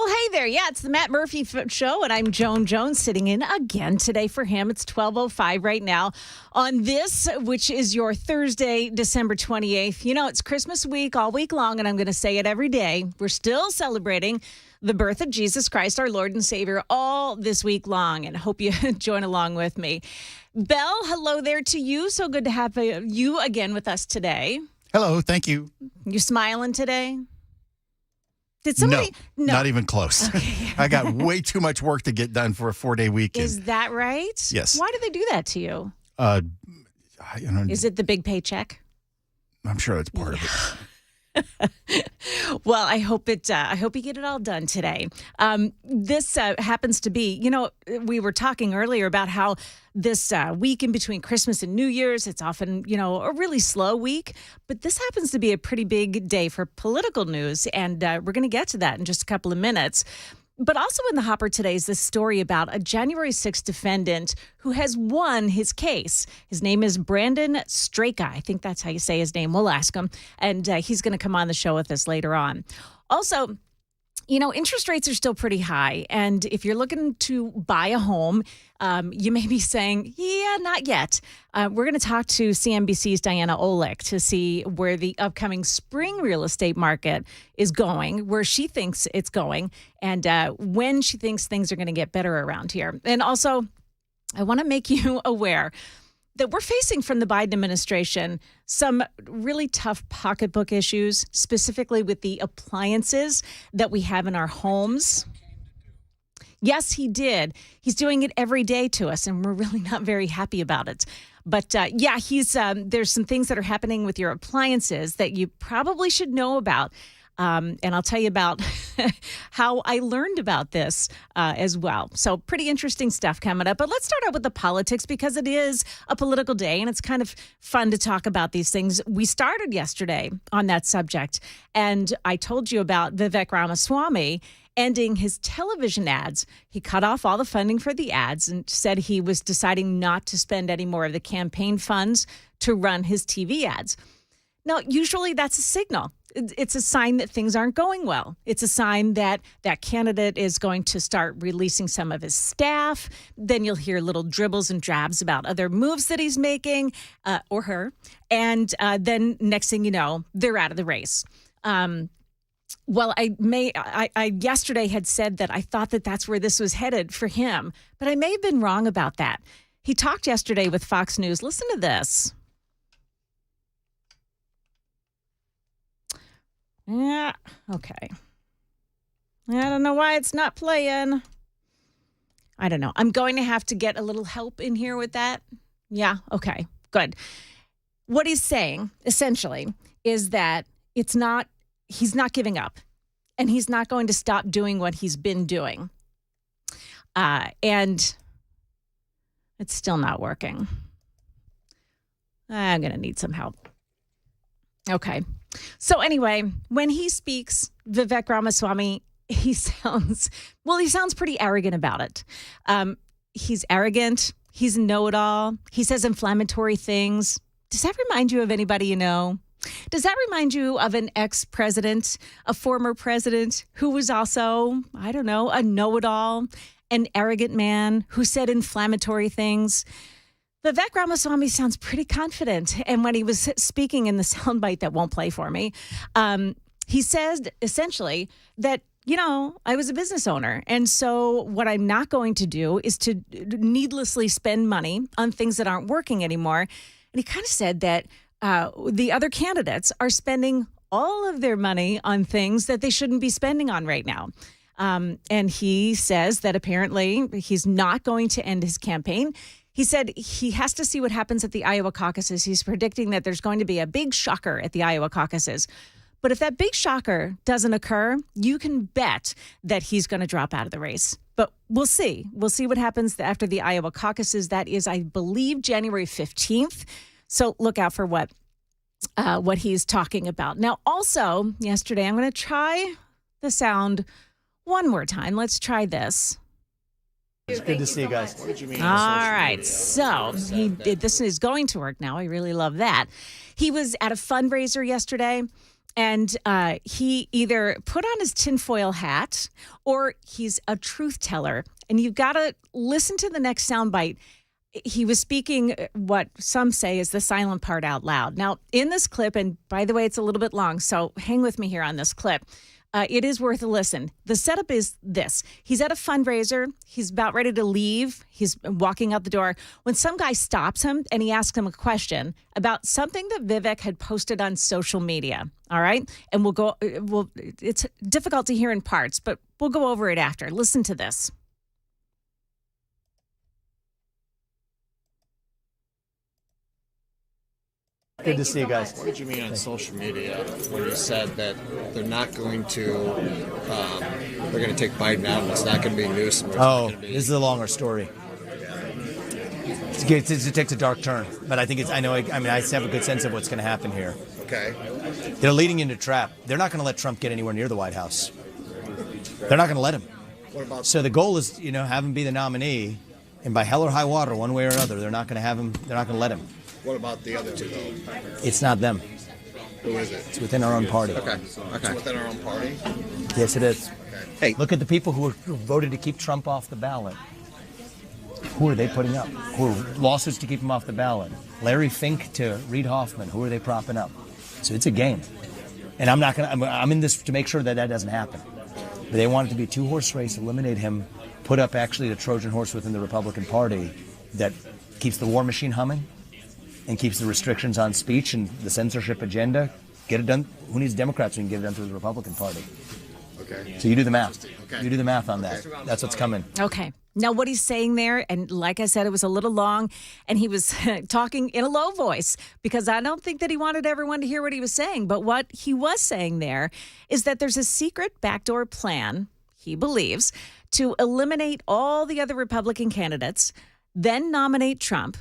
Well, hey there. Yeah, it's the Matt Murphy Show, and I'm Joan Jones sitting in again today for him. It's 12:05 right now on this, which is your Thursday, December 28th. You know, it's Christmas week all week long, and I'm going to say it every day. We're still celebrating the birth of Jesus Christ, our Lord and Savior, all this week long, and hope you join along with me. Belle, hello there to you. So good to have you again with us today. Hello, thank you. You smiling today? Did somebody? No, not even close. Okay. I got way too much work to get done for a 4-day weekend. Is that right? Yes. Why do they do that to you? Is it the big paycheck? I'm sure that's part of it. Well, I hope you get it all done today. This happens to be, we were talking earlier about how this week in between Christmas and New Year's, it's often, a really slow week. But this happens to be a pretty big day for political news. And we're going to get to that in just a couple of minutes. But also in the hopper today is this story about a January 6th defendant who has won his case. His name is Brandon Straka. I think that's how you say his name. We'll ask him. And he's going to come on the show with us later on. Also, interest rates are still pretty high. And if you're looking to buy a home, you may be saying, yeah, not yet. We're going to talk to CNBC's Diana Olick to see where the upcoming spring real estate market is going, where she thinks it's going, and when she thinks things are going to get better around here. And also, I want to make you aware that we're facing from the Biden administration some really tough pocketbook issues, specifically with the appliances that we have in our homes. Yes, he did. He's doing it every day to us, and we're really not very happy about it. But there's some things that are happening with your appliances that you probably should know about. And I'll tell you about how I learned about this as well. So pretty interesting stuff coming up. But let's start out with the politics because it is a political day and it's kind of fun to talk about these things. We started yesterday on that subject, and I told you about Vivek Ramaswamy ending his television ads. He cut off all the funding for the ads and said he was deciding not to spend any more of the campaign funds to run his TV ads. Now, usually that's a signal. It's a sign that things aren't going well. It's a sign that that candidate is going to start releasing some of his staff. Then you'll hear little dribbles and drabs about other moves that he's making or her. And then next thing you know, they're out of the race. Well, I yesterday had said that I thought that that's where this was headed for him, but I may have been wrong about that. He talked yesterday with Fox News. Listen to this. Yeah, okay. I don't know why it's not playing. I don't know. I'm going to have to get a little help in here with that. Yeah, okay, good. What he's saying, essentially, is that he's not giving up, and he's not going to stop doing what he's been doing. And it's still not working. I'm going to need some help. Okay. So anyway, when he speaks, Vivek Ramaswamy, he sounds pretty arrogant about it. He's arrogant. He's a know-it-all. He says inflammatory things. Does that remind you of anybody you know? Does that remind you of an ex-president, a former president who was also, I don't know, a know-it-all, an arrogant man who said inflammatory things? Vivek Ramaswamy sounds pretty confident. And when he was speaking in the soundbite that won't play for me, he said essentially that, I was a business owner. And so what I'm not going to do is to needlessly spend money on things that aren't working anymore. And he kind of said that the other candidates are spending all of their money on things that they shouldn't be spending on right now. And he says that apparently he's not going to end his campaign. He said he has to see what happens at the Iowa caucuses. He's predicting that there's going to be a big shocker at the Iowa caucuses. But if that big shocker doesn't occur, you can bet that he's going to drop out of the race. But we'll see. We'll see what happens after the Iowa caucuses. That is, I believe, January 15th. So look out for what he's talking about. Now, also, yesterday, I'm going to try the sound one more time. Let's try this. It's good to see you guys. All right. So this is going to work now. I really love that. He was at a fundraiser yesterday, And he either put on his tinfoil hat or he's a truth teller. And you've got to listen to the next soundbite. He was speaking what some say is the silent part out loud. Now, in this clip, and by the way, it's a little bit long, so hang with me here on this clip. It is worth a listen. The setup is this. He's at a fundraiser. He's about ready to leave. He's walking out the door when some guy stops him and he asks him a question about something that Vivek had posted on social media. All right? And it's difficult to hear in parts, but we'll go over it after. Listen to this. Good to see you guys. What did you mean on social media when you said that they're not going to, they're going to take Biden out and it's not going to be news? This is a longer story. It takes a dark turn, but I have a good sense of what's going to happen here. Okay. They're leading into a trap. They're not going to let Trump get anywhere near the White House. They're not going to let him. What about? So the goal is, have him be the nominee, and by hell or high water, one way or another, they're not going to have him. They're not going to let him. What about the other two, though? It's not them. Who is it? It's within our own party. Okay. It's within our own party? Yes, it is. Okay. Hey, look at the people who voted to keep Trump off the ballot. Who are they putting up? Who are lawsuits to keep him off the ballot? Larry Fink to Reid Hoffman. Who are they propping up? So it's a game. And I'm in this to make sure that doesn't happen. But they want it to be a two-horse race, eliminate him, put up actually the Trojan horse within the Republican Party that keeps the war machine humming and keeps the restrictions on speech and the censorship agenda. Get it done. Who needs Democrats when you can get it done through the Republican Party? Okay. So you do the math. Okay. You do the math on that. That's what's coming. Okay. Now, what he's saying there, and like I said, it was a little long, and he was talking in a low voice because I don't think that he wanted everyone to hear what he was saying. But what he was saying there is that there's a secret backdoor plan, he believes, to eliminate all the other Republican candidates, then nominate Trump.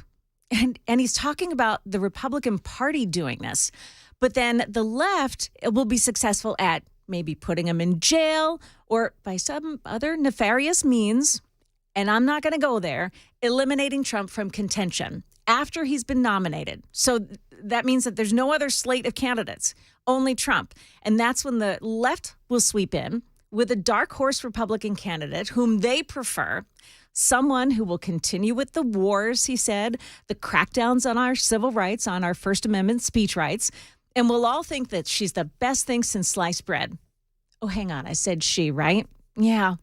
And he's talking about the Republican Party doing this. But then the left will be successful at maybe putting him in jail or by some other nefarious means, and I'm not going to go there, eliminating Trump from contention after he's been nominated. So that means that there's no other slate of candidates, only Trump. And that's when the left will sweep in with a dark horse Republican candidate whom they prefer, someone who will continue with the wars, he said, the crackdowns on our civil rights, on our First Amendment speech rights, and we'll all think that she's the best thing since sliced bread. Oh, hang on. I said she, right? Yeah.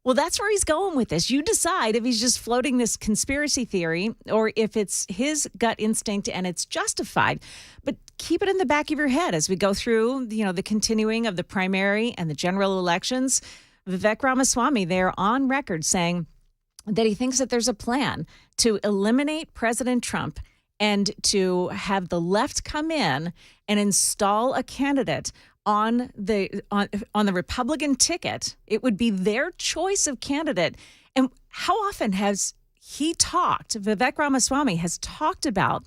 Well, that's where he's going with this. You decide if he's just floating this conspiracy theory or if it's his gut instinct and it's justified. But keep it in the back of your head as we go through, the continuing of the primary and the general elections. Vivek Ramaswamy, they're on record saying that he thinks that there's a plan to eliminate President Trump and to have the left come in and install a candidate on the Republican ticket. It would be their choice of candidate. And how often has Vivek Ramaswamy has talked about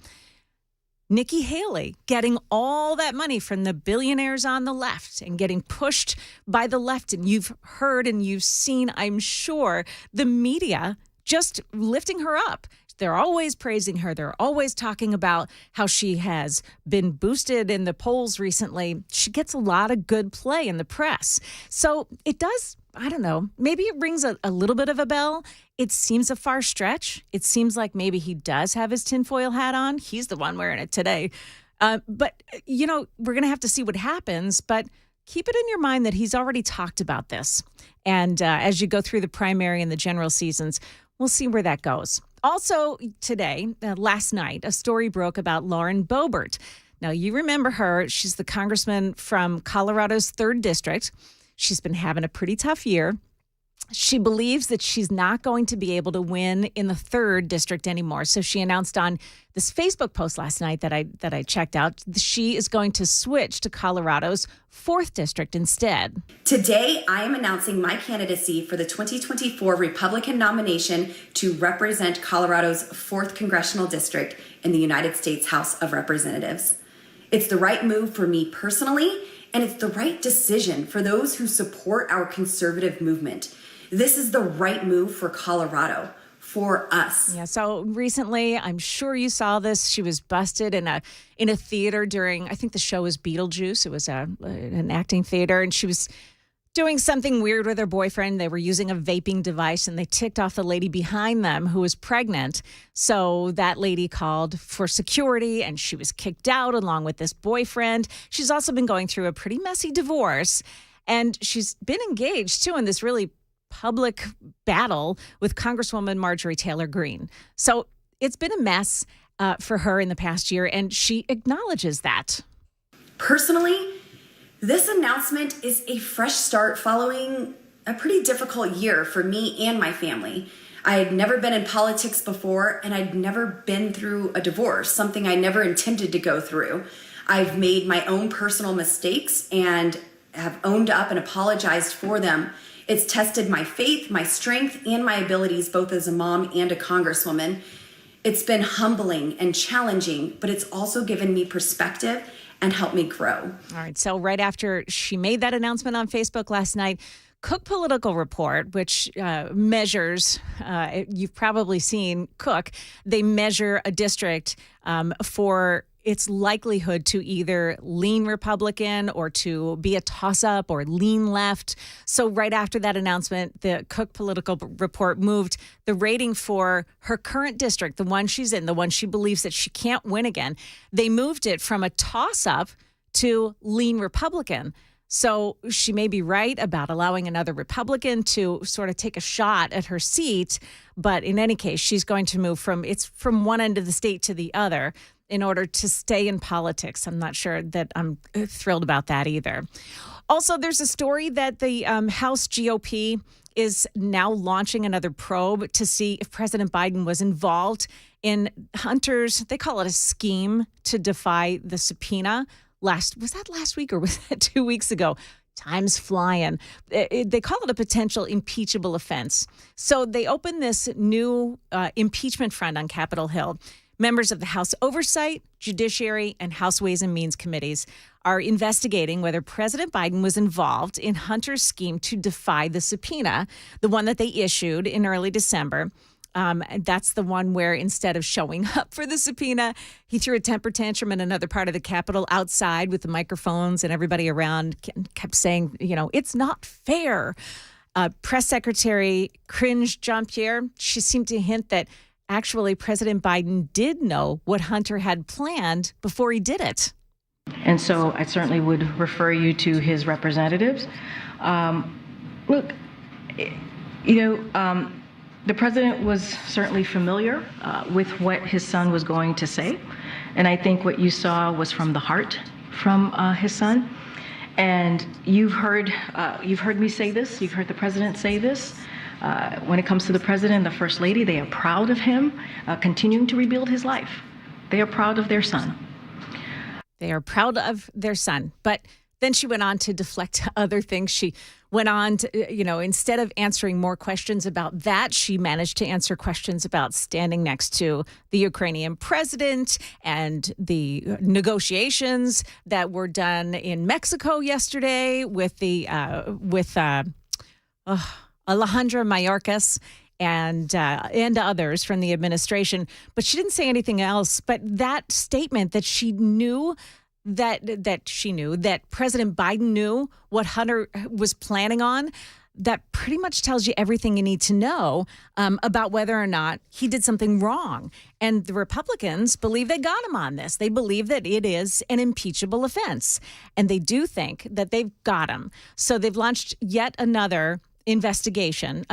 Nikki Haley getting all that money from the billionaires on the left and getting pushed by the left. And you've heard and you've seen, I'm sure, the media just lifting her up. They're always praising her. They're always talking about how she has been boosted in the polls recently. She gets a lot of good play in the press. So it does, I don't know, maybe it rings a little bit of a bell. It seems a far stretch. It seems like maybe he does have his tinfoil hat on. He's the one wearing it today. But, we're going to have to see what happens. But keep it in your mind that he's already talked about this. And as you go through the primary and the general seasons, we'll see where that goes. Also today, last night, a story broke about Lauren Boebert. Now, you remember her. She's the congressman from Colorado's 3rd District. She's been having a pretty tough year. She believes that she's not going to be able to win in the 3rd district anymore. So she announced on this Facebook post last night that I checked out, she is going to switch to Colorado's 4th district instead. Today, I am announcing my candidacy for the 2024 Republican nomination to represent Colorado's 4th congressional district in the United States House of Representatives. It's the right move for me personally, and it's the right decision for those who support our conservative movement. This is the right move for Colorado, for us. Yeah. So recently, I'm sure you saw this. She was busted in a theater during, I think the show was Beetlejuice. It was an acting theater, and she was doing something weird with her boyfriend. They were using a vaping device, and they ticked off the lady behind them who was pregnant. So that lady called for security, and she was kicked out along with this boyfriend. She's also been going through a pretty messy divorce, and she's been engaged too in this really public battle with Congresswoman Marjorie Taylor Greene. So it's been a mess for her in the past year, and she acknowledges that. Personally, this announcement is a fresh start following a pretty difficult year for me and my family. I had never been in politics before, and I'd never been through a divorce, something I never intended to go through. I've made my own personal mistakes and have owned up and apologized for them. It's tested my faith, my strength, and my abilities, both as a mom and a congresswoman. It's been humbling and challenging, but it's also given me perspective and helped me grow. All right. So right after she made that announcement on Facebook last night, Cook Political Report, which measures, you've probably seen Cook, they measure a district for its likelihood to either lean Republican or to be a toss-up or lean left. So right after that announcement, the Cook Political Report moved the rating for her current district, the one she's in, the one she believes that she can't win again. They moved it from a toss-up to lean Republican. So she may be right about allowing another Republican to sort of take a shot at her seat. But in any case, she's going to move from one end of the state to the other in order to stay in politics. I'm not sure that I'm thrilled about that either. Also, there's a story that the House GOP is now launching another probe to see if President Biden was involved in Hunter's, they call it a scheme to defy the subpoena. Was that last week or was that 2 weeks ago? Time's flying. They call it a potential impeachable offense. So they opened this new impeachment front on Capitol Hill. Members of the House Oversight, Judiciary, and House Ways and Means committees are investigating whether President Biden was involved in Hunter's scheme to defy the subpoena, the one that they issued in early December. That's the one where instead of showing up for the subpoena, he threw a temper tantrum in another part of the Capitol outside with the microphones and everybody around kept saying, it's not fair. Press Secretary Cringe Jean-Pierre, she seemed to hint that actually President Biden did know what Hunter had planned before he did it. And so I certainly would refer you to his representatives. Look, the president was certainly familiar with what his son was going to say. And I think what you saw was from the heart from his son. And you've heard me say this. You've heard the president say this. When it comes to the president and the first lady, they are proud of him continuing to rebuild his life. They are proud of their son. They are proud of their son. But then she went on to deflect to other things. She went on to, instead of answering more questions about that, she managed to answer questions about standing next to the Ukrainian president and the negotiations that were done in Mexico yesterday with Alejandro Mayorkas and others from the administration. But she didn't say anything else. But that statement that she knew that President Biden knew what Hunter was planning on, that pretty much tells you everything you need to know about whether or not he did something wrong. And the Republicans believe they got him on this. They believe that it is an impeachable offense. And they do think that they've got him. So they've launched yet another investigation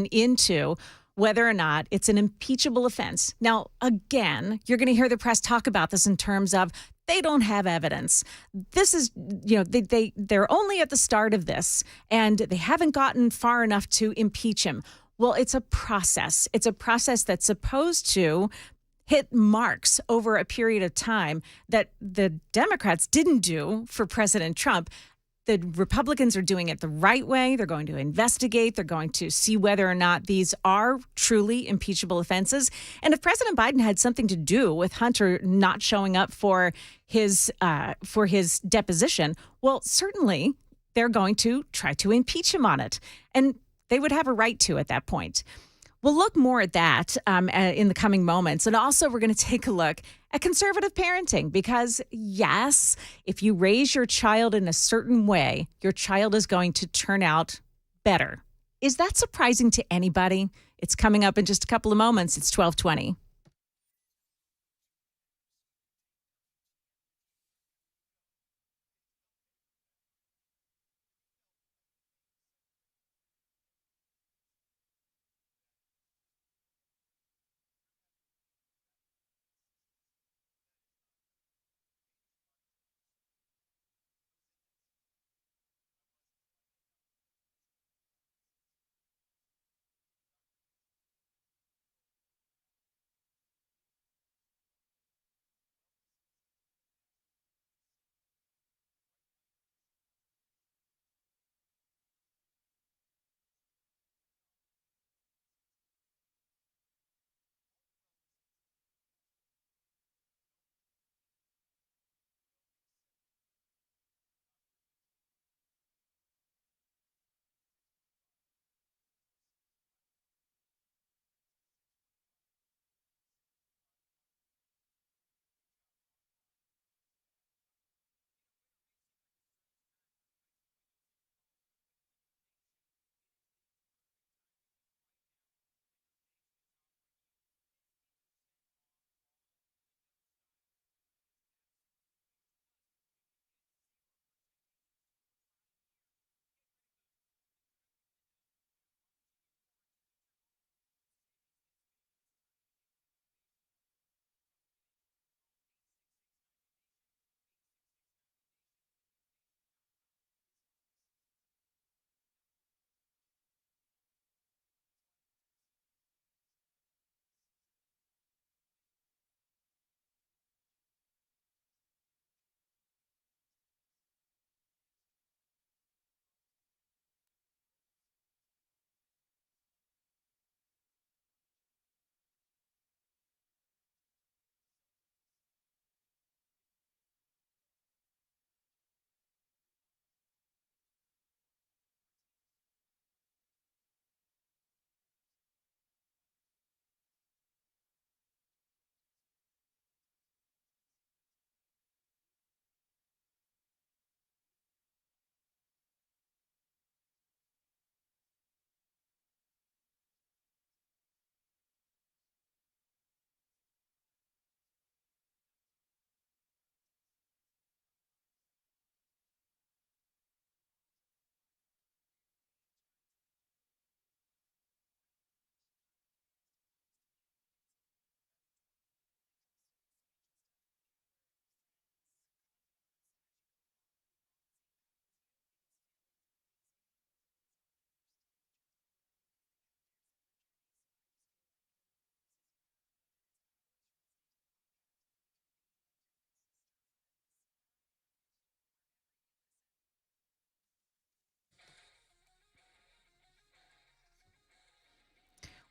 into whether or not it's an impeachable offense. Now, again, you're going to hear the press talk about this in terms of they don't have evidence. This is, they're only at the start of this, and they haven't gotten far enough to impeach him. Well, it's a process. It's a process that's supposed to hit marks over a period of time that the Democrats didn't do for President Trump. The Republicans are doing it the right way. They're going to investigate. They're going to see whether or not these are truly impeachable offenses. And if President Biden had something to do with Hunter not showing up for his deposition, well, certainly they're going to try to impeach him on it. And They would have a right to at that point. We'll look more at that in the coming moments. And also, we're going to take a look at conservative parenting because, yes, if you raise your child in a certain way, your child is going to turn out better. Is that surprising to anybody? It's coming up in just a couple of moments. It's 12:20.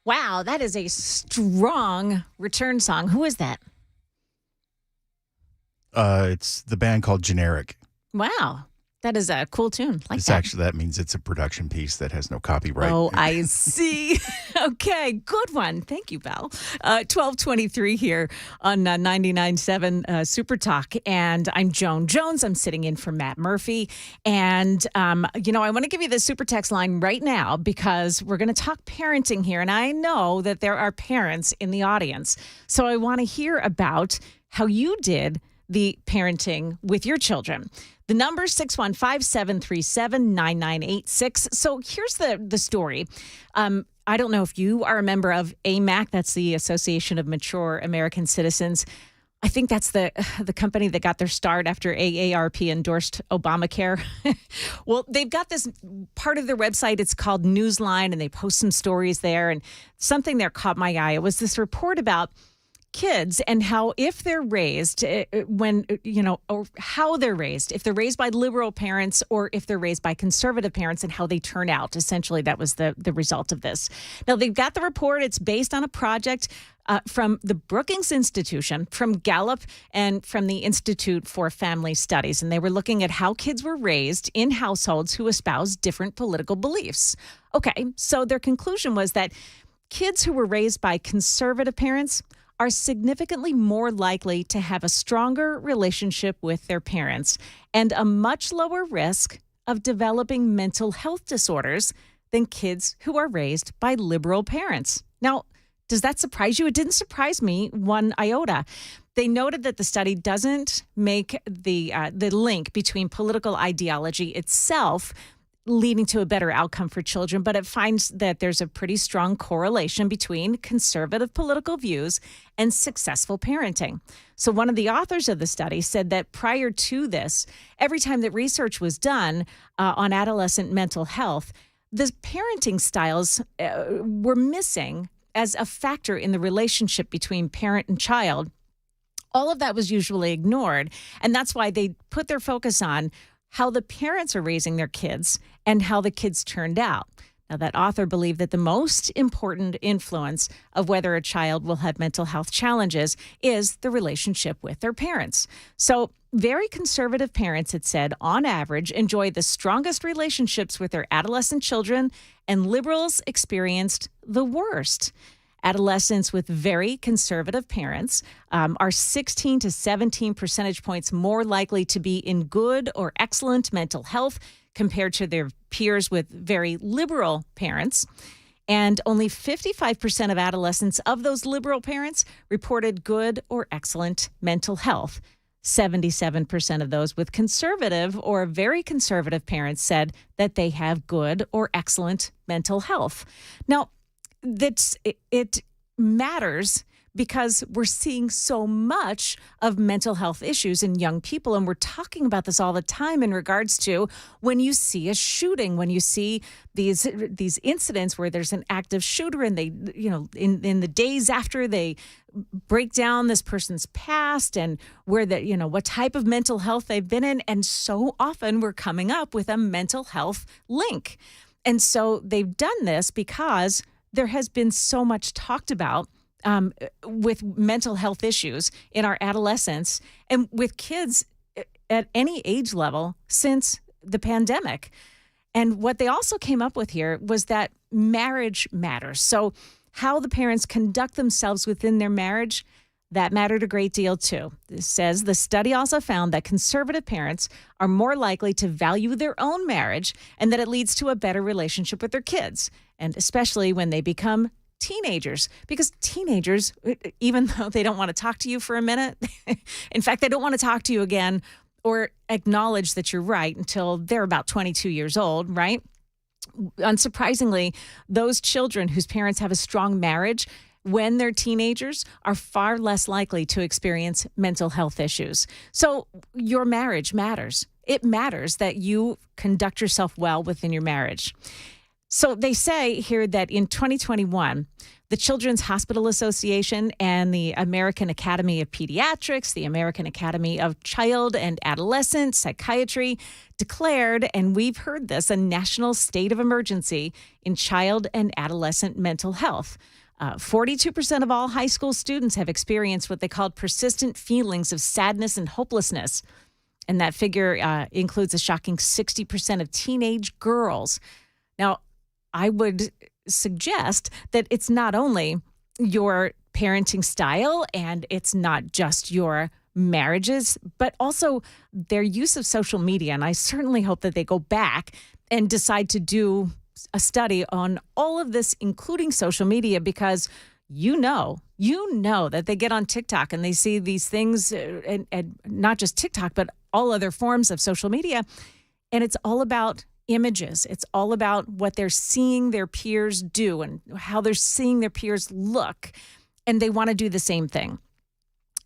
Wow, that is a strong return song. Who is that? It's the band called Generic. Wow, that is a cool tune. Like It's that. actually, that means it's a production piece that has no copyright. Oh, I see. Okay, good one. Thank you, Val. 12:23 here on 99.7 Super Talk. And I'm Joan Jones. I'm sitting in for Matt Murphy. And, I want to give you the super text line right now because we're going to talk parenting here. And I know that there are parents in the audience. So I want to hear about how you did the parenting with your children. The number 615-737-9986. So here's the story. I don't know if you are a member of AMAC. That's the Association of Mature American Citizens. I think that's the company that got their start after AARP endorsed Obamacare. Well, they've got this part of their website. It's called Newsline, and they post some stories there. And something there caught my eye. It was this report about kids and how if they're raised or how they're raised, if they're raised by liberal parents or if they're raised by conservative parents and how they turn out. Essentially, that was the result of this. Now, they've got the report. It's based on a project from the Brookings Institution, from Gallup, and from the Institute for Family Studies. And they were looking at how kids were raised in households who espouse different political beliefs. Okay, so their conclusion was that kids who were raised by conservative parents are significantly more likely to have a stronger relationship with their parents and a much lower risk of developing mental health disorders than kids who are raised by liberal parents. Now, does that surprise you? It didn't surprise me one iota. They noted that the study doesn't make the link between political ideology itself leading to a better outcome for children, but it finds that there's a pretty strong correlation between conservative political views and successful parenting. So one of the authors of the study said that prior to this, every time that research was done on adolescent mental health, the parenting styles were missing as a factor in the relationship between parent and child. All of that was usually ignored, and that's why they put their focus on how the parents are raising their kids and how the kids turned out. Now, that author believed that the most important influence of whether a child will have mental health challenges is the relationship with their parents. So very conservative parents, it said, on average, enjoy the strongest relationships with their adolescent children, and liberals experienced the worst. Adolescents with very conservative parents are 16 to 17 percentage points more likely to be in good or excellent mental health compared to their peers with very liberal parents. And only 55% of adolescents of those liberal parents reported good or excellent mental health. 77% of those with conservative or very conservative parents said that they have good or excellent mental health. Now, it matters because we're seeing so much of mental health issues in young people. And we're talking about this all the time in regards to when you see a shooting, when you see these incidents where there's an active shooter and they, in the days after they break down this person's past and where what type of mental health they've been in. And so often we're coming up with a mental health link. And so they've done this because there has been so much talked about with mental health issues in our adolescents and with kids at any age level since the pandemic. And what they also came up with here was that marriage matters. So how the parents conduct themselves within their marriage, that mattered a great deal too. It says the study also found that conservative parents are more likely to value their own marriage and that it leads to a better relationship with their kids, and especially when they become teenagers, because teenagers, even though they don't want to talk to you for a minute, in fact, they don't want to talk to you again or acknowledge that you're right until they're about 22 years old, right? Unsurprisingly, those children whose parents have a strong marriage when they're teenagers are far less likely to experience mental health issues. So your marriage matters. It matters that you conduct yourself well within your marriage. So they say here that in 2021, the Children's Hospital Association and the American Academy of Pediatrics, the American Academy of Child and Adolescent Psychiatry declared, and we've heard this, a national state of emergency in child and adolescent mental health. 42% of all high school students have experienced what they called persistent feelings of sadness and hopelessness. And that figure includes a shocking 60% of teenage girls. Now, I would suggest that it's not only your parenting style and it's not just your marriages, but also their use of social media. And I certainly hope that they go back and decide to do a study on all of this, including social media, because you know that they get on TikTok and they see these things, and not just TikTok, but all other forms of social media. And it's all about images. It's all about what they're seeing their peers do and how they're seeing their peers look. And they want to do the same thing.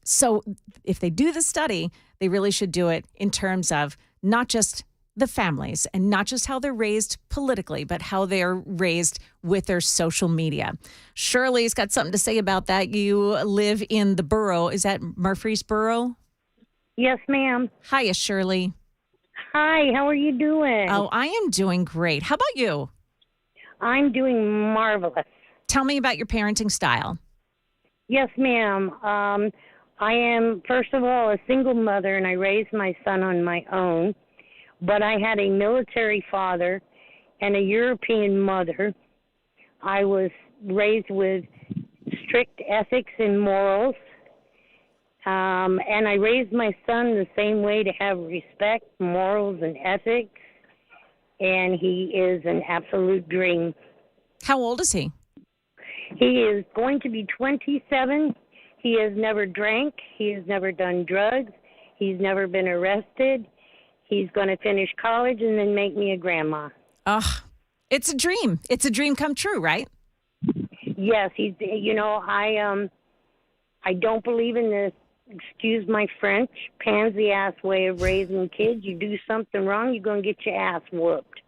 So if they do the study, they really should do it in terms of not just the families and not just how they're raised politically, but how they're raised with their social media. Shirley's got something to say about that. You live in the borough. Is that Murfreesboro? Yes, ma'am. Hiya, Shirley. Hi, how are you doing? Oh, I am doing great. How about you? I'm doing marvelous. Tell me about your parenting style. Yes, ma'am. I am, first of all, a single mother, and I raised my son on my own. But I had a military father and a European mother. I was raised with strict ethics and morals. And I raised my son the same way to have respect, morals, and ethics. And he is an absolute dream. How old is he? He is going to be 27. He has never drank. He has never done drugs. He's never been arrested. He's going to finish college and then make me a grandma. Ugh, it's a dream. It's a dream come true, right? Yes, he's. I don't believe in this, excuse my French, pansy ass way of raising kids. You do something wrong, you're going to get your ass whooped.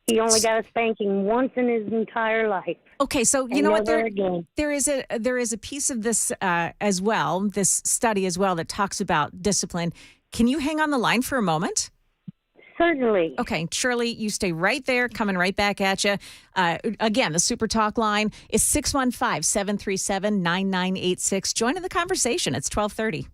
He only got a spanking once in his entire life. Okay, so you know what? Again. There is a piece of this as well, this study as well, that talks about discipline. Can you hang on the line for a moment? Certainly. Okay, Shirley, you stay right there, coming right back at you. Again, the Super Talk line is 615-737-9986. Join in the conversation. It's 1230.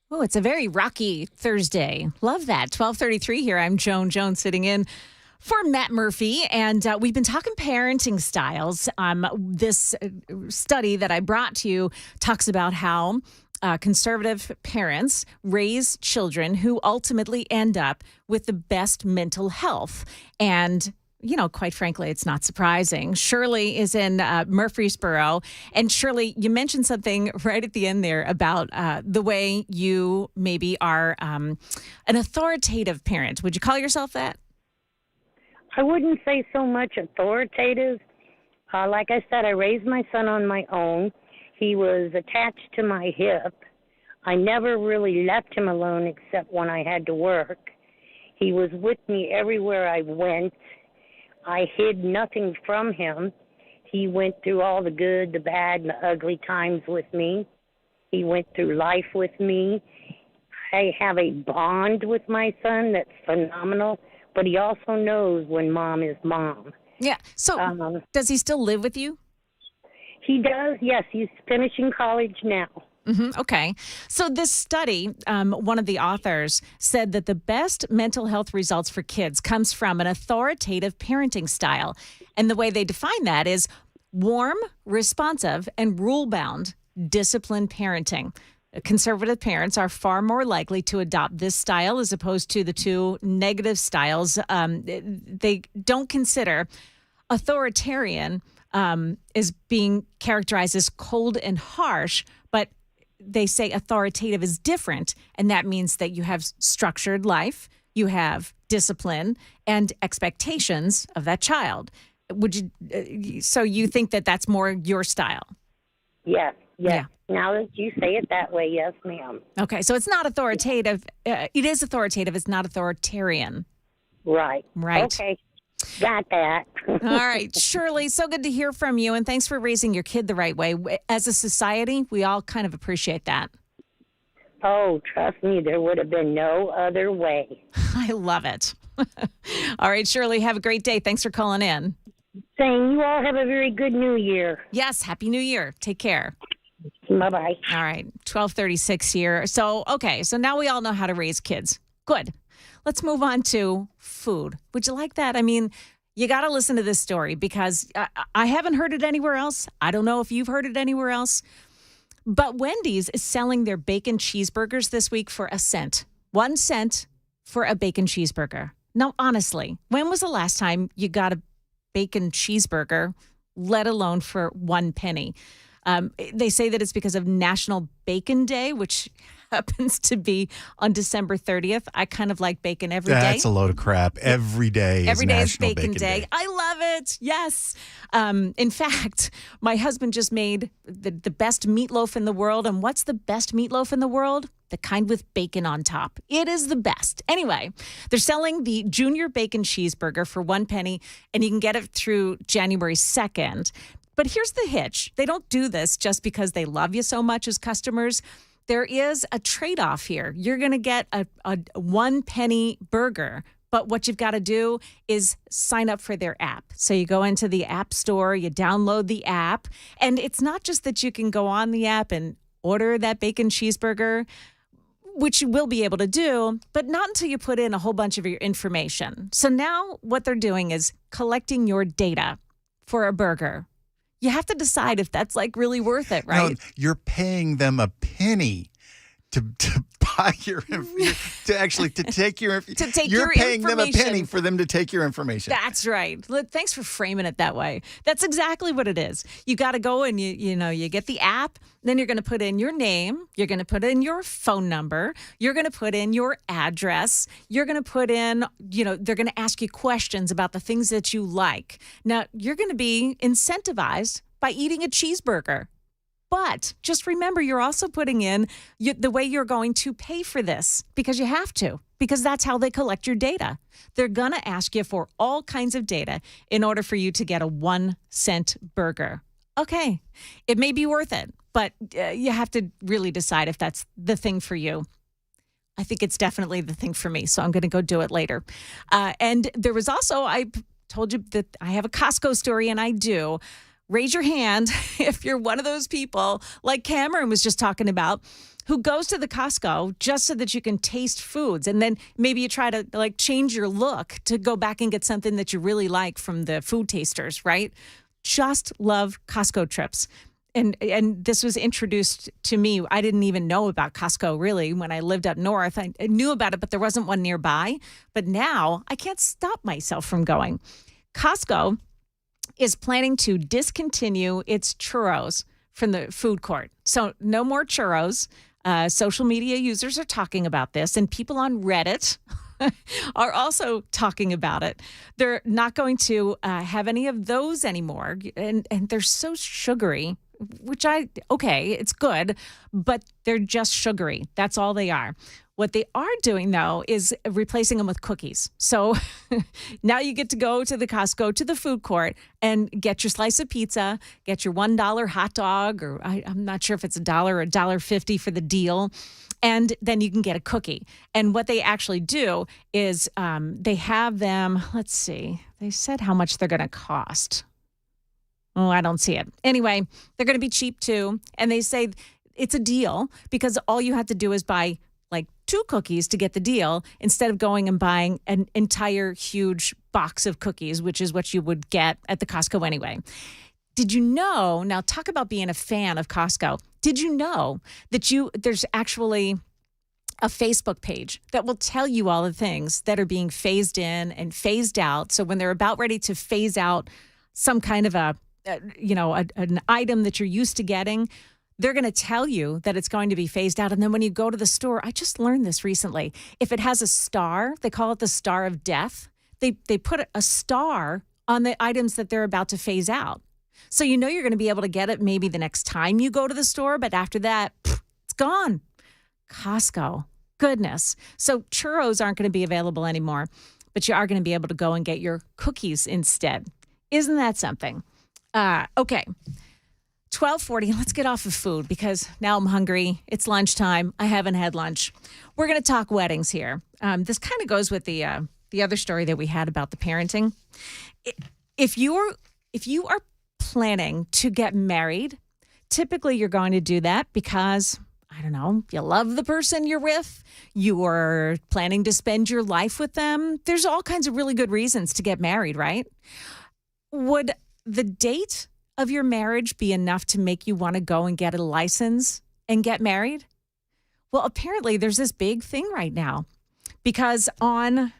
Oh, it's a very rocky Thursday. Love that. 1233 here. I'm Joan Jones sitting in for Matt Murphy, and we've been talking parenting styles. This study that I brought to you talks about how conservative parents raise children who ultimately end up with the best mental health. And quite frankly, it's not surprising. Shirley is in Murfreesboro. And Shirley, you mentioned something right at the end there about the way you maybe are an authoritative parent. Would you call yourself that? I wouldn't say so much authoritative. Like I said, I raised my son on my own. He was attached to my hip. I never really left him alone except when I had to work. He was with me everywhere I went. I hid nothing from him. He went through all the good, the bad, and the ugly times with me. He went through life with me. I have a bond with my son that's phenomenal, but he also knows when mom is mom. Yeah. So does he still live with you? He does, yes. He's finishing college now. Okay. So this study, one of the authors said that the best mental health results for kids comes from an authoritative parenting style. And the way they define that is warm, responsive, and rule-bound, disciplined parenting. Conservative parents are far more likely to adopt this style as opposed to the two negative styles. They don't consider authoritarian is being characterized as cold and harsh, but they say authoritative is different, and that means that you have structured life, you have discipline, and expectations of that child. Would you? So you think that that's more your style? Yes. Yeah. Now that you say it that way, yes, ma'am. Okay, so it's not authoritative. It is authoritative. It's not authoritarian. Right. Right. Okay. Got that. All right, Shirley, so good to hear from you, and thanks for raising your kid the right way. As a society, we all kind of appreciate that. Oh, trust me, there would have been no other way. I love it. All right, Shirley, have a great day. Thanks for calling in. Saying you all have a very good new year. Yes, Happy New Year. Take care. Bye-bye. All right, 12:36 here. So now we all know how to raise kids. Good. Let's move on to food. Would you like that? I mean, you got to listen to this story because I haven't heard it anywhere else. I don't know if you've heard it anywhere else. But Wendy's is selling their bacon cheeseburgers this week for a cent. 1 cent for a bacon cheeseburger. Now, honestly, when was the last time you got a bacon cheeseburger, let alone for 1 penny? They say that it's because of National Bacon Day, which happens to be on December 30th. I kind of like bacon every day. That's a load of crap. Every day is National Bacon Day. I love it. Yes. In fact, my husband just made the best meatloaf in the world. And what's the best meatloaf in the world? The kind with bacon on top. It is the best. Anyway, they're selling the Junior Bacon Cheeseburger for 1 penny, and you can get it through January 2nd. But here's the hitch. They don't do this just because they love you so much as customers. There is a trade-off here. You're going to get a 1 penny burger, but what you've got to do is sign up for their app. So you go into the app store, you download the app, and it's not just that you can go on the app and order that bacon cheeseburger, which you will be able to do, but not until you put in a whole bunch of your information. So now what they're doing is collecting your data for a burger. You have to decide if that's like really worth it, right? No, you're paying them a penny to buy your to take your you're paying them a penny for them to take your information. That's right. Look, thanks for framing it that way. That's exactly what it is. You got to go and you get the app, then you're going to put in your name, you're going to put in your phone number, you're going to put in your address, you're going to put in, they're going to ask you questions about the things that you like. Now, you're going to be incentivized by eating a cheeseburger. But just remember, you're also putting in the way you're going to pay for this because you have to, because that's how they collect your data. They're going to ask you for all kinds of data in order for you to get a 1 cent burger. Okay, it may be worth it, but you have to really decide if that's the thing for you. I think it's definitely the thing for me, so I'm going to go do it later. And there was also, I told you that I have a Costco story, and I do. Raise your hand if you're one of those people, like Cameron was just talking about, who goes to the Costco just so that you can taste foods. And then maybe you try to change your look to go back and get something that you really like from the food tasters, right? Just love Costco trips. And this was introduced to me. I didn't even know about Costco, really, when I lived up north. I knew about it, but there wasn't one nearby. But now I can't stop myself from going. Costco is planning to discontinue its churros from the food court. So no more churros. Social media users are talking about this, and people on Reddit are also talking about it. They're not going to have any of those anymore, and they're so sugary, which it's good, but they're just sugary. That's all they are. What they are doing, though, is replacing them with cookies. So now you get to go to the Costco, to the food court, and get your slice of pizza, get your $1 hot dog, or I'm not sure if it's $1 or $1.50 for the deal. And then you can get a cookie. And what they actually do is they have them, let's see, they said how much they're going to cost. Oh, I don't see it. Anyway, they're going to be cheap too. And they say it's a deal because all you have to do is buy like 2 cookies to get the deal instead of going and buying an entire huge box of cookies, which is what you would get at the Costco anyway. Did you know, now talk about being a fan of Costco. Did you know that there's actually a Facebook page that will tell you all the things that are being phased in and phased out. So when they're about ready to phase out some kind of an item that you're used to getting, they're going to tell you that it's going to be phased out. And then when you go to the store, I just learned this recently. If it has a star, they call it the star of death. They put a star on the items that they're about to phase out. So you know you're going to be able to get it maybe the next time you go to the store, but after that, it's gone. Costco, goodness. So churros aren't going to be available anymore, but you are going to be able to go and get your cookies instead. Isn't that something? Okay. 12:40. Let's get off of food because now I'm hungry. It's lunchtime. I haven't had lunch. We're going to talk weddings here. This kind of goes with the other story that we had about the parenting. If you are planning to get married, typically you're going to do that because, I don't know, you love the person you're with. You are planning to spend your life with them. There's all kinds of really good reasons to get married, right? Would the date of your marriage be enough to make you want to go and get a license and get married? Well, apparently there's this big thing right now because on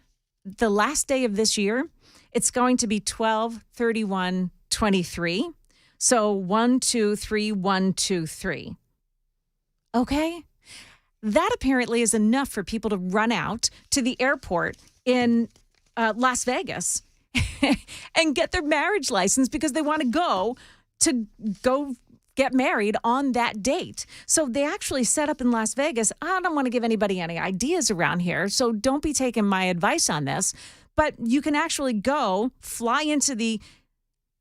the last day of this year, it's going to be 12/31/23. So 1-2-3-1-2-3. Okay? That apparently is enough for people to run out to the airport in Las Vegas and get their marriage license because they want to go get married on that date. So they actually set up in Las Vegas. I don't want to give anybody any ideas around here, so don't be taking my advice on this. But you can actually go fly into the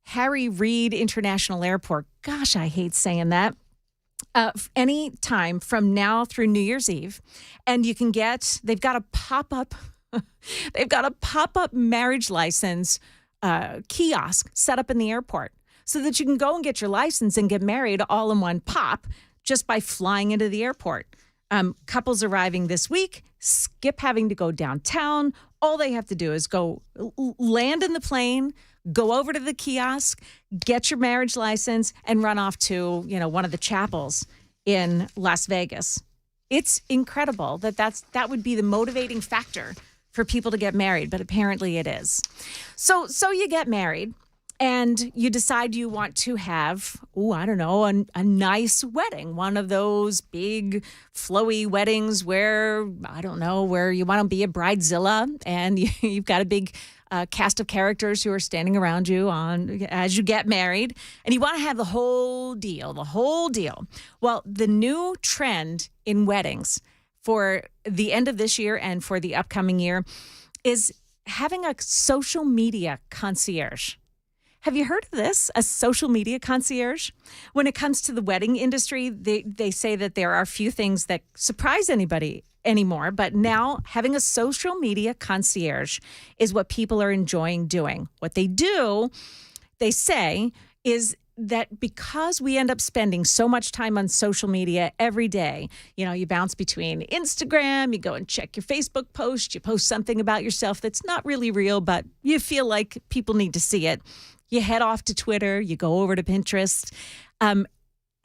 Harry Reid International Airport. Gosh, I hate saying that. Any time from now through New Year's Eve. And they've got a pop-up marriage license kiosk set up in the airport so that you can go and get your license and get married all in one pop just by flying into the airport. Couples arriving this week, skip having to go downtown. All they have to do is go land in the plane, go over to the kiosk, get your marriage license, and run off to, one of the chapels in Las Vegas. It's incredible that would be the motivating factor for people to get married, but apparently it is. So you get married and you decide you want to have, a nice wedding, one of those big flowy weddings where you want to be a bridezilla and you've got a big cast of characters who are standing around you as you get married, and you want to have the whole deal. Well, the new trend in weddings for the end of this year and for the upcoming year is having a social media concierge. Have you heard of this? A social media concierge? When it comes to the wedding industry, they say that there are few things that surprise anybody anymore, but now having a social media concierge is what people are enjoying doing. What they do, they say, is that because we end up spending so much time on social media every day, you bounce between Instagram, you go and check your Facebook post, you post something about yourself that's not really real, but you feel like people need to see it. You head off to Twitter, you go over to Pinterest.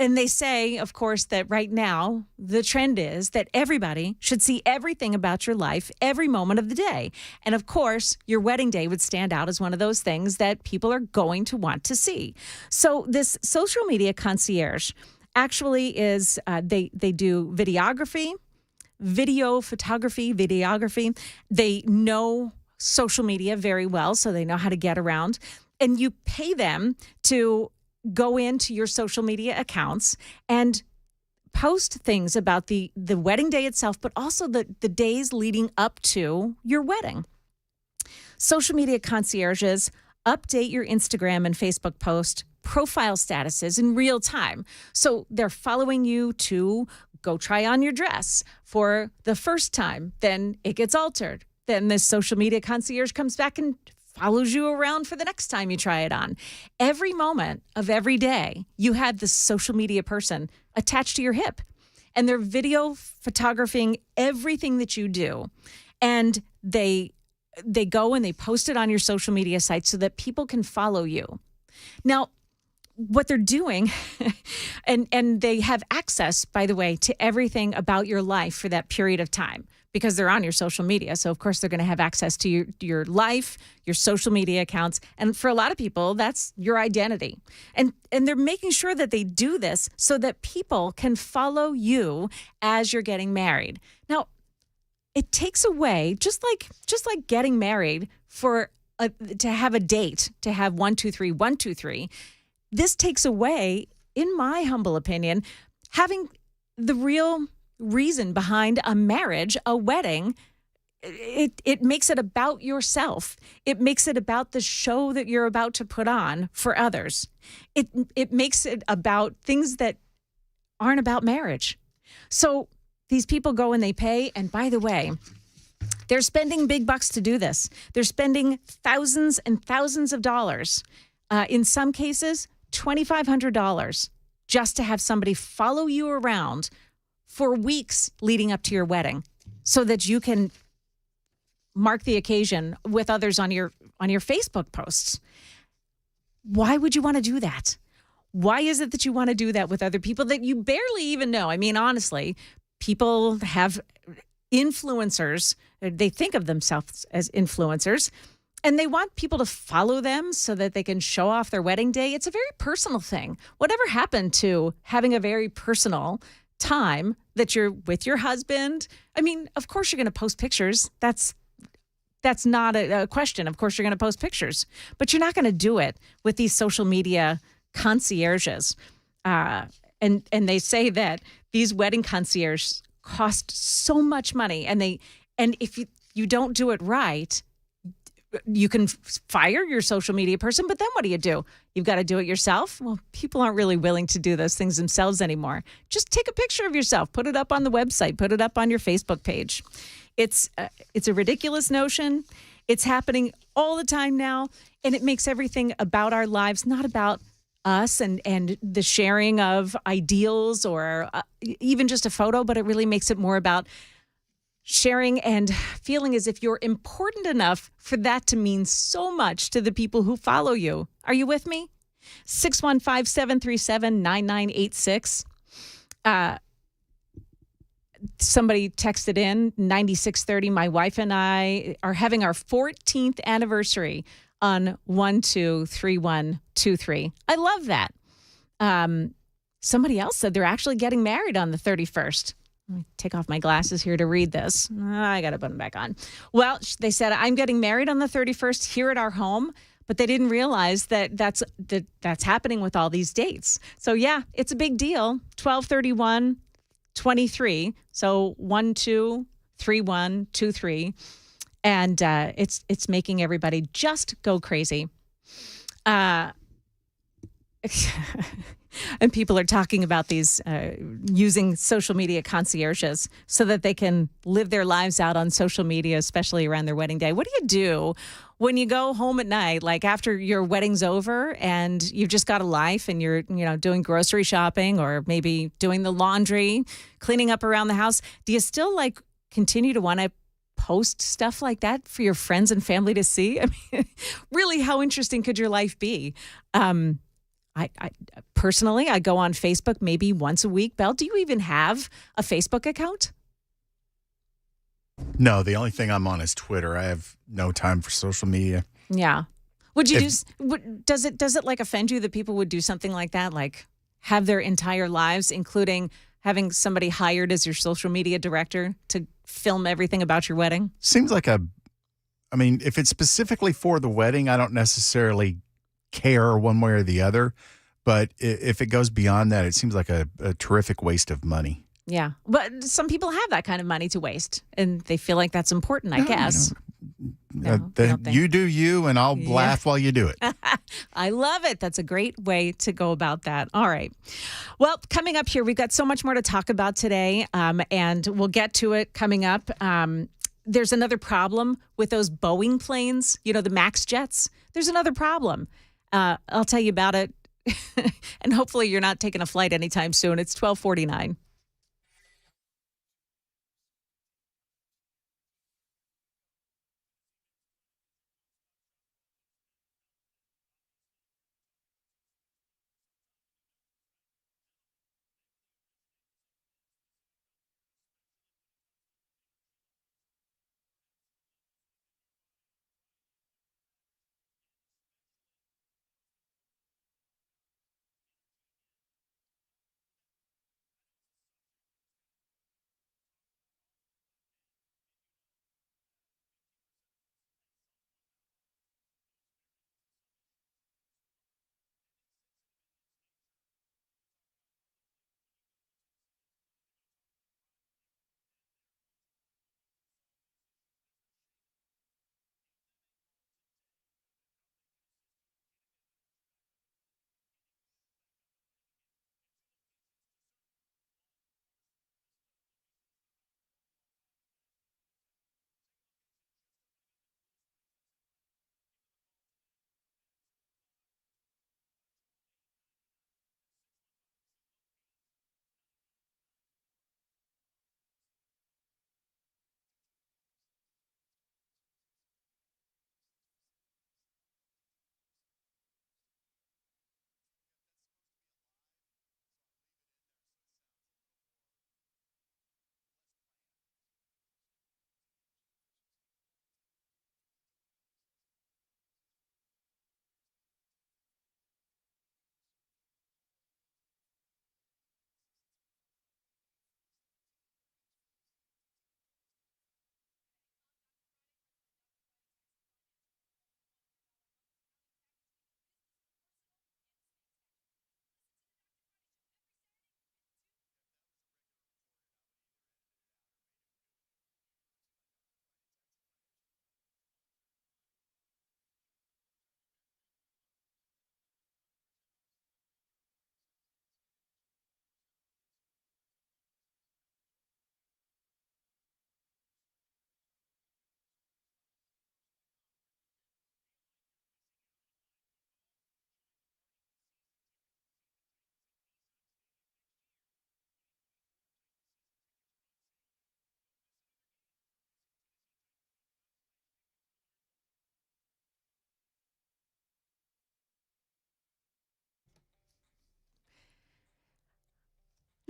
And they say, of course, that right now the trend is that everybody should see everything about your life every moment of the day. And of course, your wedding day would stand out as one of those things that people are going to want to see. So this social media concierge actually is, they do videography, videography. They know social media very well, so they know how to get around. And you pay them to go into your social media accounts and post things about the wedding day itself, but also the days leading up to your wedding. Social media concierges update your Instagram and Facebook post profile statuses in real time. So they're following you to go try on your dress for the first time. Then it gets altered. Then this social media concierge comes back and follows you around for the next time you try it on. Every moment of every day, you have this social media person attached to your hip, and they're video photographing everything that you do. And they go and they post it on your social media site so that people can follow you. Now, what they're doing, and they have access, by the way, to everything about your life for that period of time, because they're on your social media. So, of course, they're going to have access to your life, your social media accounts. And for a lot of people, that's your identity. And they're making sure that they do this so that people can follow you as you're getting married. Now, it takes away, just like getting married to have a date, to have 1, 2, 3, 1, 2, 3. This takes away, in my humble opinion, having the real reason behind a marriage, a wedding. It makes it about yourself. It makes it about the show that you're about to put on for others. It makes it about things that aren't about marriage. So these people go and they pay. And by the way, they're spending big bucks to do this. They're spending thousands and thousands of dollars. In some cases, $2,500 just to have somebody follow you around for weeks leading up to your wedding so that you can mark the occasion with others on your Facebook posts. Why would you want to do that? Why is it that you want to do that with other people that you barely even know? I mean, honestly, people have influencers. They think of themselves as influencers, and they want people to follow them so that they can show off their wedding day. It's a very personal thing. Whatever happened to having a very personal time that you're with your husband? I mean, of course you're going to post pictures. That's not a question. Of course you're going to post pictures, but you're not going to do it with these social media concierges. And they say that these wedding concierges cost so much money, and if you don't do it right, you can fire your social media person, but then what do? You've got to do it yourself? Well, people aren't really willing to do those things themselves anymore. Just take a picture of yourself, put it up on the website, put it up on your Facebook page. It's a ridiculous notion. It's happening all the time now, and it makes everything about our lives, not about us and the sharing of ideals or even just a photo, but it really makes it more about sharing and feeling as if you're important enough for that to mean so much to the people who follow you. Are you with me? 615-737-9986. Somebody texted in 9630. My wife and I are having our 14th anniversary on 1-2-3-1-2-3. I love that. Somebody else said they're actually getting married on the 31st. Let me take off my glasses here to read this. I got to put them back on. Well, they said, I'm getting married on the 31st here at our home, but they didn't realize that's happening with all these dates. So, yeah, it's a big deal. 12/31/23. So 1-2-3-1-2-3. And it's making everybody just go crazy. And people are talking about these using social media concierges so that they can live their lives out on social media, especially around their wedding day. What do you do when you go home at night, like after your wedding's over and you've just got a life and you're, doing grocery shopping or maybe doing the laundry, cleaning up around the house? Do you still continue to want to post stuff like that for your friends and family to see? I mean, really, how interesting could your life be? I personally, I go on Facebook maybe once a week. Belle, do you even have a Facebook account? No, the only thing I'm on is Twitter. I have no time for social media. Yeah. Would you does it like offend you that people would do something like that? Like have their entire lives, including having somebody hired as your social media director to film everything about your wedding? Seems like if it's specifically for the wedding, I don't necessarily care one way or the other. But if it goes beyond that, it seems like a terrific waste of money. Yeah. But some people have that kind of money to waste, and they feel like that's important, I guess. You do you, and I'll laugh while you do it. I love it. That's a great way to go about that. All right. Well, coming up here, we've got so much more to talk about today, and we'll get to it coming up. There's another problem with those Boeing planes, the MAX jets. There's another problem. I'll tell you about it, and hopefully you're not taking a flight anytime soon. It's 12:49.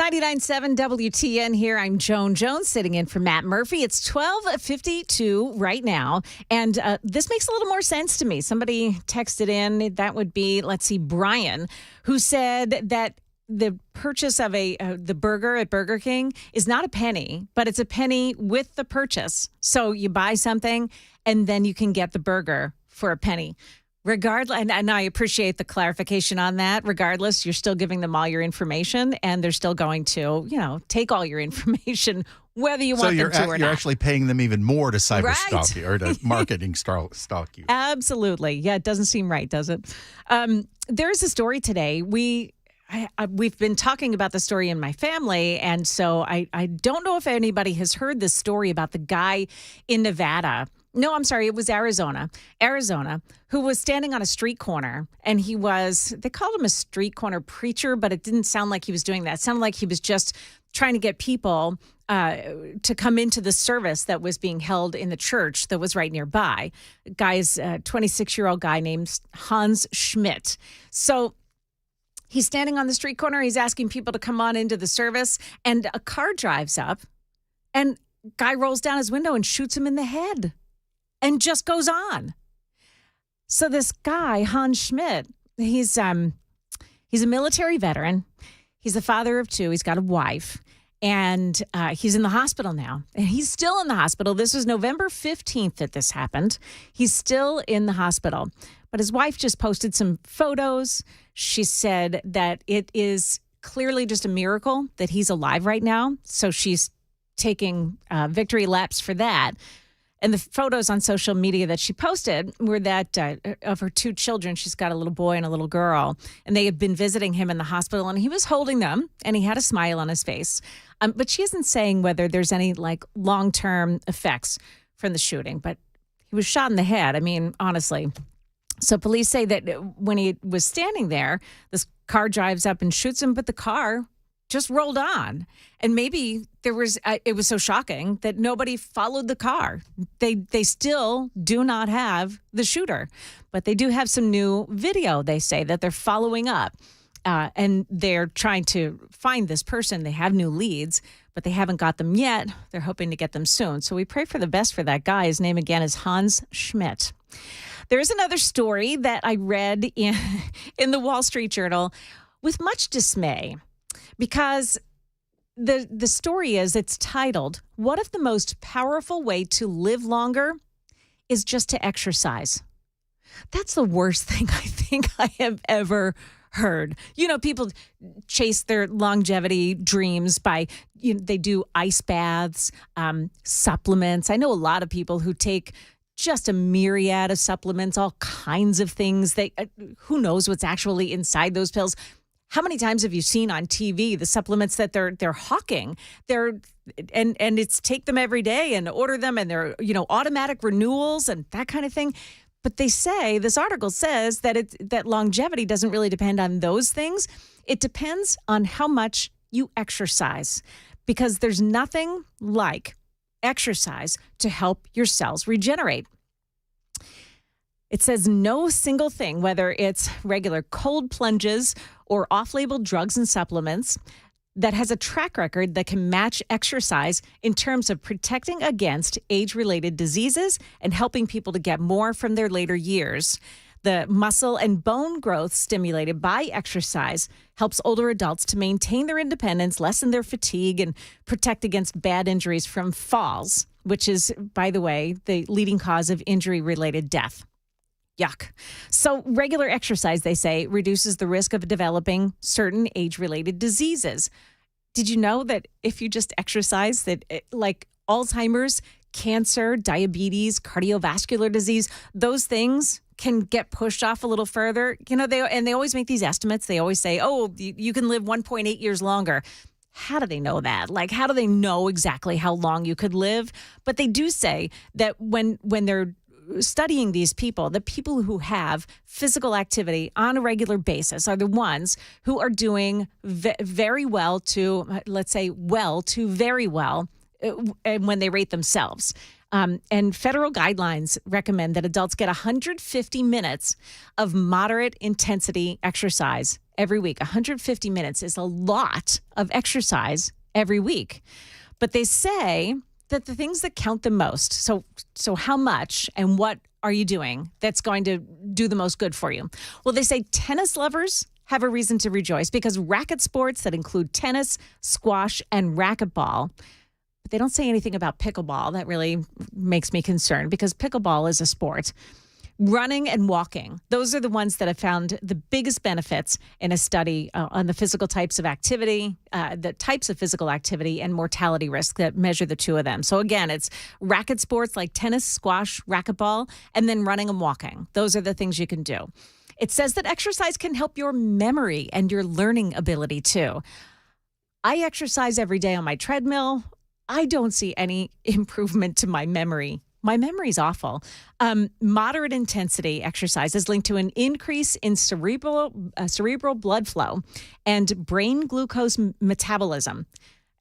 .7 WTN here. I'm Joan Jones sitting in for Matt Murphy. It's 12:52 right now, and this makes a little more sense to me. Somebody texted in, that would be, Brian, who said that the purchase of the burger at Burger King is not a penny, but it's a penny with the purchase. So you buy something, and then you can get the burger for a penny. Regardless, and I appreciate the clarification on that. Regardless, you're still giving them all your information, and they're still going to, take all your information, whether you want them to or not. You're actually paying them even more to cyber stalk you or to marketing stalk you. Absolutely. Yeah, it doesn't seem right, does it? There's a story today. We've been talking about the story in my family, and so I don't know if anybody has heard this story about the guy in Nevada. No, I'm sorry. It was Arizona, who was standing on a street corner, and they called him a street corner preacher, but it didn't sound like he was doing that. It sounded like he was just trying to get people to come into the service that was being held in the church that was right nearby. A 26-year-old guy named Hans Schmidt. So He's standing on the street corner. He's asking people to come on into the service, and a car drives up, and guy rolls down his window and shoots him in the head and just goes on. So this guy, Hans Schmidt, he's a military veteran. He's a father of 2. He's got a wife, and he's in the hospital now. And he's still in the hospital. This was November 15th that this happened. He's still in the hospital. But his wife just posted some photos. She said that it is clearly just a miracle that he's alive right now. So she's taking victory laps for that. And the photos on social media that she posted were that of her 2 children. She's got a little boy and a little girl. And they had been visiting him in the hospital, and he was holding them, and he had a smile on his face. But she isn't saying whether there's any long-term effects from the shooting. But he was shot in the head. I mean, honestly. So police say that when he was standing there, this car drives up and shoots him, but the car just rolled on. And maybe it was so shocking that nobody followed the car. They still do not have the shooter, but they do have some new video, they say, that they're following up. And they're trying to find this person. They have new leads, but they haven't got them yet. They're hoping to get them soon. So we pray for the best for that guy. His name again is Hans Schmidt. There's another story that I read in the Wall Street Journal with much dismay, because the story it's titled, "What if the most powerful way to live longer is just to exercise?" That's the worst thing I think I have ever heard. People chase their longevity dreams by, they do ice baths, supplements. I know a lot of people who take just a myriad of supplements, all kinds of things. Who knows what's actually inside those pills? How many times have you seen on TV the supplements that they're hawking? And it's take them every day and order them, and they're automatic renewals and that kind of thing. But they say, this article says that longevity doesn't really depend on those things. It depends on how much you exercise, because there's nothing like exercise to help your cells regenerate. It says no single thing, whether it's regular cold plunges or off-label drugs and supplements, that has a track record that can match exercise in terms of protecting against age-related diseases and helping people to get more from their later years. The muscle and bone growth stimulated by exercise helps older adults to maintain their independence, lessen their fatigue, and protect against bad injuries from falls, which is, by the way, the leading cause of injury-related death. Yuck. So regular exercise, they say, reduces the risk of developing certain age-related diseases. Did you know that if you just exercise, that like Alzheimer's, cancer, diabetes, cardiovascular disease, those things can get pushed off a little further? They always make these estimates. They always say, oh, you can live 1.8 years longer. How do they know that? How do they know exactly how long you could live? But they do say that when they're studying these people, the people who have physical activity on a regular basis are the ones who are doing very well to, let's say, well to very well when they rate themselves. And federal guidelines recommend that adults get 150 minutes of moderate intensity exercise every week. 150 minutes is a lot of exercise every week. But they say that the things that count the most, so how much and what are you doing that's going to do the most good for you? Well, they say tennis lovers have a reason to rejoice, because racket sports that include tennis, squash, and racquetball, but they don't say anything about pickleball. That really makes me concerned, because pickleball is a sport. Running and walking, those are the ones that have found the biggest benefits in a study on the physical types of activity, the types of physical activity and mortality risk that measure the two of them. So again, it's racket sports like tennis, squash, racquetball, and then running and walking. Those are the things you can do. It says that exercise can help your memory and your learning ability too. I exercise every day on my treadmill. I don't see any improvement to my memory. My memory's awful. Moderate intensity exercise is linked to an increase in cerebral blood flow and brain glucose metabolism.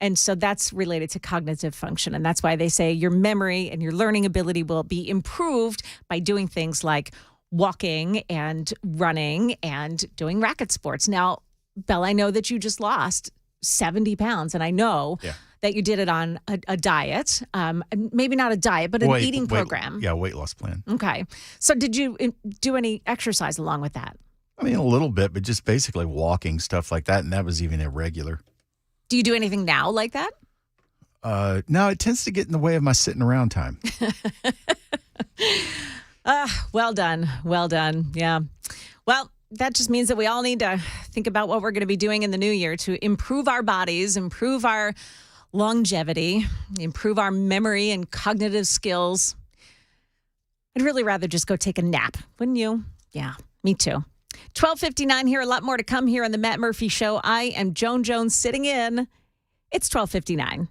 And so that's related to cognitive function. And that's why they say your memory and your learning ability will be improved by doing things like walking and running and doing racket sports. Now, Belle, I know that you just lost 70 pounds, and I know that you did it on a diet. Maybe not a diet, but an eating program. Yeah, weight loss plan. Okay. So did you do any exercise along with that? I mean, a little bit, but just basically walking, stuff like that, and that was even irregular. Do you do anything now like that? No, it tends to get in the way of my sitting around time. Well done. Well done. Yeah. Well, that just means that we all need to think about what we're going to be doing in the new year to improve our bodies, improve our longevity, improve our memory and cognitive skills. I'd really rather just go take a nap, wouldn't you? Yeah, me too. 12:59 here. A lot more to come here on the Matt Murphy Show. I am Joan Jones sitting in. It's 12:59.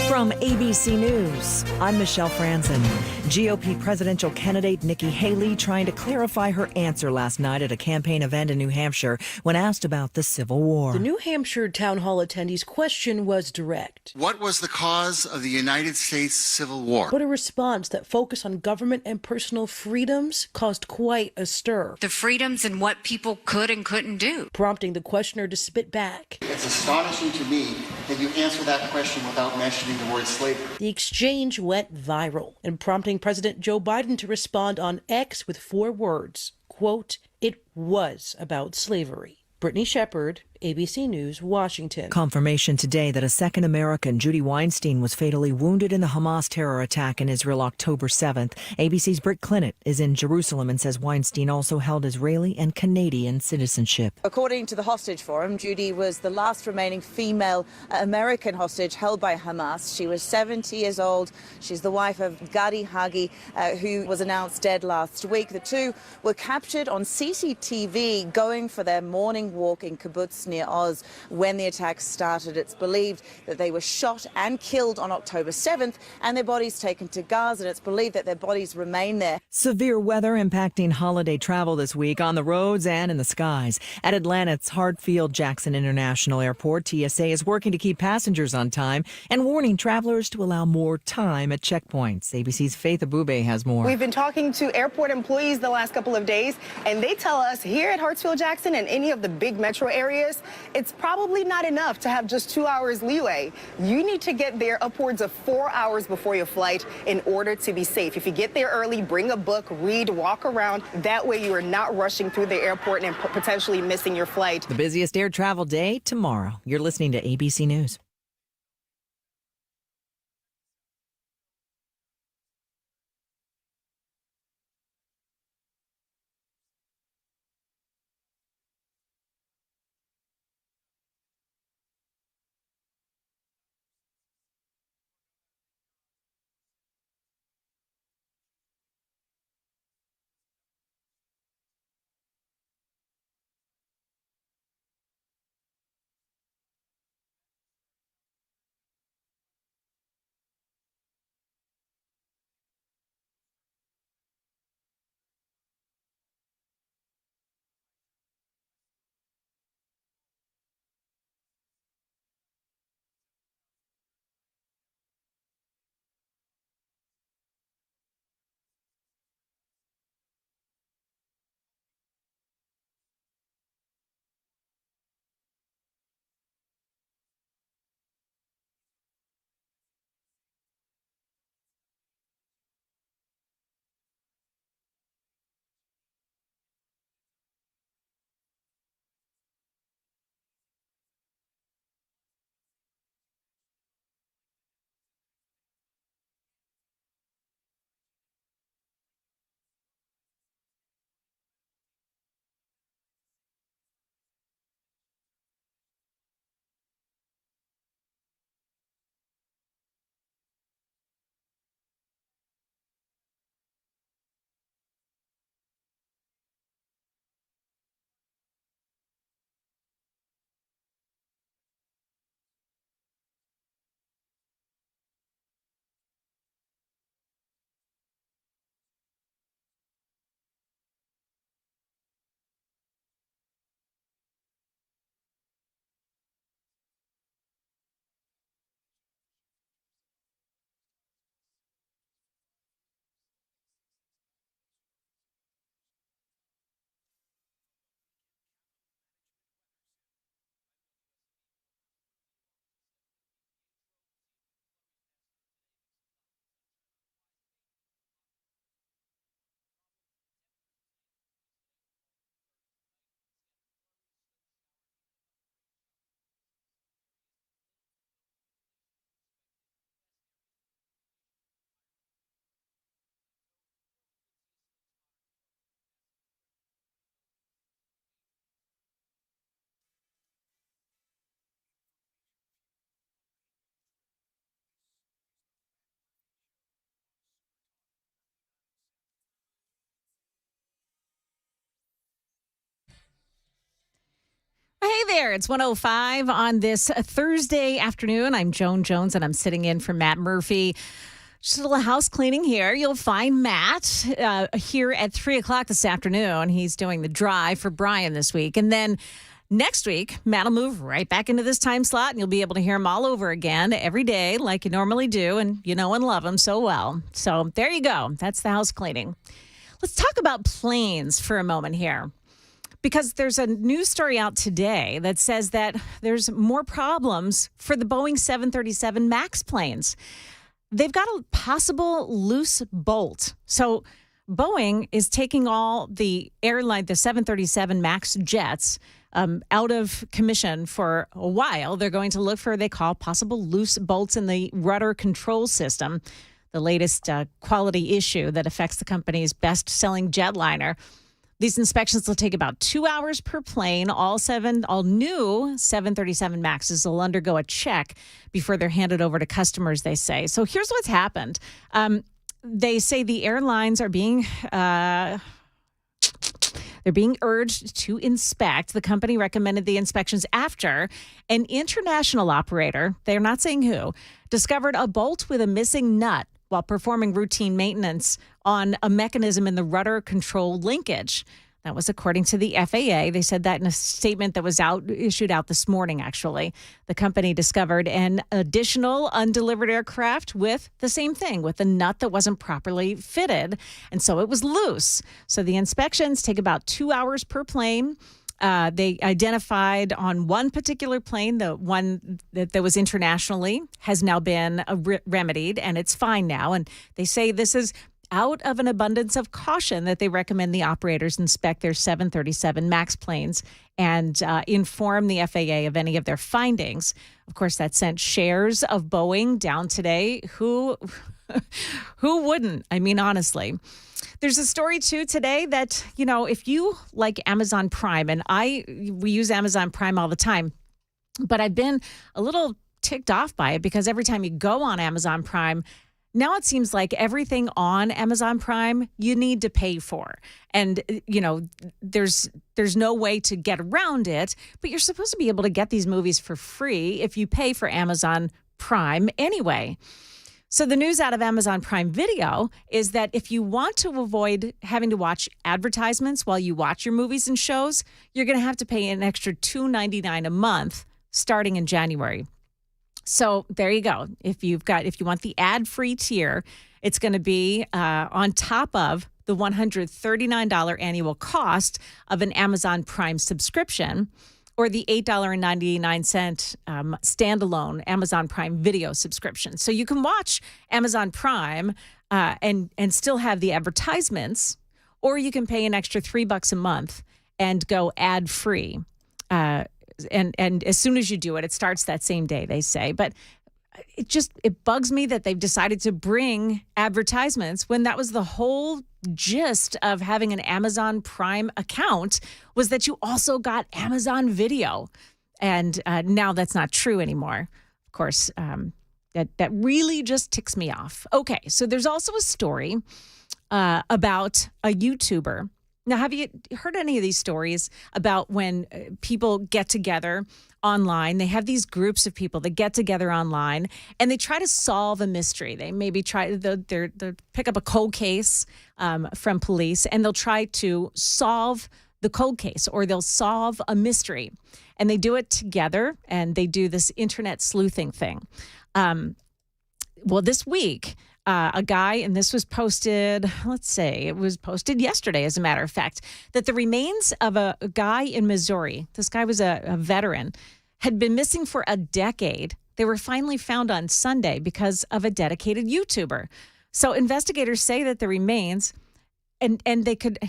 From ABC News, I'm Michelle Franzen. GOP presidential candidate Nikki Haley trying to clarify her answer last night at a campaign event in New Hampshire when asked about the Civil War. The New Hampshire town hall attendee's question was direct. What was the cause of the United States Civil War? But a response that focused on government and personal freedoms caused quite a stir. The freedoms and what people could and couldn't do. Prompting the questioner to spit back. It's astonishing to me that you answer that question without mentioning the word slavery. The exchange went viral and prompting President Joe Biden to respond on X with 4 words, quote, "It was about slavery." Brittany Shepard, ABC News, Washington. Confirmation today that a second American, Judy Weinstein, was fatally wounded in the Hamas terror attack in Israel October 7th. ABC's Britt Clinnett is in Jerusalem and says Weinstein also held Israeli and Canadian citizenship. According to the hostage forum, Judy was the last remaining female American hostage held by Hamas. She was 70 years old. She's the wife of Gadi Hagi, who was announced dead last week. The two were captured on CCTV going for their morning walk in kibbutz near Oz when the attack started. It's believed that they were shot and killed on October 7th and their bodies taken to Gaza, and it's believed that their bodies remain there. Severe weather impacting holiday travel this week on the roads and in the skies. At Atlanta's Hartsfield-Jackson International Airport, TSA is working to keep passengers on time and warning travelers to allow more time at checkpoints. ABC's Faith Abube has more. We've been talking to airport employees the last couple of days, and they tell us here at Hartsfield-Jackson and any of the big metro areas, it's probably not enough to have just 2 hours leeway. You need to get there upwards of 4 hours before your flight in order to be safe. If you get there early, bring a book, read, walk around. That way you are not rushing through the airport and potentially missing your flight. The busiest air travel day tomorrow. You're listening to ABC News. Hey there, it's 1:05 on this Thursday afternoon. I'm Joan Jones, and I'm sitting in for Matt Murphy. Just a little house cleaning here. You'll find Matt here at 3 o'clock this afternoon. He's doing the drive for Brian this week. And then next week, Matt will move right back into this time slot, and you'll be able to hear him all over again every day like you normally do, and you know and love him so well. So there you go. That's the house cleaning. Let's talk about planes for a moment here, because there's a news story out today that says that there's more problems for the Boeing 737 MAX planes. They've got a possible loose bolt. So Boeing is taking all the 737 MAX jets out of commission for a while. They're going to look for what they call possible loose bolts in the rudder control system, the latest quality issue that affects the company's best-selling jetliner. These inspections will take about 2 hours per plane. All new 737 MAXs will undergo a check before they're handed over to customers, they say. So here's what's happened. They say the airlines are being urged to inspect. The company recommended the inspections after an international operator, they're not saying who, discovered a bolt with a missing nut while performing routine maintenance on a mechanism in the rudder control linkage. That was according to the FAA. They said that in a statement that was issued out this morning, actually. The company discovered an additional undelivered aircraft with the same thing, with a nut that wasn't properly fitted, and so it was loose. So the inspections take about 2 hours per plane. They identified on one particular plane, the one that was internationally, has now been remedied, and it's fine now. And they say this is out of an abundance of caution that they recommend the operators inspect their 737 MAX planes and inform the FAA of any of their findings. Of course, that sent shares of Boeing down today. Who wouldn't? I mean, honestly. There's a story, too, today that, if you like Amazon Prime, and we use Amazon Prime all the time, but I've been a little ticked off by it because every time you go on Amazon Prime, now it seems like everything on Amazon Prime you need to pay for. And, there's no way to get around it, but you're supposed to be able to get these movies for free if you pay for Amazon Prime anyway. So the news out of Amazon Prime Video is that if you want to avoid having to watch advertisements while you watch your movies and shows, you're going to have to pay an extra $2.99 a month starting in January. So there you go. If you want the ad-free tier, it's going to be on top of the $139 annual cost of an Amazon Prime subscription, or the $8.99 standalone Amazon Prime Video subscription. So you can watch Amazon Prime and still have the advertisements, or you can pay an extra $3 a month and go ad-free. And as soon as you do it, it starts that same day, they say. But it bugs me that they've decided to bring advertisements when that was the whole gist of having an Amazon Prime account, was that you also got Amazon Video. And now that's not true anymore. Of course, that really just ticks me off. Okay, so there's also a story about a YouTuber. Now, have you heard any of these stories about when people get together online? They have these groups of people that get together online and they try to solve a mystery. They maybe they'll pick up a cold case from police, and they'll try to solve the cold case, or they'll solve a mystery. And they do it together, and they do this internet sleuthing thing. Well, this week, a guy, and this was posted, it was posted yesterday, as a matter of fact, that the remains of a guy in Missouri, this guy was a veteran, had been missing for a decade. They were finally found on Sunday because of a dedicated YouTuber. So investigators say that the remains, and they could,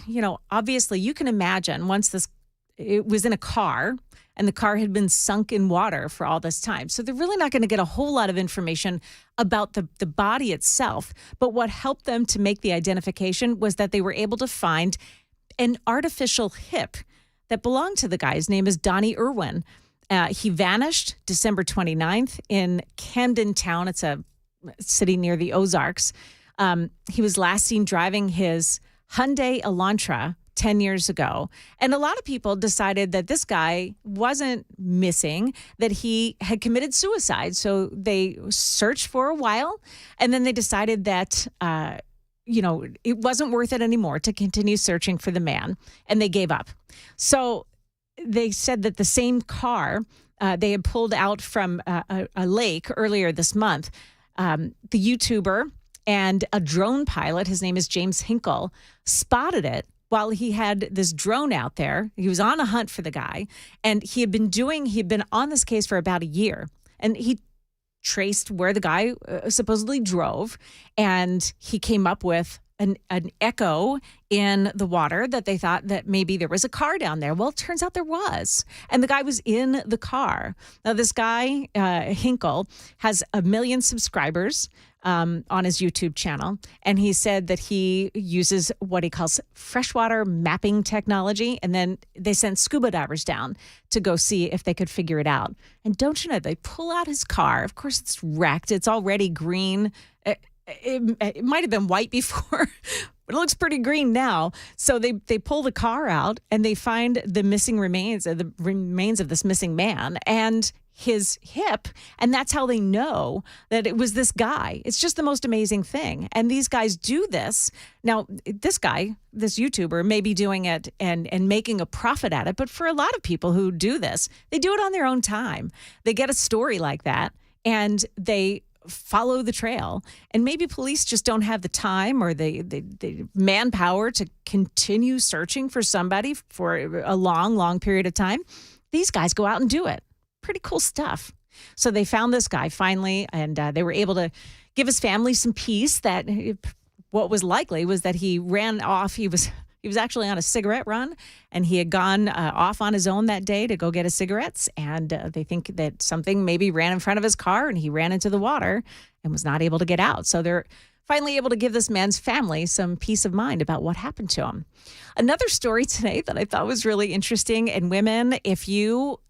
obviously you can imagine once it was in a car, and the car had been sunk in water for all this time. So they're really not going to get a whole lot of information about the body itself. But what helped them to make the identification was that they were able to find an artificial hip that belonged to the guy. His name is Donnie Irwin. He vanished December 29th in Camden Town. It's a city near the Ozarks. He was last seen driving his Hyundai Elantra 10 years ago. And a lot of people decided that this guy wasn't missing, that he had committed suicide. So they searched for a while, and then they decided that, it wasn't worth it anymore to continue searching for the man, and they gave up. So they said that the same car they had pulled out from a lake earlier this month, the YouTuber and a drone pilot, his name is James Hinkle, spotted it while he had this drone out there. He was on a hunt for the guy, and he'd been on this case for about a year, and he traced where the guy supposedly drove, and he came up with an echo in the water that they thought that maybe there was a car down there. Well, it turns out there was. And the guy was in the car. Now, this guy, Hinkle, has 1 million subscribers on his YouTube channel. And he said that he uses what he calls freshwater mapping technology. And then they sent scuba divers down to go see if they could figure it out. And don't you know, they pull out his car. Of course, it's wrecked. It's already green. It might have been white before, but it looks pretty green now. So they pull the car out and they find the remains of this missing man and his hip. And that's how they know that it was this guy. It's just the most amazing thing. And these guys do this. Now, this YouTuber may be doing it and making a profit at it. But for a lot of people who do this, they do it on their own time. They get a story like that and they follow the trail, and maybe police just don't have the time or the manpower to continue searching for somebody for a long period of time. These guys go out and do it. Pretty cool stuff. So they found this guy finally, and they were able to give his family some peace that what was likely was that he ran off. He was actually on a cigarette run, and he had gone off on his own that day to go get his cigarettes. And they think that something maybe ran in front of his car, and he ran into the water and was not able to get out. So they're finally able to give this man's family some peace of mind about what happened to him. Another story today that I thought was really interesting. And women, if you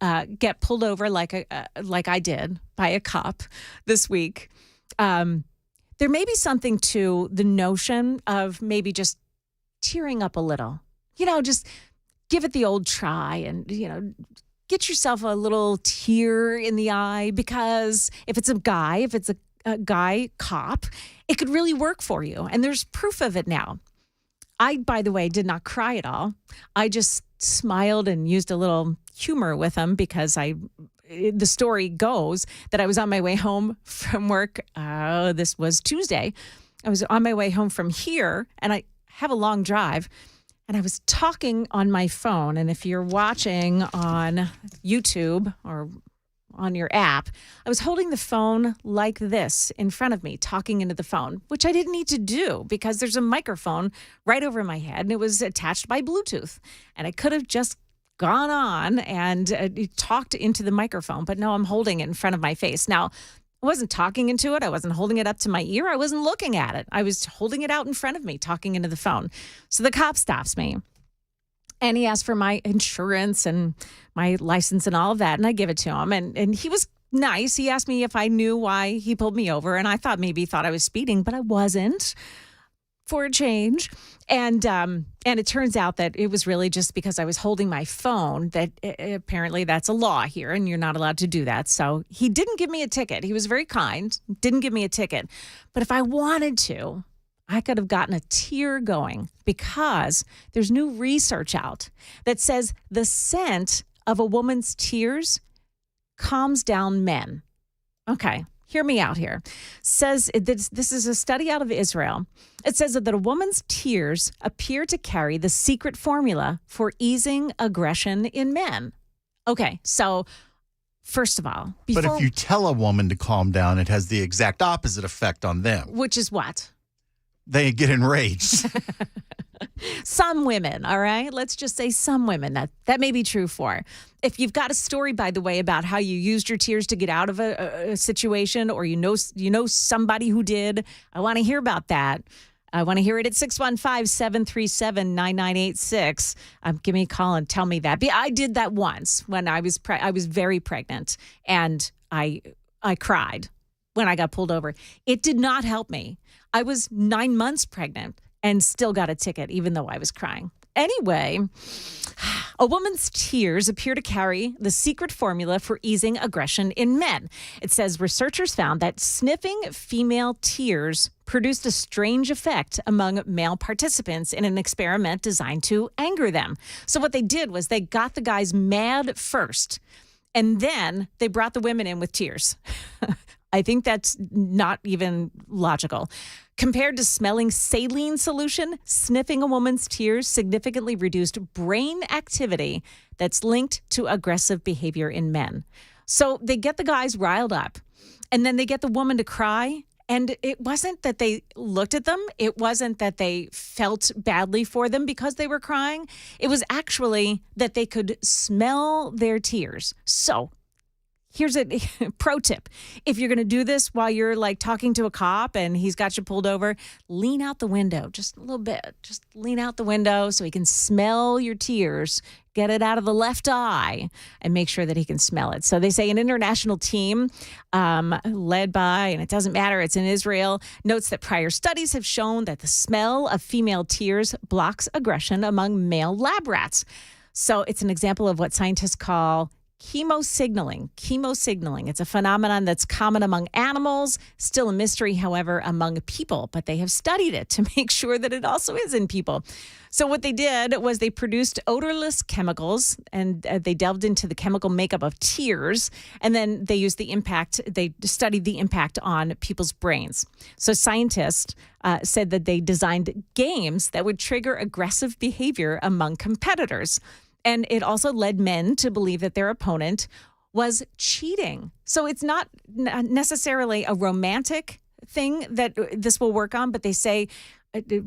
get pulled over like I did by a cop this week, there may be something to the notion of maybe just tearing up a little, just give it the old try and, get yourself a little tear in the eye, because if it's a guy cop, it could really work for you. And there's proof of it now. I, by the way, did not cry at all. I just smiled and used a little humor with him because the story goes that I was on my way home from work. This was Tuesday. I was on my way home from here, and I have a long drive, and I was talking on my phone. And if you're watching on YouTube or on your app, I was holding the phone like this in front of me, talking into the phone, which I didn't need to do because there's a microphone right over my head, and it was attached by Bluetooth. And I could have just gone on and talked into the microphone, but no, I'm holding it in front of my face. Now, I wasn't talking into it. I wasn't holding it up to my ear. I wasn't looking at it. I was holding it out in front of me, talking into the phone. So the cop stops me, and he asked for my insurance and my license and all of that, and I give it to him. And he was nice. He asked me if I knew why he pulled me over, and I thought maybe he thought I was speeding, but I wasn't, for a change. And it turns out that it was really just because I was holding my phone, that apparently that's a law here and you're not allowed to do that. So he didn't give me a ticket. He was very kind, didn't give me a ticket. But if I wanted to, I could have gotten a tear going, because there's new research out that says the scent of a woman's tears calms down men. Okay. Hear me out here. Says this is a study out of Israel. It says that a woman's tears appear to carry the secret formula for easing aggression in men. Okay, so first of all, but if you tell a woman to calm down, it has the exact opposite effect on them. Which is what? They get enraged. Some women, all right? Let's just say some women that may be true for. If you've got a story, by the way, about how you used your tears to get out of a situation, or you know somebody who did, I want to hear about that. I want to hear it at 615-737-9986. Give me a call and tell me that. I did that once when I was very pregnant, and I cried when I got pulled over. It did not help me. I was 9 months pregnant and still got a ticket, even though I was crying. Anyway, a woman's tears appear to carry the secret formula for easing aggression in men. It says researchers found that sniffing female tears produced a strange effect among male participants in an experiment designed to anger them. So what they did was they got the guys mad first, and then they brought the women in with tears. I think that's not even logical. Compared to smelling saline solution, sniffing a woman's tears significantly reduced brain activity that's linked to aggressive behavior in men. So they get the guys riled up, and then they get the woman to cry. And it wasn't that they looked at them. It wasn't that they felt badly for them because they were crying. It was actually that they could smell their tears. So here's a pro tip. If you're going to do this while you're like talking to a cop and he's got you pulled over, lean out the window just a little bit. Just lean out the window so he can smell your tears. Get it out of the left eye and make sure that he can smell it. So they say an international team led by, and it doesn't matter, it's in Israel, notes that prior studies have shown that the smell of female tears blocks aggression among male lab rats. So it's an example of what scientists call chemosignaling. Chemosignaling. It's a phenomenon that's common among animals, still a mystery, however, among people. But they have studied it to make sure that it also is in people. So what they did was they produced odorless chemicals, and they delved into the chemical makeup of tears, and then they used the impact. They studied the impact on people's brains. So scientists said that they designed games that would trigger aggressive behavior among competitors. And it also led men to believe that their opponent was cheating. So it's not necessarily a romantic thing that this will work on, but they say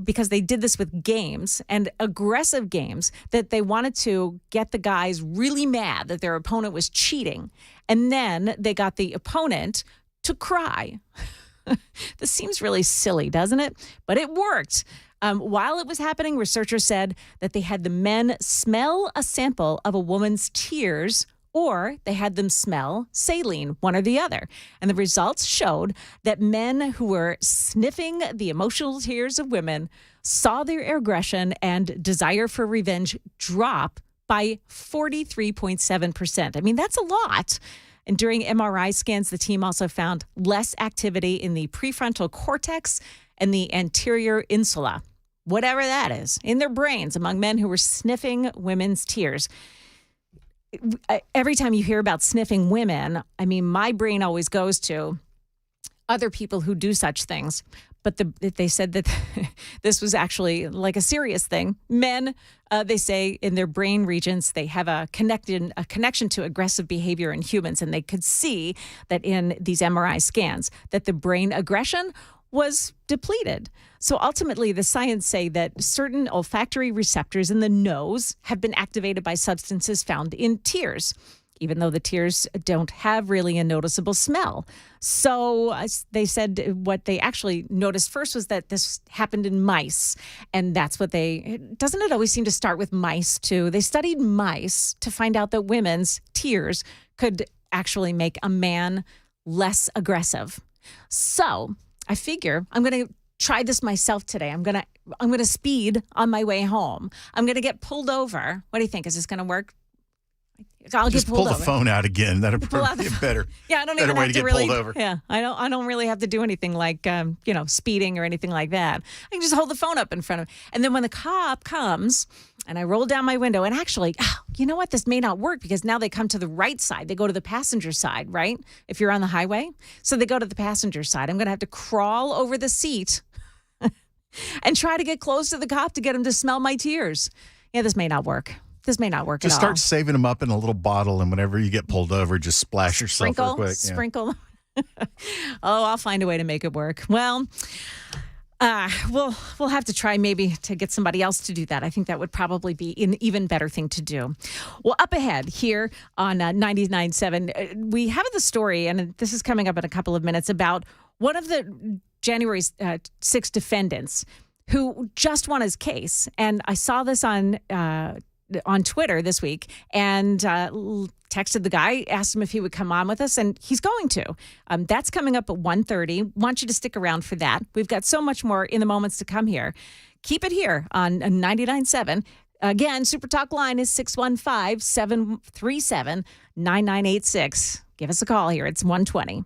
because they did this with games and aggressive games that they wanted to get the guys really mad that their opponent was cheating. And then they got the opponent to cry. This seems really silly, doesn't it? But it worked. While it was happening, researchers said that they had the men smell a sample of a woman's tears, or they had them smell saline, one or the other. And the results showed that men who were sniffing the emotional tears of women saw their aggression and desire for revenge drop by 43.7%. I mean, that's a lot. And during MRI scans, the team also found less activity in the prefrontal cortex and the anterior insula, whatever that is, in their brains among men who were sniffing women's tears. Every time you hear about sniffing women, I mean, my brain always goes to other people who do such things. But they said that this was actually like a serious thing. Men, they say in their brain regions, they have a connection to aggressive behavior in humans. And they could see that in these MRI scans that the brain aggression was depleted. So ultimately, the science say that certain olfactory receptors in the nose have been activated by substances found in tears, even though the tears don't have really a noticeable smell. So they said what they actually noticed first was that this happened in mice. And that's what doesn't it always seem to start with mice too? They studied mice to find out that women's tears could actually make a man less aggressive. So I figure I'm going to try this myself today. I'm going to speed on my way home. I'm going to get pulled over. What do you think? Is this going to work? I'll just get pulled pull over. the phone out again. That'll probably be better. Yeah, I don't better even way have to to get really. pulled over. Yeah, I don't really have to do anything like speeding or anything like that. I can just hold the phone up in front of me, and then when the cop comes, and I roll down my window, and actually, you know what? This may not work because now they come to the right side. They go to the passenger side, right? If you're on the highway, so they go to the passenger side. I'm going to have to crawl over the seat and try to get close to the cop to get him to smell my tears. Yeah, this may not work. This may not work just at all. start saving them up in a little bottle, and whenever you get pulled over, just splash yourself real quick. Sprinkle. Oh, I'll find a way to make it work. Well, we'll have to try maybe to get somebody else to do that. I think that would probably be an even better thing to do. Well, up ahead here on 99.7, we have the story, and this is coming up in a couple of minutes, about one of the January 6 defendants who just won his case. And I saw this on Twitter this week and texted the guy, asked him if he would come on with us, and he's going to. That's coming up at 1:30. Want you to stick around for that. We've got so much more in the moments to come here. Keep it here on 99.7. Again, Super Talk line is 615-737-9986. Give us a call here. It's 120.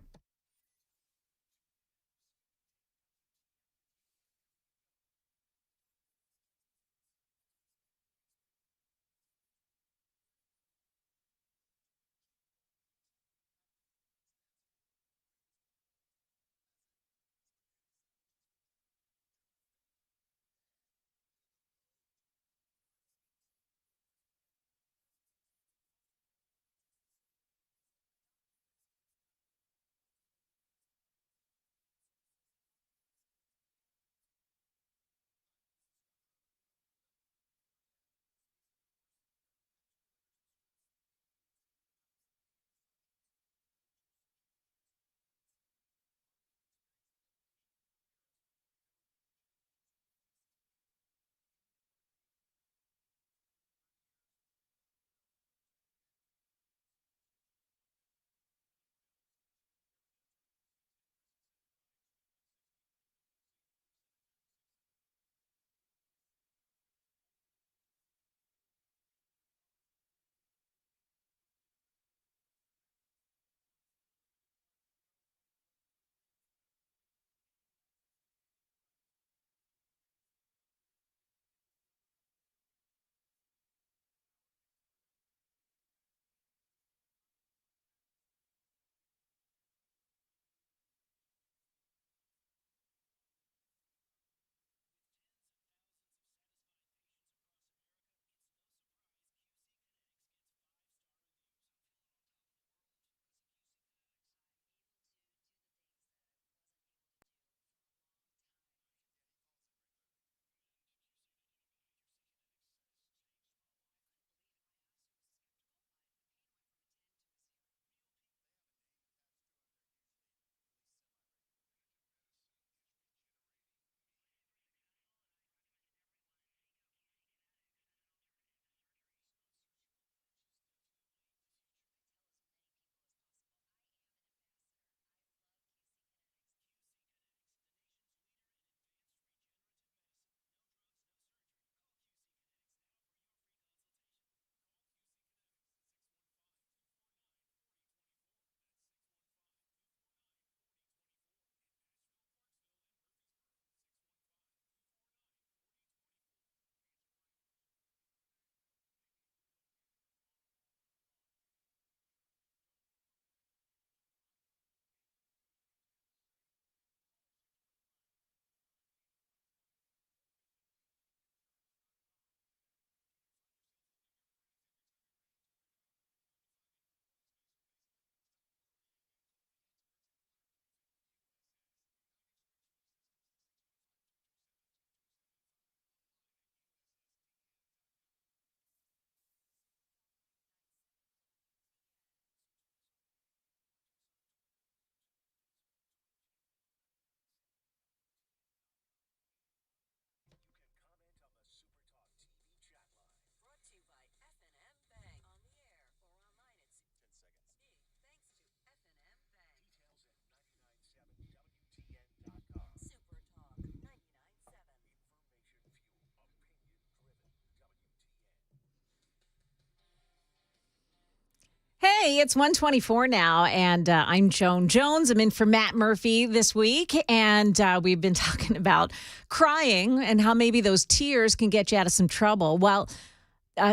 Hey, it's 124 now, and I'm Joan Jones. I'm in for Matt Murphy this week, and we've been talking about crying and how maybe those tears can get you out of some trouble. Well,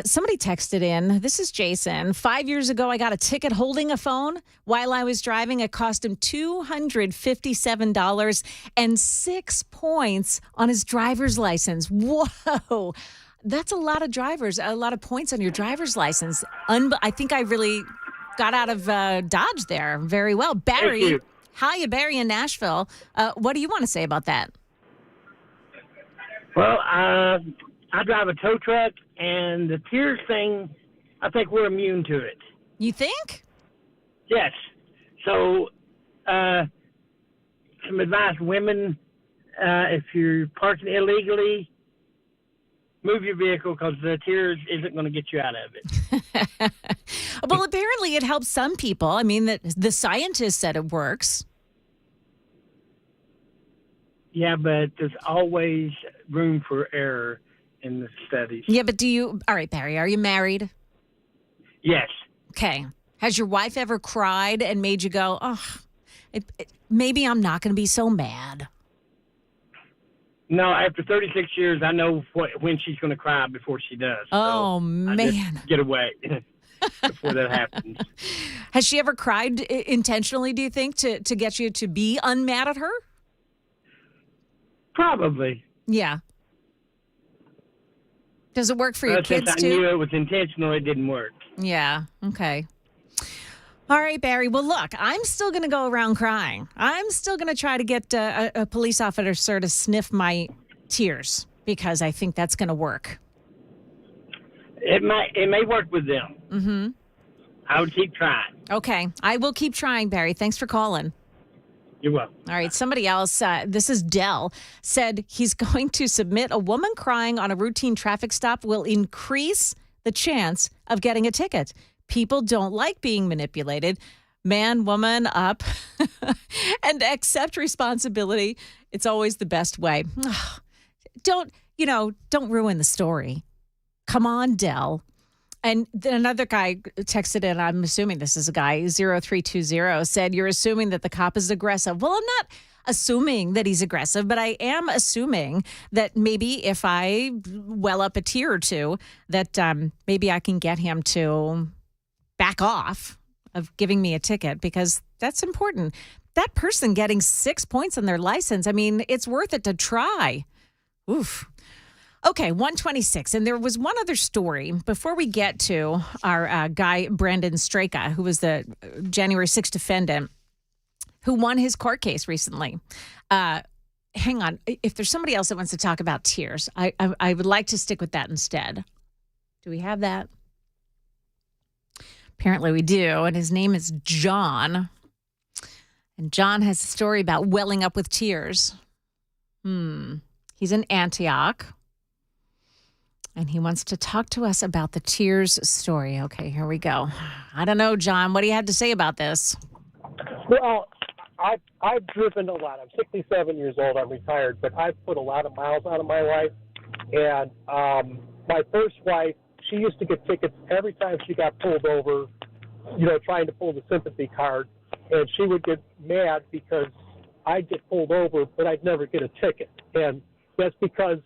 somebody texted in, this is Jason. 5 years ago, I got a ticket holding a phone while I was driving. It cost him $257 and 6 points on his driver's license. Whoa. That's a lot of a lot of points on your driver's license. I think I really got out of Dodge there very well. Barry, hiya, Barry in Nashville. What do you want to say about that? Well, I drive a tow truck, and the tears thing, I think we're immune to it. You think? Yes. So, some advice, women, if you're parking illegally, move your vehicle because the tears isn't going to get you out of it. Well, apparently it helps some people. I mean, the scientists said it works. Yeah, but there's always room for error. in the studies. Yeah, but all right, Barry, are you married? Yes. Okay. Has your wife ever cried and made you go, oh, maybe I'm not going to be so mad? No, after 36 years, I know when she's going to cry before she does. Oh, so man. I just get away before that happens. Has she ever cried intentionally, do you think, to get you to be unmad at her? Probably. Yeah. Does it work for your kids, since too? I knew it was intentional, it didn't work. Yeah. Okay. All right, Barry. Well, look, I'm still going to go around crying. I'm still going to try to get a police officer to sniff my tears because I think that's going to work. It may work with them. Mm-hmm. I would keep trying. Okay. I will keep trying, Barry. Thanks for calling. You're welcome. All right. Somebody else, this is Dell, said he's going to submit a woman crying on a routine traffic stop will increase the chance of getting a ticket. People don't like being manipulated. Man, woman, up, and accept responsibility. It's always the best way. Don't ruin the story. Come on, Dell. And then another guy texted in, I'm assuming this is a guy, 0320, said, you're assuming that the cop is aggressive. Well, I'm not assuming that he's aggressive, but I am assuming that maybe if I well up a tear or two, that maybe I can get him to back off of giving me a ticket because that's important. That person getting 6 points on their license, I mean, it's worth it to try. Oof. Okay, 126. And there was one other story before we get to our guy, Brandon Straka, who was the January 6th defendant who won his court case recently. Hang on. If there's somebody else that wants to talk about tears, I would like to stick with that instead. Do we have that? Apparently we do. And his name is John. And John has a story about welling up with tears. He's in Antioch. And he wants to talk to us about the tears story. Okay, here we go. I don't know, John. What do you have to say about this? Well, I've driven a lot. I'm 67 years old. I'm retired, but I've put a lot of miles out of my life. And my first wife, she used to get tickets every time she got pulled over, trying to pull the sympathy card. And she would get mad because I'd get pulled over, but I'd never get a ticket. And that's because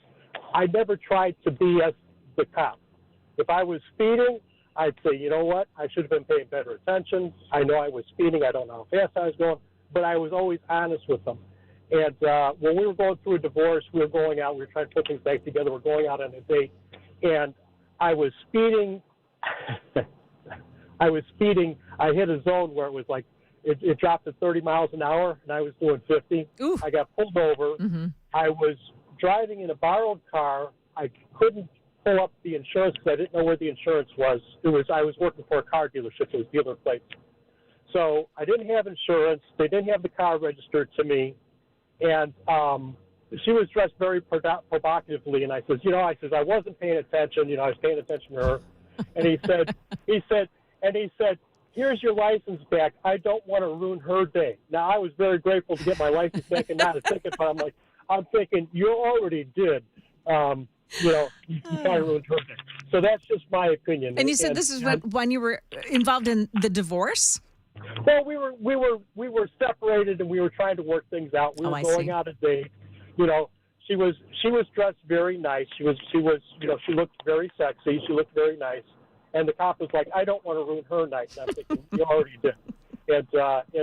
I never tried to BS the cop. If I was speeding, I'd say, you know what, I should have been paying better attention. I know I was speeding. I don't know how fast I was going, but I was always honest with them. And when we were going through a divorce, we were going out. We were trying to put things back together. We're going out on a date, and I was speeding. I hit a zone where it was like it dropped to 30 miles an hour, and I was doing 50. Oof. I got pulled over. Mm-hmm. I was driving in a borrowed car. I couldn't pull up the insurance because I didn't know where the insurance was. I was working for a car dealership. It was dealer plates. So I didn't have insurance. They didn't have the car registered to me. And she was dressed very provocatively. And I says, I wasn't paying attention. I was paying attention to her. And he said, here's your license back. I don't want to ruin her day. Now, I was very grateful to get my license back and not a ticket, but I'm thinking, you already did. You kind of ruined her day. So that's just my opinion. And you said this is when you were involved in the divorce? Well, we were separated and we were trying to work things out. We were going out a date. She was dressed very nice. She looked very sexy. She looked very nice. And the cop was like, I don't want to ruin her night. And I'm thinking, you already did. And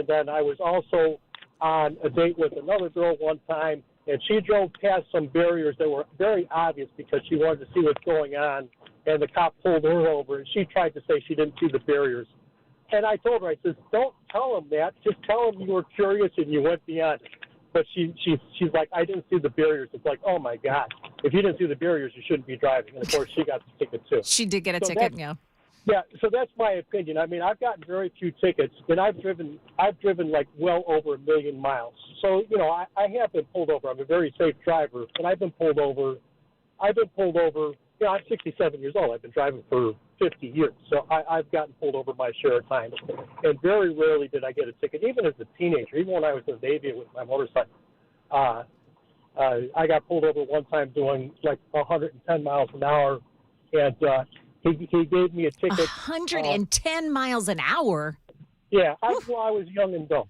then I was also on a date with another girl one time, and she drove past some barriers that were very obvious because she wanted to see what's going on, and the cop pulled her over, and she tried to say she didn't see the barriers. And I told her, I said, don't tell him that. Just tell him you were curious and you went beyond it. But she's like, I didn't see the barriers. It's like, oh, my God. If you didn't see the barriers, you shouldn't be driving. And, of course, she got the ticket, too. She did get a ticket, yeah. Yeah, so that's my opinion. I mean, I've gotten very few tickets, and I've driven like well over 1 million miles. So, I have been pulled over. I'm a very safe driver, and I've been pulled over. I'm 67 years old. I've been driving for 50 years. So I've gotten pulled over my share of times. And very rarely did I get a ticket, even as a teenager, even when I was in the Navy with my motorcycle. I got pulled over one time doing like 110 miles an hour, and he gave me a ticket. 110 miles an hour? Yeah, I was young and dumb.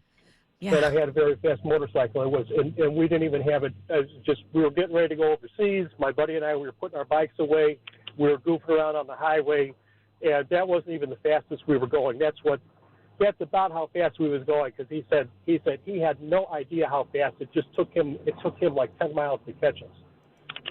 Yeah. And I had a very fast motorcycle. And we didn't even have it. We were getting ready to go overseas. My buddy and I, we were putting our bikes away. We were goofing around on the highway, and that wasn't even the fastest we were going. That's about how fast we was going, because he said he had no idea how fast it just took him. It took him like 10 miles to catch us,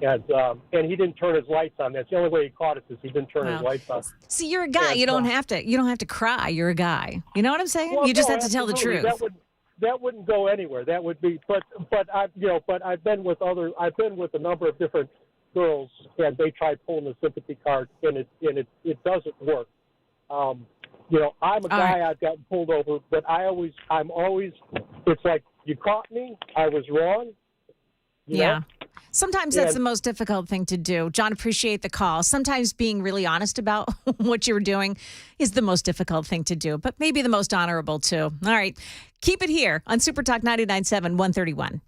and he didn't turn his lights on. That's the only way he caught us, is he didn't turn his lights on. See, you're a guy. And, you don't have to cry. You're a guy. You know what I'm saying? Well, you just no, have to tell the absolutely. truth. That wouldn't go anywhere. That would be, but I've been with a number of different girls, and they tried pulling the sympathy card, and it doesn't work. I'm a guy. I've gotten pulled over, but I'm always. It's like, you caught me. I was wrong. You know? Sometimes that's the most difficult thing to do. John, appreciate the call. Sometimes being really honest about what you were doing is the most difficult thing to do, but maybe the most honorable too. All right. Keep it here on Super Talk 99.7 131.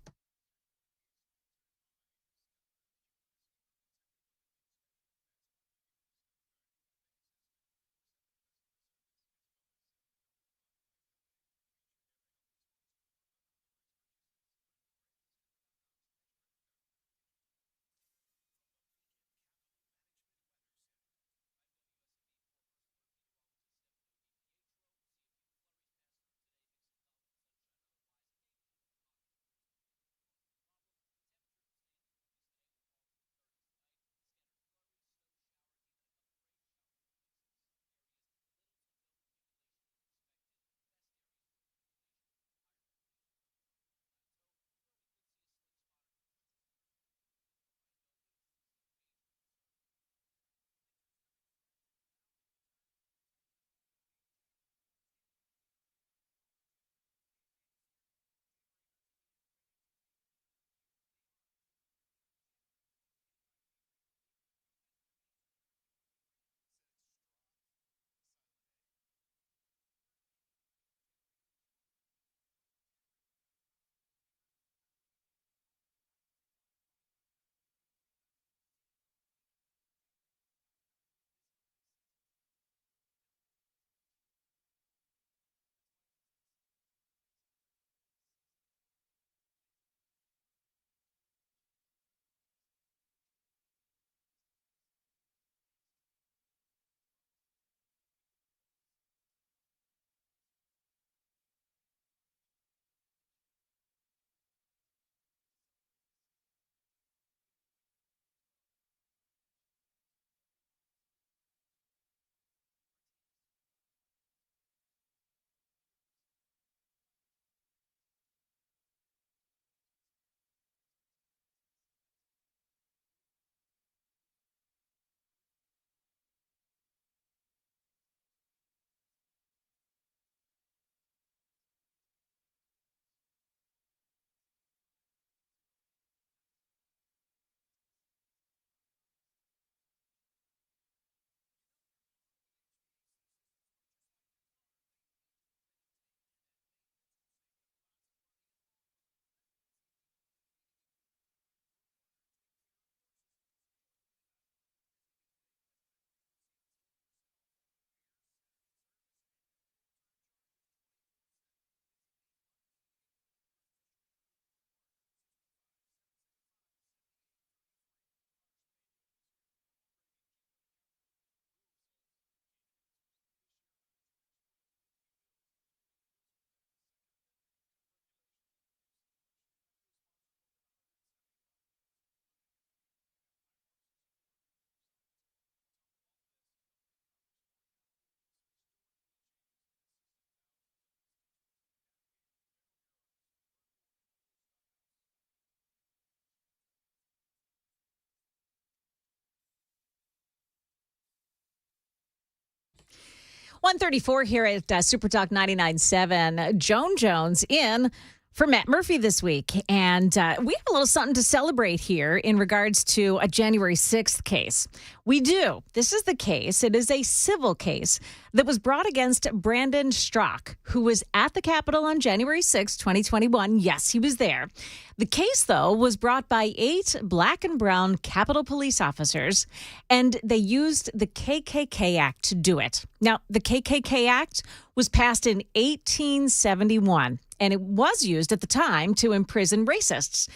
One 134 here at Super Talk 99.7. Joan Jones in for Matt Murphy this week. And we have a little something to celebrate here in regards to a January 6th case. We do. This is the case. It is a civil case that was brought against Brandon Straka, who was at the Capitol on January 6, 2021. Yes, he was there. The case, though, was brought by 8 black and brown Capitol police officers, and they used the KKK Act to do it. Now, the KKK Act was passed in 1871, and it was used at the time to imprison racists.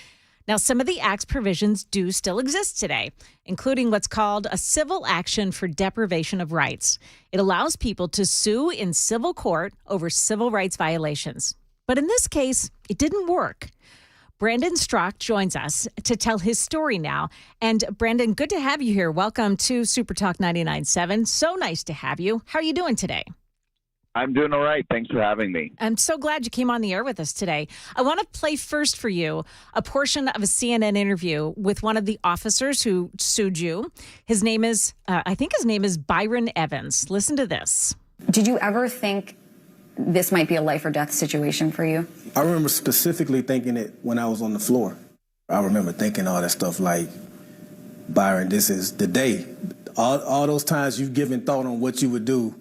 Now, some of the Act's provisions do still exist today, including what's called a civil action for deprivation of rights. It allows people to sue in civil court over civil rights violations. But in this case, it didn't work. Brandon Straka joins us to tell his story now. And Brandon, good to have you here. Welcome to Super Talk 99.7. So nice to have you. How are you doing today? I'm doing all right. Thanks for having me. I'm so glad you came on the air with us today. I want to play first for you a portion of a CNN interview with one of the officers who sued you. His name is, I think his name is Byron Evans. Listen to this. Did you ever think this might be a life or death situation for you? I remember specifically thinking it when I was on the floor. I remember thinking all that stuff like, Byron, this is the day. All those times you've given thought on what you would do,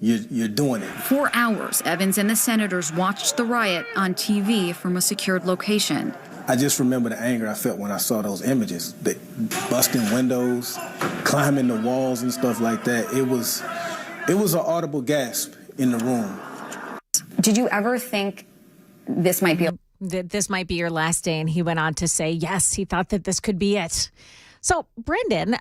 you're doing it. For hours, Evans and the senators watched the riot on TV from a secured location. I just remember the anger I felt when I saw those images, the busting windows, climbing the walls and stuff like that. It was an audible gasp in the room. Did you ever think this might be this might be your last day? And he went on to say, yes, he thought that this could be it. So, Brendan,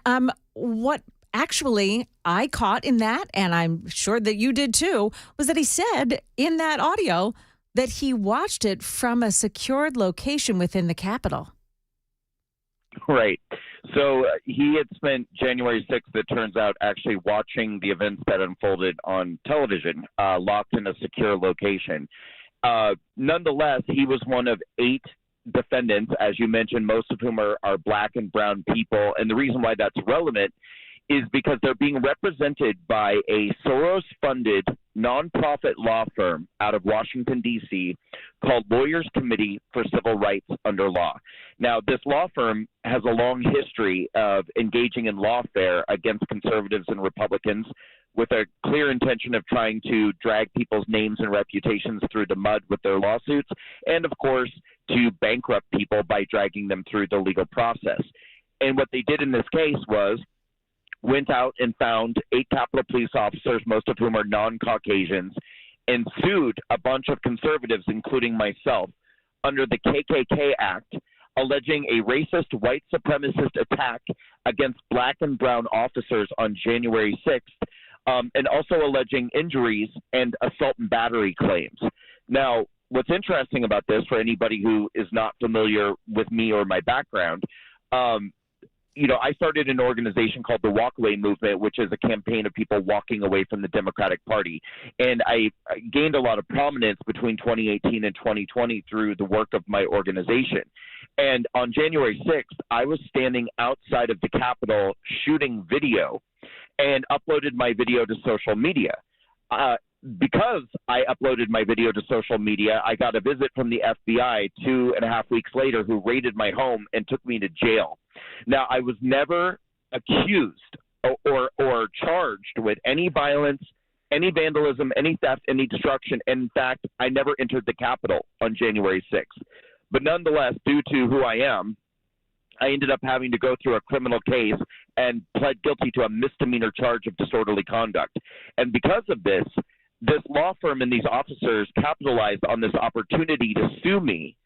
what actually I caught in that, and I'm sure that you did too, was that he said in that audio that he watched it from a secured location within the Capitol. Right. So he had spent January 6th, it turns out, actually watching the events that unfolded on television, locked in a secure location. Nonetheless, he was one of 8 defendants, as you mentioned, most of whom are black and brown people. And the reason why that's relevant is because they're being represented by a Soros-funded nonprofit law firm out of Washington, D.C., called Lawyers Committee for Civil Rights Under Law. Now, this law firm has a long history of engaging in lawfare against conservatives and Republicans with a clear intention of trying to drag people's names and reputations through the mud with their lawsuits, and, of course, to bankrupt people by dragging them through the legal process. And what they did in this case was went out and found 8 Capitol police officers, most of whom are non-Caucasians, and sued a bunch of conservatives, including myself, under the KKK Act, alleging a racist white supremacist attack against black and brown officers on January 6th, and also alleging injuries and assault and battery claims. Now, what's interesting about this, for anybody who is not familiar with me or my background, I started an organization called the Walkaway Movement, which is a campaign of people walking away from the Democratic Party. And I gained a lot of prominence between 2018 and 2020 through the work of my organization. And on January 6th, I was standing outside of the Capitol shooting video and uploaded my video to social media. Because I uploaded my video to social media, I got a visit from the FBI 2.5 weeks later who raided my home and took me to jail. Now, I was never accused or charged with any violence, any vandalism, any theft, any destruction. In fact, I never entered the Capitol on January 6th. But nonetheless, due to who I am, I ended up having to go through a criminal case and pled guilty to a misdemeanor charge of disorderly conduct. And because of this law firm and these officers capitalized on this opportunity to sue me.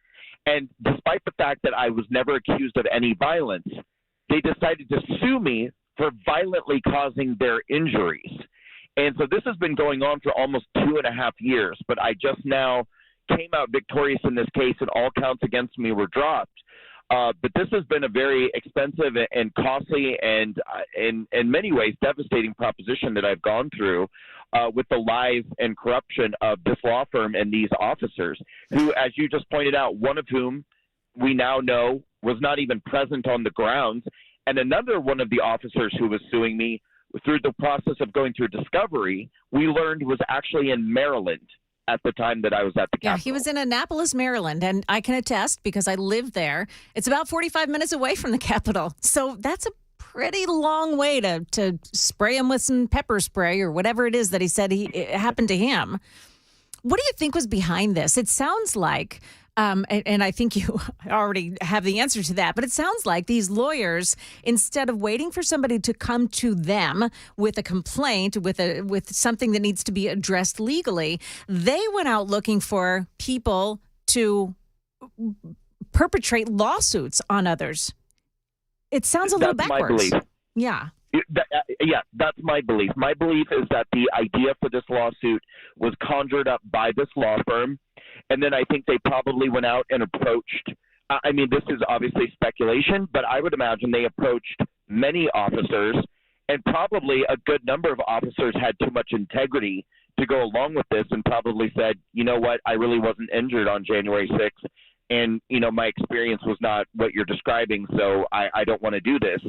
And despite the fact that I was never accused of any violence, they decided to sue me for violently causing their injuries. And so this has been going on for almost 2.5 years, but I just now came out victorious in this case and all counts against me were dropped. But this has been a very expensive and costly and in many ways devastating proposition that I've gone through with the lies and corruption of this law firm and these officers who, as you just pointed out, one of whom we now know was not even present on the grounds. And another one of the officers who was suing me through the process of going through discovery, we learned was actually in Maryland at the time that I was at the Capitol. Yeah, he was in Annapolis, Maryland, and I can attest because I live there. It's about 45 minutes away from the Capitol. So that's a pretty long way to spray him with some pepper spray or whatever it is that he said it happened to him. What do you think was behind this? It sounds like, and I think you already have the answer to that, but it sounds like these lawyers, instead of waiting for somebody to come to them with a complaint, with something that needs to be addressed legally, they went out looking for people to perpetrate lawsuits on others. It sounds a little backwards. My belief. Yeah. Yeah, that's my belief. My belief is that the idea for this lawsuit was conjured up by this law firm, and then I think they probably went out and approached, I mean, this is obviously speculation, but I would imagine they approached many officers, and probably a good number of officers had too much integrity to go along with this and probably said, you know what, I really wasn't injured on January 6th, and, you know, my experience was not what you're describing, so I don't want to do this.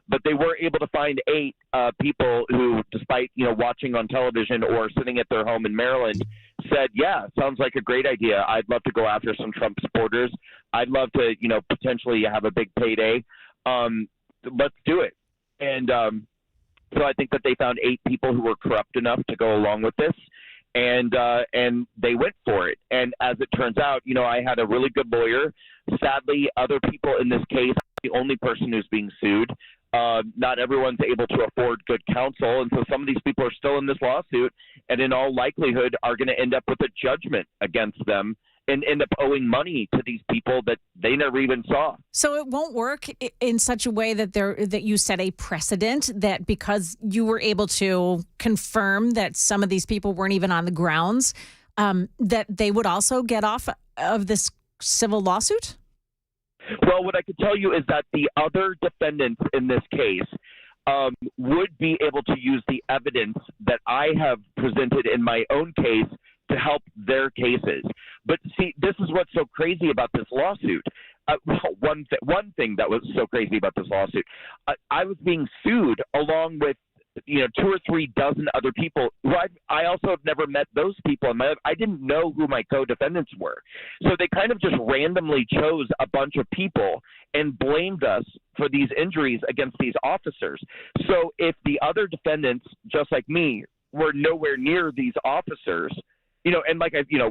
But they were able to find 8 people who, despite, you know, watching on television or sitting at their home in Maryland, said, yeah, sounds like a great idea. I'd love to go after some Trump supporters. I'd love to, you know, potentially have a big payday. Let's do it. And so I think that they found 8 people who were corrupt enough to go along with this. And they went for it. And as it turns out, you know, I had a really good lawyer. Sadly, other people in this case, the only person who's being sued. Not everyone's able to afford good counsel, and so some of these people are still in this lawsuit and in all likelihood are going to end up with a judgment against them and end up owing money to these people that they never even saw. So it won't work in such a way that you set a precedent that because you were able to confirm that some of these people weren't even on the grounds, that they would also get off of this civil lawsuit? Well, what I could tell you is that the other defendants in this case would be able to use the evidence that I have presented in my own case to help their cases. But see, this is what's so crazy about this lawsuit. One thing that was so crazy about this lawsuit, I was being sued along with, you know, 2 or 3 dozen other people who I also have never met those people in my life. I didn't know who my co-defendants were. So they kind of just randomly chose a bunch of people and blamed us for these injuries against these officers. So if the other defendants, just like me, were nowhere near these officers, you know, and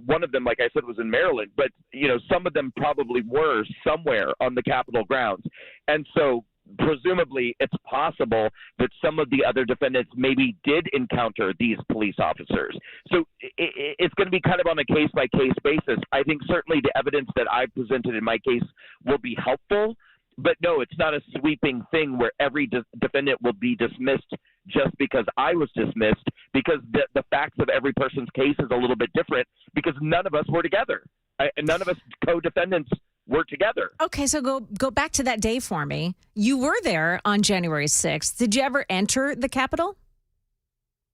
one of them, like I said, was in Maryland, but, you know, some of them probably were somewhere on the Capitol grounds. And so presumably it's possible that some of the other defendants maybe did encounter these police officers. So it's going to be kind of on a case-by-case basis. I think certainly the evidence that I've presented in my case will be helpful, but no, it's not a sweeping thing where every defendant will be dismissed just because I was dismissed, because the facts of every person's case is a little bit different because none of us were together. None of us co-defendants were together. Okay, so go back to that day for me. You were there on January 6th. Did you ever enter the Capitol?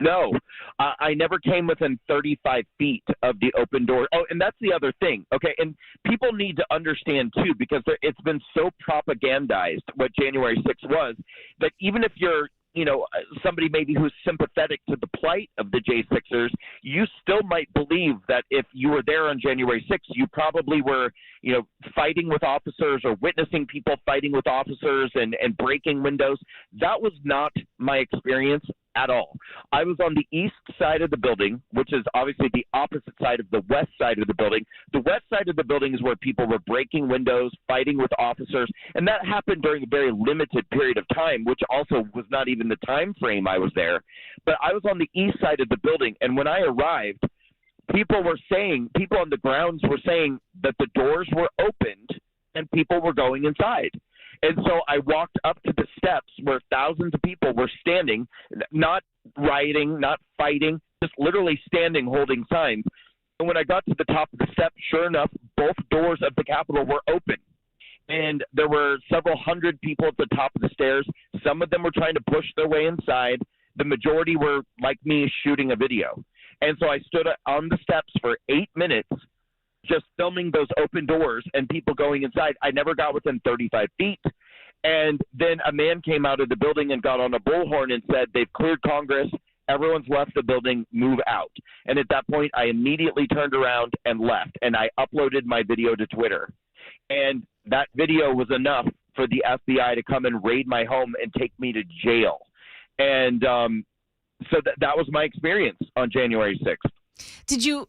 No, I never came within 35 feet of the open door. Oh, and that's the other thing. Okay, and people need to understand, too, because it's been so propagandized what January 6th was, that even if you're, you know, somebody maybe who's sympathetic to the plight of the J6ers, you still might believe that if you were there on January 6th, you probably were, you know, fighting with officers or witnessing people fighting with officers and breaking windows. That was not my experience at all. I was on the east side of the building, which is obviously the opposite side of the west side of the building. The west side of the building is where people were breaking windows, fighting with officers, and that happened during a very limited period of time, which also was not even the time frame I was there. But I was on the east side of the building, and when I arrived, people on the grounds were saying that the doors were opened and people were going inside. And so I walked up to the steps where thousands of people were standing, not rioting, not fighting, just literally standing holding signs. And when I got to the top of the steps, sure enough, both doors of the Capitol were open. And there were several hundred people at the top of the stairs. Some of them were trying to push their way inside. The majority were, like me, shooting a video. And so I stood on the steps for 8 minutes just filming those open doors and people going inside. I never got within 35 feet. And then a man came out of the building and got on a bullhorn and said, they've cleared Congress. everyone's left the building, move out. And at that point, I immediately turned around and left, and I uploaded my video to Twitter. And that video was enough for the FBI to come and raid my home and take me to jail. And so that was my experience on January 6th. Did you,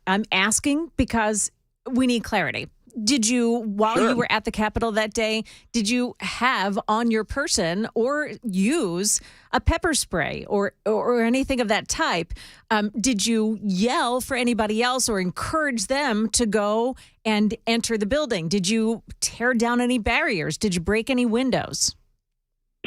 I'm asking because we need clarity. Did you, while you were at the Capitol that day, did you have on your person or use a pepper spray or anything of that type? Did you yell for anybody else or encourage them to go and enter the building? Did you tear down any barriers? Did you break any windows?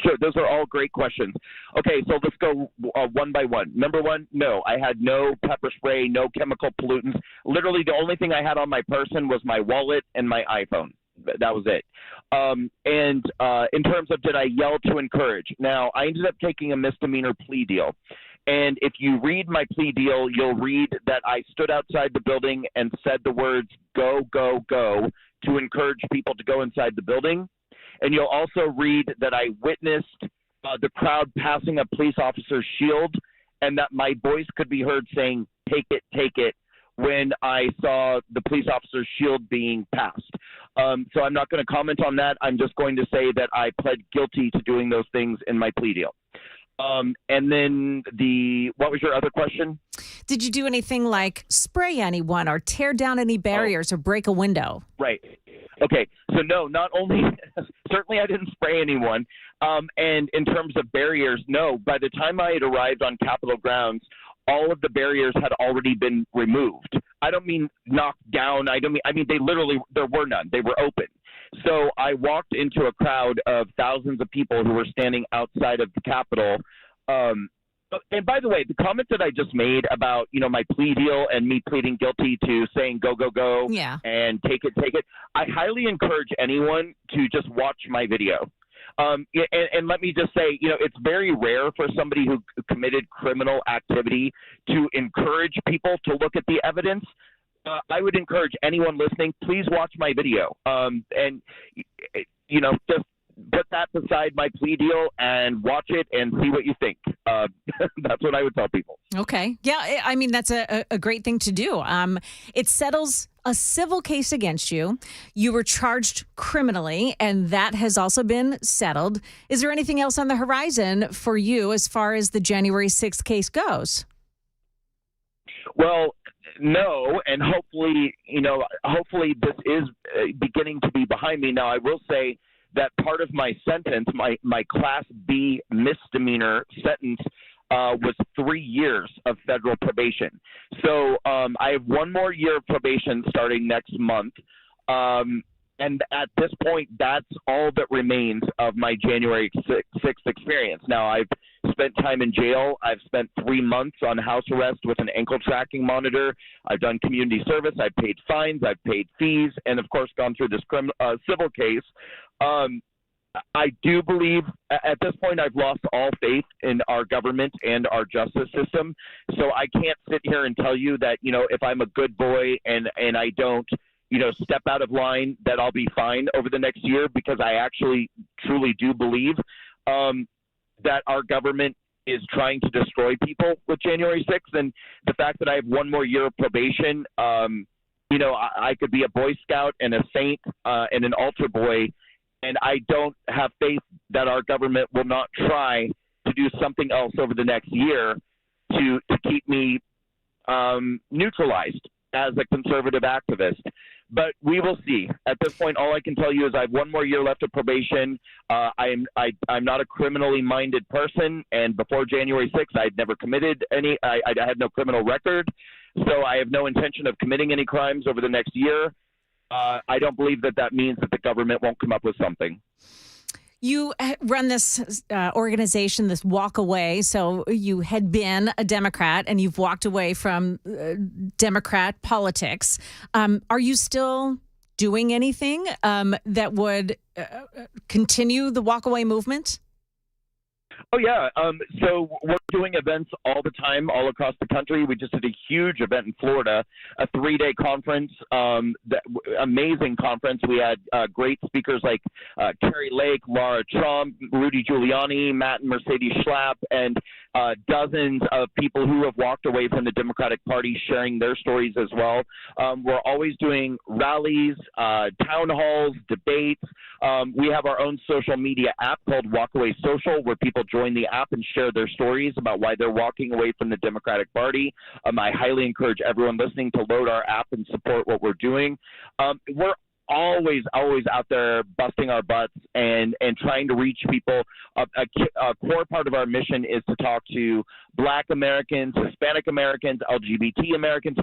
Sure, those are all great questions. Okay, so let's go one by one. Number one, no, I had no pepper spray, no chemical pollutants. Literally, the only thing I had on my person was my wallet and my iPhone. That was it. And in terms of did I yell to encourage? Now, I ended up taking a misdemeanor plea deal. And if you read my plea deal, you'll read that I stood outside the building and said the words, go, go, go, to encourage people to go inside the building. And you'll also read that I witnessed the crowd passing a police officer's shield and that my voice could be heard saying, take it, when I saw the police officer's shield being passed. So I'm not going to comment on that. I'm just going to say that I pled guilty to doing those things in my plea deal. And then what was your other question? Did you do anything like spray anyone or tear down any barriers or break a window? Right. Okay, so no, not only, certainly I didn't spray anyone, and in terms of barriers, no, by the time I had arrived on Capitol grounds, all of the barriers had already been removed. I don't mean knocked down, I mean they literally, there were none, they were open. So I walked into a crowd of thousands of people who were standing outside of the Capitol. And by the way, the comment that I just made about, my plea deal and me pleading guilty to saying go, go, go, and take it, I highly encourage anyone to just watch my video. And let me just say, it's very rare for somebody who committed criminal activity to encourage people to look at the evidence. I would encourage anyone listening, please watch my video. And just put that beside my plea deal and watch it and see what you think. That's what I would tell people. Okay. Yeah, I mean, that's a great thing to do. It settles a civil case against you. You were charged criminally, and that has also been settled. Is there anything else on the horizon for you as far as the January 6th case goes? Well, no, and hopefully this is beginning to be behind me. Now, I will say that part of my sentence, my Class B misdemeanor sentence, was 3 years of federal probation. So I have one more year of probation starting next month. And at this point, that's all that remains of my January 6th experience. Now, I've spent time in jail. I've spent 3 months on house arrest with an ankle tracking monitor. I've done community service. I've paid fines. I've paid fees. And, of course, gone through this civil case. I do believe at this point I've lost all faith in our government and our justice system. So I can't sit here and tell you that, if I'm a good boy and I don't, step out of line, that I'll be fine over the next year, because I actually truly do believe that our government is trying to destroy people with January 6th. And the fact that I have one more year of probation, I could be a Boy Scout and a saint and an altar boy. And I don't have faith that our government will not try to do something else over the next year to keep me neutralized as a conservative activist. But we will see. At this point, all I can tell you is I have one more year left of probation. I'm not a criminally minded person, and before January 6th, I'd never committed any. I had no criminal record, so I have no intention of committing any crimes over the next year. I don't believe that means that the government won't come up with something. You run this organization, this Walk Away. So you had been a Democrat and you've walked away from Democrat politics. Are you still doing anything that would continue the Walk Away movement? Oh, yeah. So we're doing events all the time, all across the country. We just did a huge event in Florida, a 3-day conference, amazing conference. We had great speakers like Carrie Lake, Laura Trump, Rudy Giuliani, Matt and Mercedes Schlapp, and dozens of people who have walked away from the Democratic Party sharing their stories as well. We're always doing rallies, town halls, debates. We have our own social media app called Walkaway Social, where people join the app and share their stories about why they're walking away from the Democratic Party. I highly encourage everyone listening to load our app and support what we're doing. We're always out there busting our butts and trying to reach people. A core part of our mission is to talk to Black Americans, Hispanic Americans, LGBT Americans,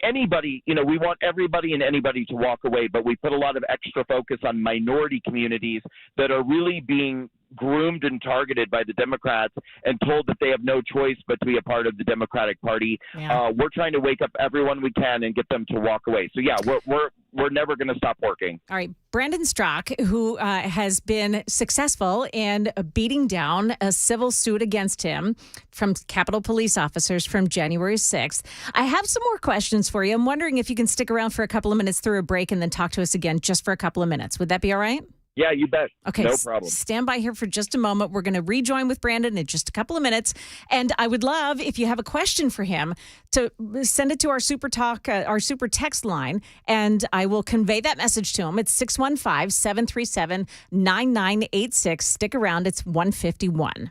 anybody. We want everybody and anybody to walk away, but we put a lot of extra focus on minority communities that are really being groomed and targeted by the Democrats and told that they have no choice but to be a part of the Democratic Party. Yeah. We're trying to wake up everyone we can and get them to walk away. So yeah, we're never going to stop working. All right. Brandon Strock, who has been successful in beating down a civil suit against him from Capitol Police officers from January 6th. I have some more questions for you. I'm wondering if you can stick around for a couple of minutes through a break and then talk to us again just for a couple of minutes. Would that be all right? Yeah, you bet. Okay, no problem. Stand by here for just a moment. We're going to rejoin with Brandon in just a couple of minutes. And I would love, if you have a question for him, to send it to our Super Talk, our Super Text line, and I will convey that message to him. It's 615-737-9986. Stick around. It's 151.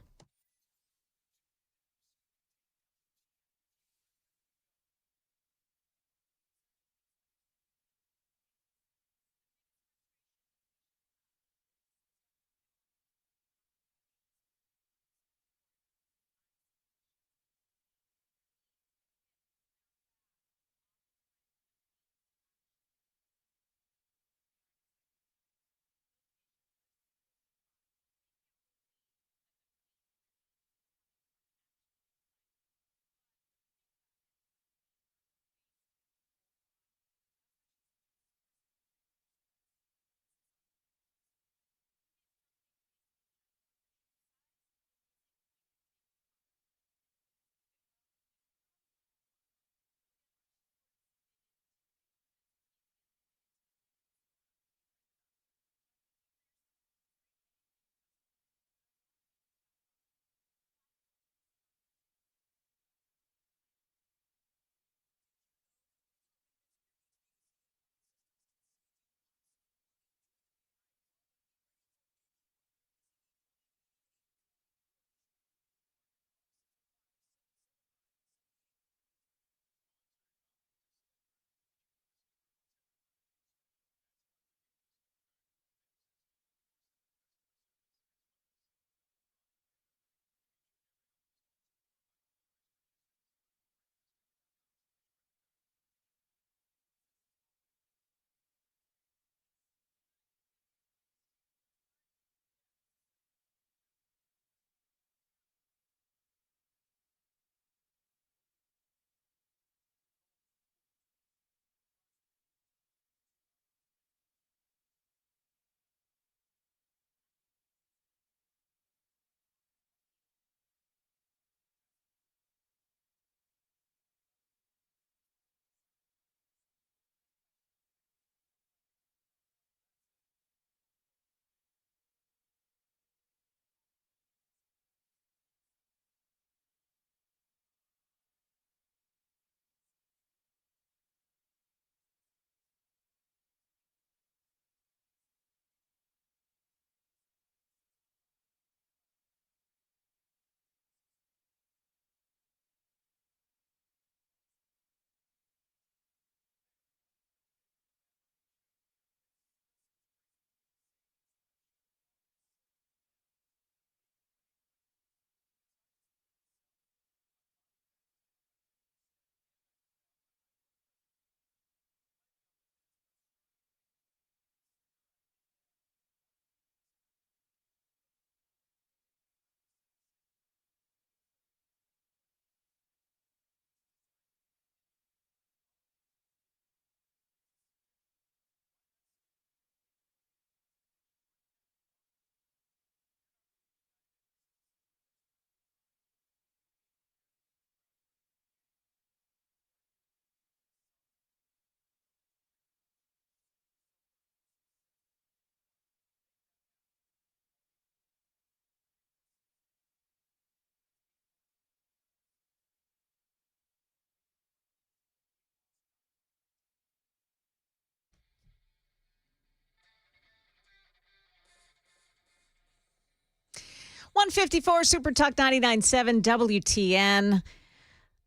154 Super Talk 99.7 WTN.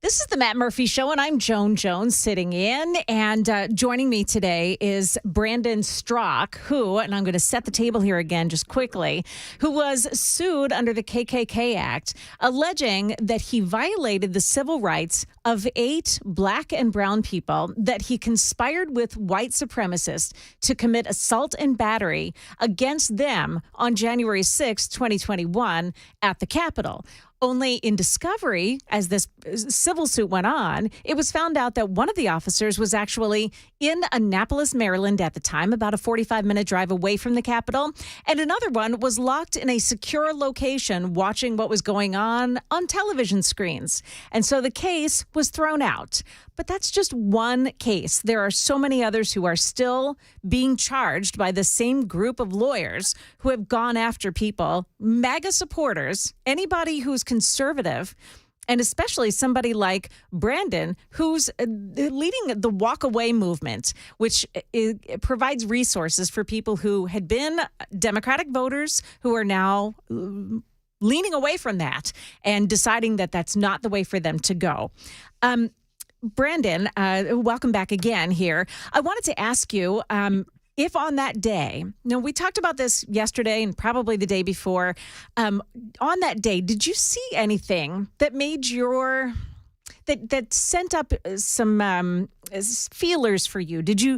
This is the Matt Murphy Show, and I'm Joan Jones sitting in. And joining me today is Brandon Strzok, who, and I'm going to set the table here again just quickly, who was sued under the KKK Act, alleging that he violated the civil rights of 8 black and brown people, that he conspired with white supremacists to commit assault and battery against them on January 6, 2021 at the Capitol. Only in discovery, as this civil suit went on, it was found out that one of the officers was actually in Annapolis, Maryland at the time, about a 45-minute drive away from the Capitol, and another one was locked in a secure location watching what was going on television screens. And so the case was thrown out. But that's just one case. There are so many others who are still being charged by the same group of lawyers who have gone after people, MAGA supporters, anybody who's conservative, and especially somebody like Brandon, who's leading the Walk Away movement, which provides resources for people who had been Democratic voters who are now leaning away from that and deciding that that's not the way for them to go. Brandon, welcome back again here. I wanted to ask you, if on that day, we talked about this yesterday and probably the day before, on that day, did you see anything that made that sent up some feelers for you? Did you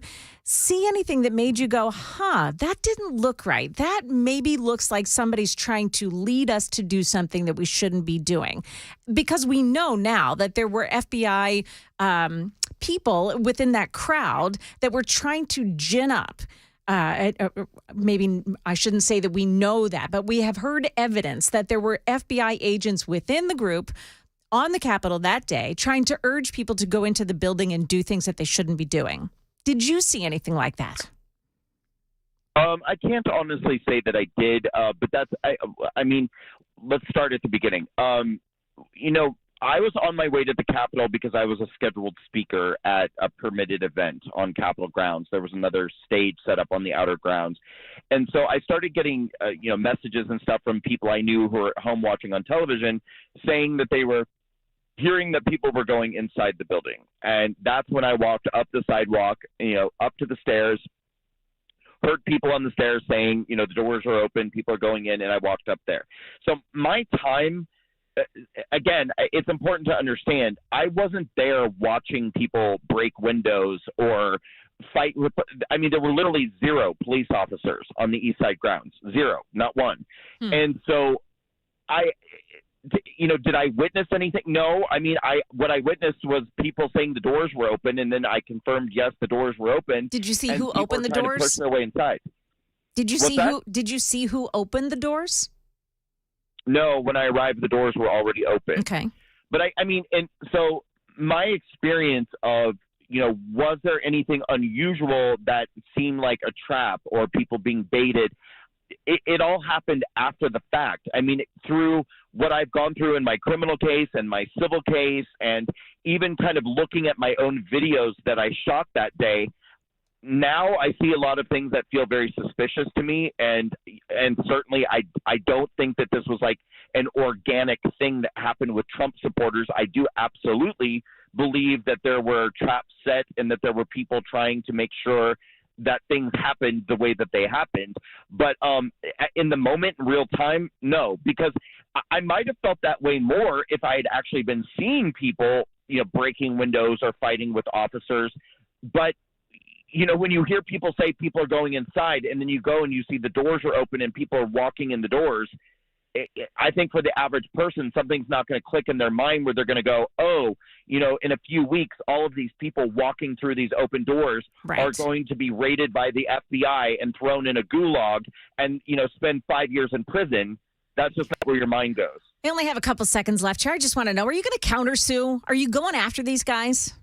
see anything that made you go, that didn't look right? That maybe looks like somebody's trying to lead us to do something that we shouldn't be doing. Because we know now that there were FBI people within that crowd that were trying to gin up. Maybe I shouldn't say that we know that, but we have heard evidence that there were FBI agents within the group on the Capitol that day trying to urge people to go into the building and do things that they shouldn't be doing. Did you see anything like that? I can't honestly say that I did, but I mean, let's start at the beginning. I was on my way to the Capitol because I was a scheduled speaker at a permitted event on Capitol grounds. There was another stage set up on the outer grounds. And so I started getting, messages and stuff from people I knew who were at home watching on television saying that they were hearing that people were going inside the building. And that's when I walked up the sidewalk, up to the stairs, heard people on the stairs saying, the doors are open, people are going in, and I walked up there. So my time, again, it's important to understand, I wasn't there watching people break windows or fight with, there were literally 0 police officers on the East Side grounds. 0, not one. And so did I witness anything? No. What I witnessed was people saying the doors were open, and then I confirmed, yes, the doors were open. Did you see who opened the doors? Push their way inside. Did you see who opened the doors? No, when I arrived, the doors were already open. Okay. But and so my experience of, was there anything unusual that seemed like a trap or people being baited? It all happened after the fact. Through what I've gone through in my criminal case and my civil case, and even kind of looking at my own videos that I shot that day, now I see a lot of things that feel very suspicious to me, and certainly I don't think that this was like an organic thing that happened with Trump supporters. I do absolutely believe that there were traps set and that there were people trying to make sure that things happened the way that they happened. But in the moment, in real time, no, because I might have felt that way more if I had actually been seeing people, breaking windows or fighting with officers. But when you hear people say people are going inside and then you go and you see the doors are open and people are walking in the doors, I think for the average person, something's not going to click in their mind where they're going to go, in a few weeks, all of these people walking through these open doors are going to be raided by the FBI and thrown in a gulag and, spend 5 years in prison. That's just not where your mind goes. I only have a couple seconds left here. I just want to know, are you going to countersue? Are you going after these guys?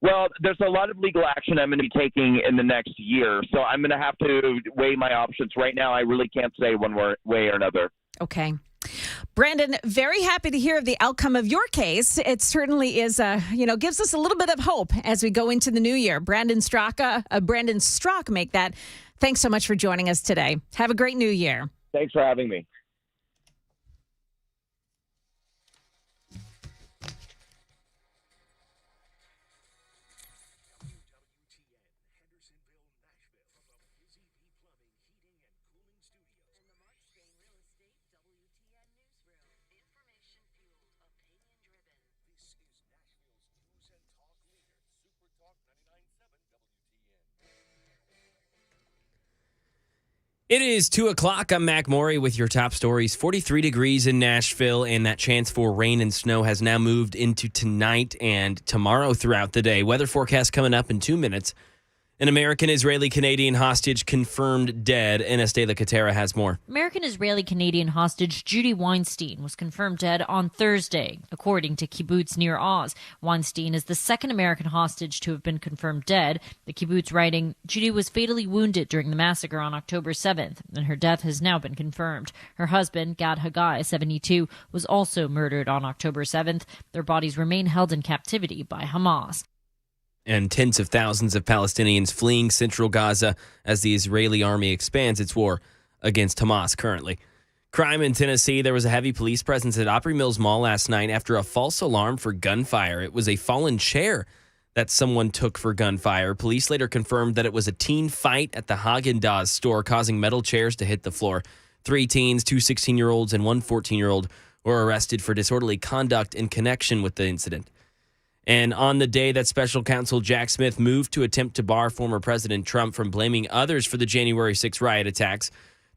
Well, there's a lot of legal action I'm going to be taking in the next year, so I'm going to have to weigh my options. Right now, I really can't say one way or another. Okay. Brandon, very happy to hear of the outcome of your case. It certainly is, gives us a little bit of hope as we go into the new year. Brandon Strzok, make that. Thanks so much for joining us today. Have a great new year. Thanks for having me. It is 2 o'clock. I'm Mac Maury with your top stories. 43 degrees in Nashville, and that chance for rain and snow has now moved into tonight and tomorrow throughout the day. Weather forecast coming up in 2 minutes. An American-Israeli-Canadian hostage confirmed dead. Anastasia Katera has more. American-Israeli-Canadian hostage Judy Weinstein was confirmed dead on Thursday, according to kibbutz Nir Oz. Weinstein is the second American hostage to have been confirmed dead. The kibbutz writing, Judy was fatally wounded during the massacre on October 7th, and her death has now been confirmed. Her husband, Gad Haggai, 72, was also murdered on October 7th. Their bodies remain held in captivity by Hamas. And tens of thousands of Palestinians fleeing central Gaza as the Israeli army expands its war against Hamas currently. Crime in Tennessee. There was a heavy police presence at Opry Mills Mall last night after a false alarm for gunfire. It was a fallen chair that someone took for gunfire. Police later confirmed that it was a teen fight at the Haagen-Dazs store, causing metal chairs to hit the floor. 3 teens, 2 16-year-olds, and 1 14-year-old were arrested for disorderly conduct in connection with the incident. And on the day that special counsel Jack Smith moved to attempt to bar former President Trump from blaming others for the January 6 riot attacks,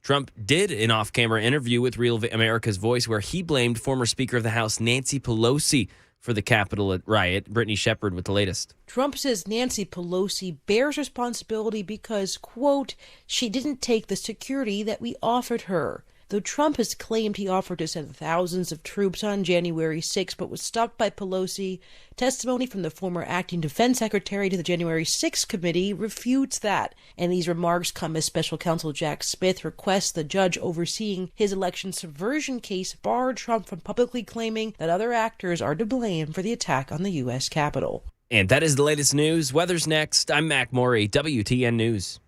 Trump did an off-camera interview with Real America's Voice where he blamed former Speaker of the House Nancy Pelosi for the Capitol riot. Brittany Shepard with the latest. Trump says Nancy Pelosi bears responsibility because, quote, she didn't take the security that we offered her. Though Trump has claimed he offered to send thousands of troops on January 6 but was stopped by Pelosi, testimony from the former acting defense secretary to the January 6 committee refutes that. And these remarks come as special counsel Jack Smith requests the judge overseeing his election subversion case bar Trump from publicly claiming that other actors are to blame for the attack on the U.S. Capitol. And that is the latest news. Weather's next. I'm Mac Maury, WTN News.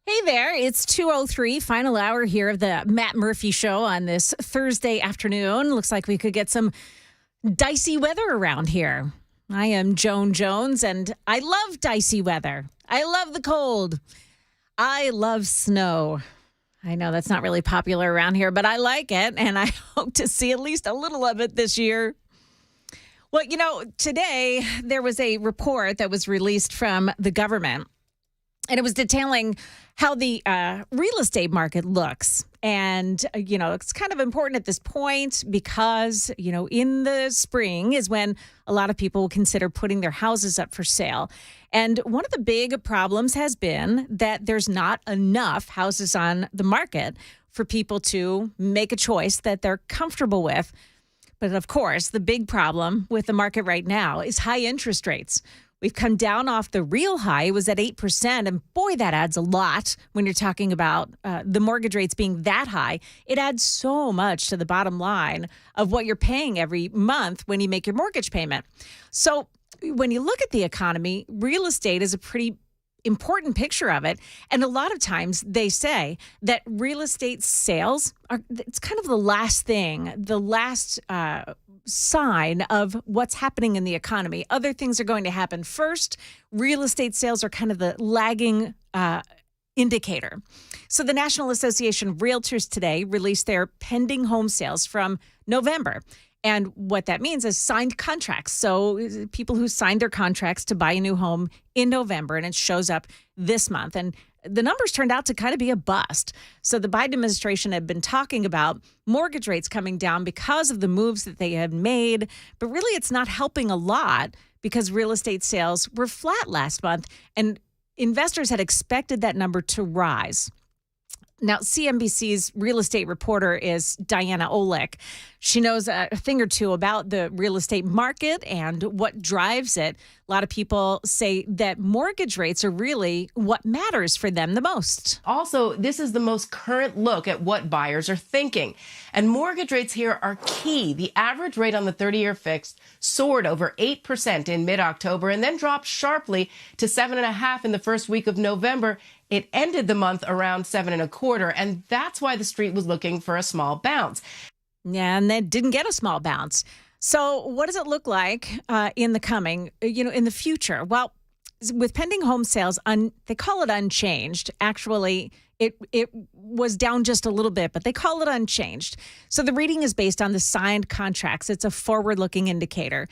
Hey there, it's 2:03, final hour here of the Matt Murphy Show on this Thursday afternoon. Looks like we could get some dicey weather around here. I am Joan Jones, and I love dicey weather. I love the cold. I love snow. I know that's not really popular around here, but I like it, and I hope to see at least a little of it this year. Well, you know, today there was a report that was released from the government, and it was detailing how the real estate market looks. And, you know, it's kind of important at this point because, you know, in the spring is when a lot of people will consider putting their houses up for sale. And one of the big problems has been that there's not enough houses on the market for people to make a choice that they're comfortable with. But of course, the big problem with the market right now is high interest rates. We've come down off the real high. It was at 8%. And boy, that adds a lot when you're talking about the mortgage rates being that high. It adds so much to the bottom line of what you're paying every month when you make your mortgage payment. So when you look at the economy, real estate is a pretty important picture of it. And a lot of times they say that real estate sales it's kind of the last thing, the last sign of what's happening in the economy. Other things are going to happen first. Real estate sales are kind of the lagging indicator. So the National Association of Realtors today released their pending home sales from November. And what that means is signed contracts. So people who signed their contracts to buy a new home in November, and it shows up this month. And the numbers turned out to kind of be a bust. So the Biden administration had been talking about mortgage rates coming down because of the moves that they had made. But really, it's not helping a lot because real estate sales were flat last month. And investors had expected that number to rise. Now, CNBC's real estate reporter is Diana Olick. She knows a thing or two about the real estate market and what drives it. A lot of people say that mortgage rates are really what matters for them the most. Also, this is the most current look at what buyers are thinking. And mortgage rates here are key. The average rate on the 30-year fixed soared over 8% in mid-October and then dropped sharply to 7.5% in the first week of November. It ended the month around 7.25%, and that's why the street was looking for a small bounce. Yeah, and they didn't get a small bounce. So what does it look like in the future? Well, with pending home sales, they call it unchanged. Actually, it was down just a little bit, but they call it unchanged. So the reading is based on the signed contracts. It's a forward-looking indicator.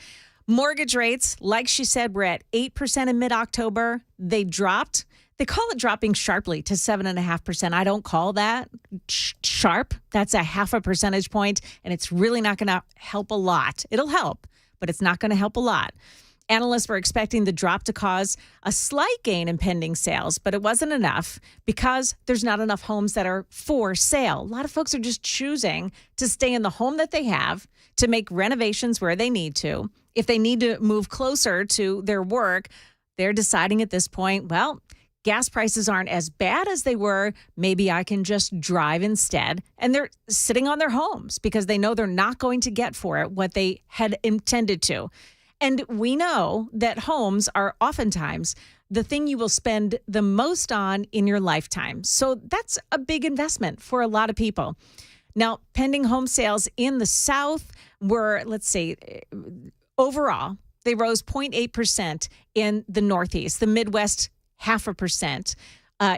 Mortgage rates, like she said, were at 8% in mid-October. They dropped. They call it dropping sharply to 7.5%. I don't call that sharp. That's a 0.5 percentage point, and it's really not going to help a lot. It'll help, but it's not going to help a lot. Analysts were expecting the drop to cause a slight gain in pending sales, but it wasn't enough because there's not enough homes that are for sale. A lot of folks are just choosing to stay in the home that they have, to make renovations where they need to. If they need to move closer to their work, they're deciding at this point, well, gas prices aren't as bad as they were. Maybe I can just drive instead. And they're sitting on their homes because they know they're not going to get for it what they had intended to. And we know that homes are oftentimes the thing you will spend the most on in your lifetime. So that's a big investment for a lot of people. Now, pending home sales in the South were, overall, they rose 0.8% in the Northeast, the Midwest, 0.5%.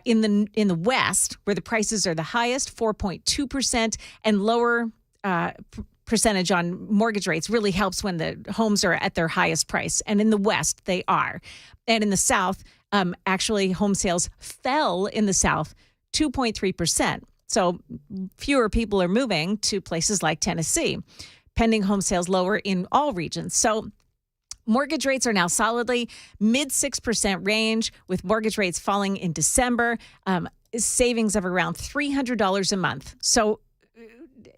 In the West, where the prices are the highest, 4.2%, and lower percentage on mortgage rates really helps when the homes are at their highest price. And in the West, they are. And in the South, actually, home sales fell in the South 2.3%. So fewer people are moving to places like Tennessee. Pending home sales lower in all regions. So mortgage rates are now solidly mid 6% range, with mortgage rates falling in December, savings of around $300 a month. So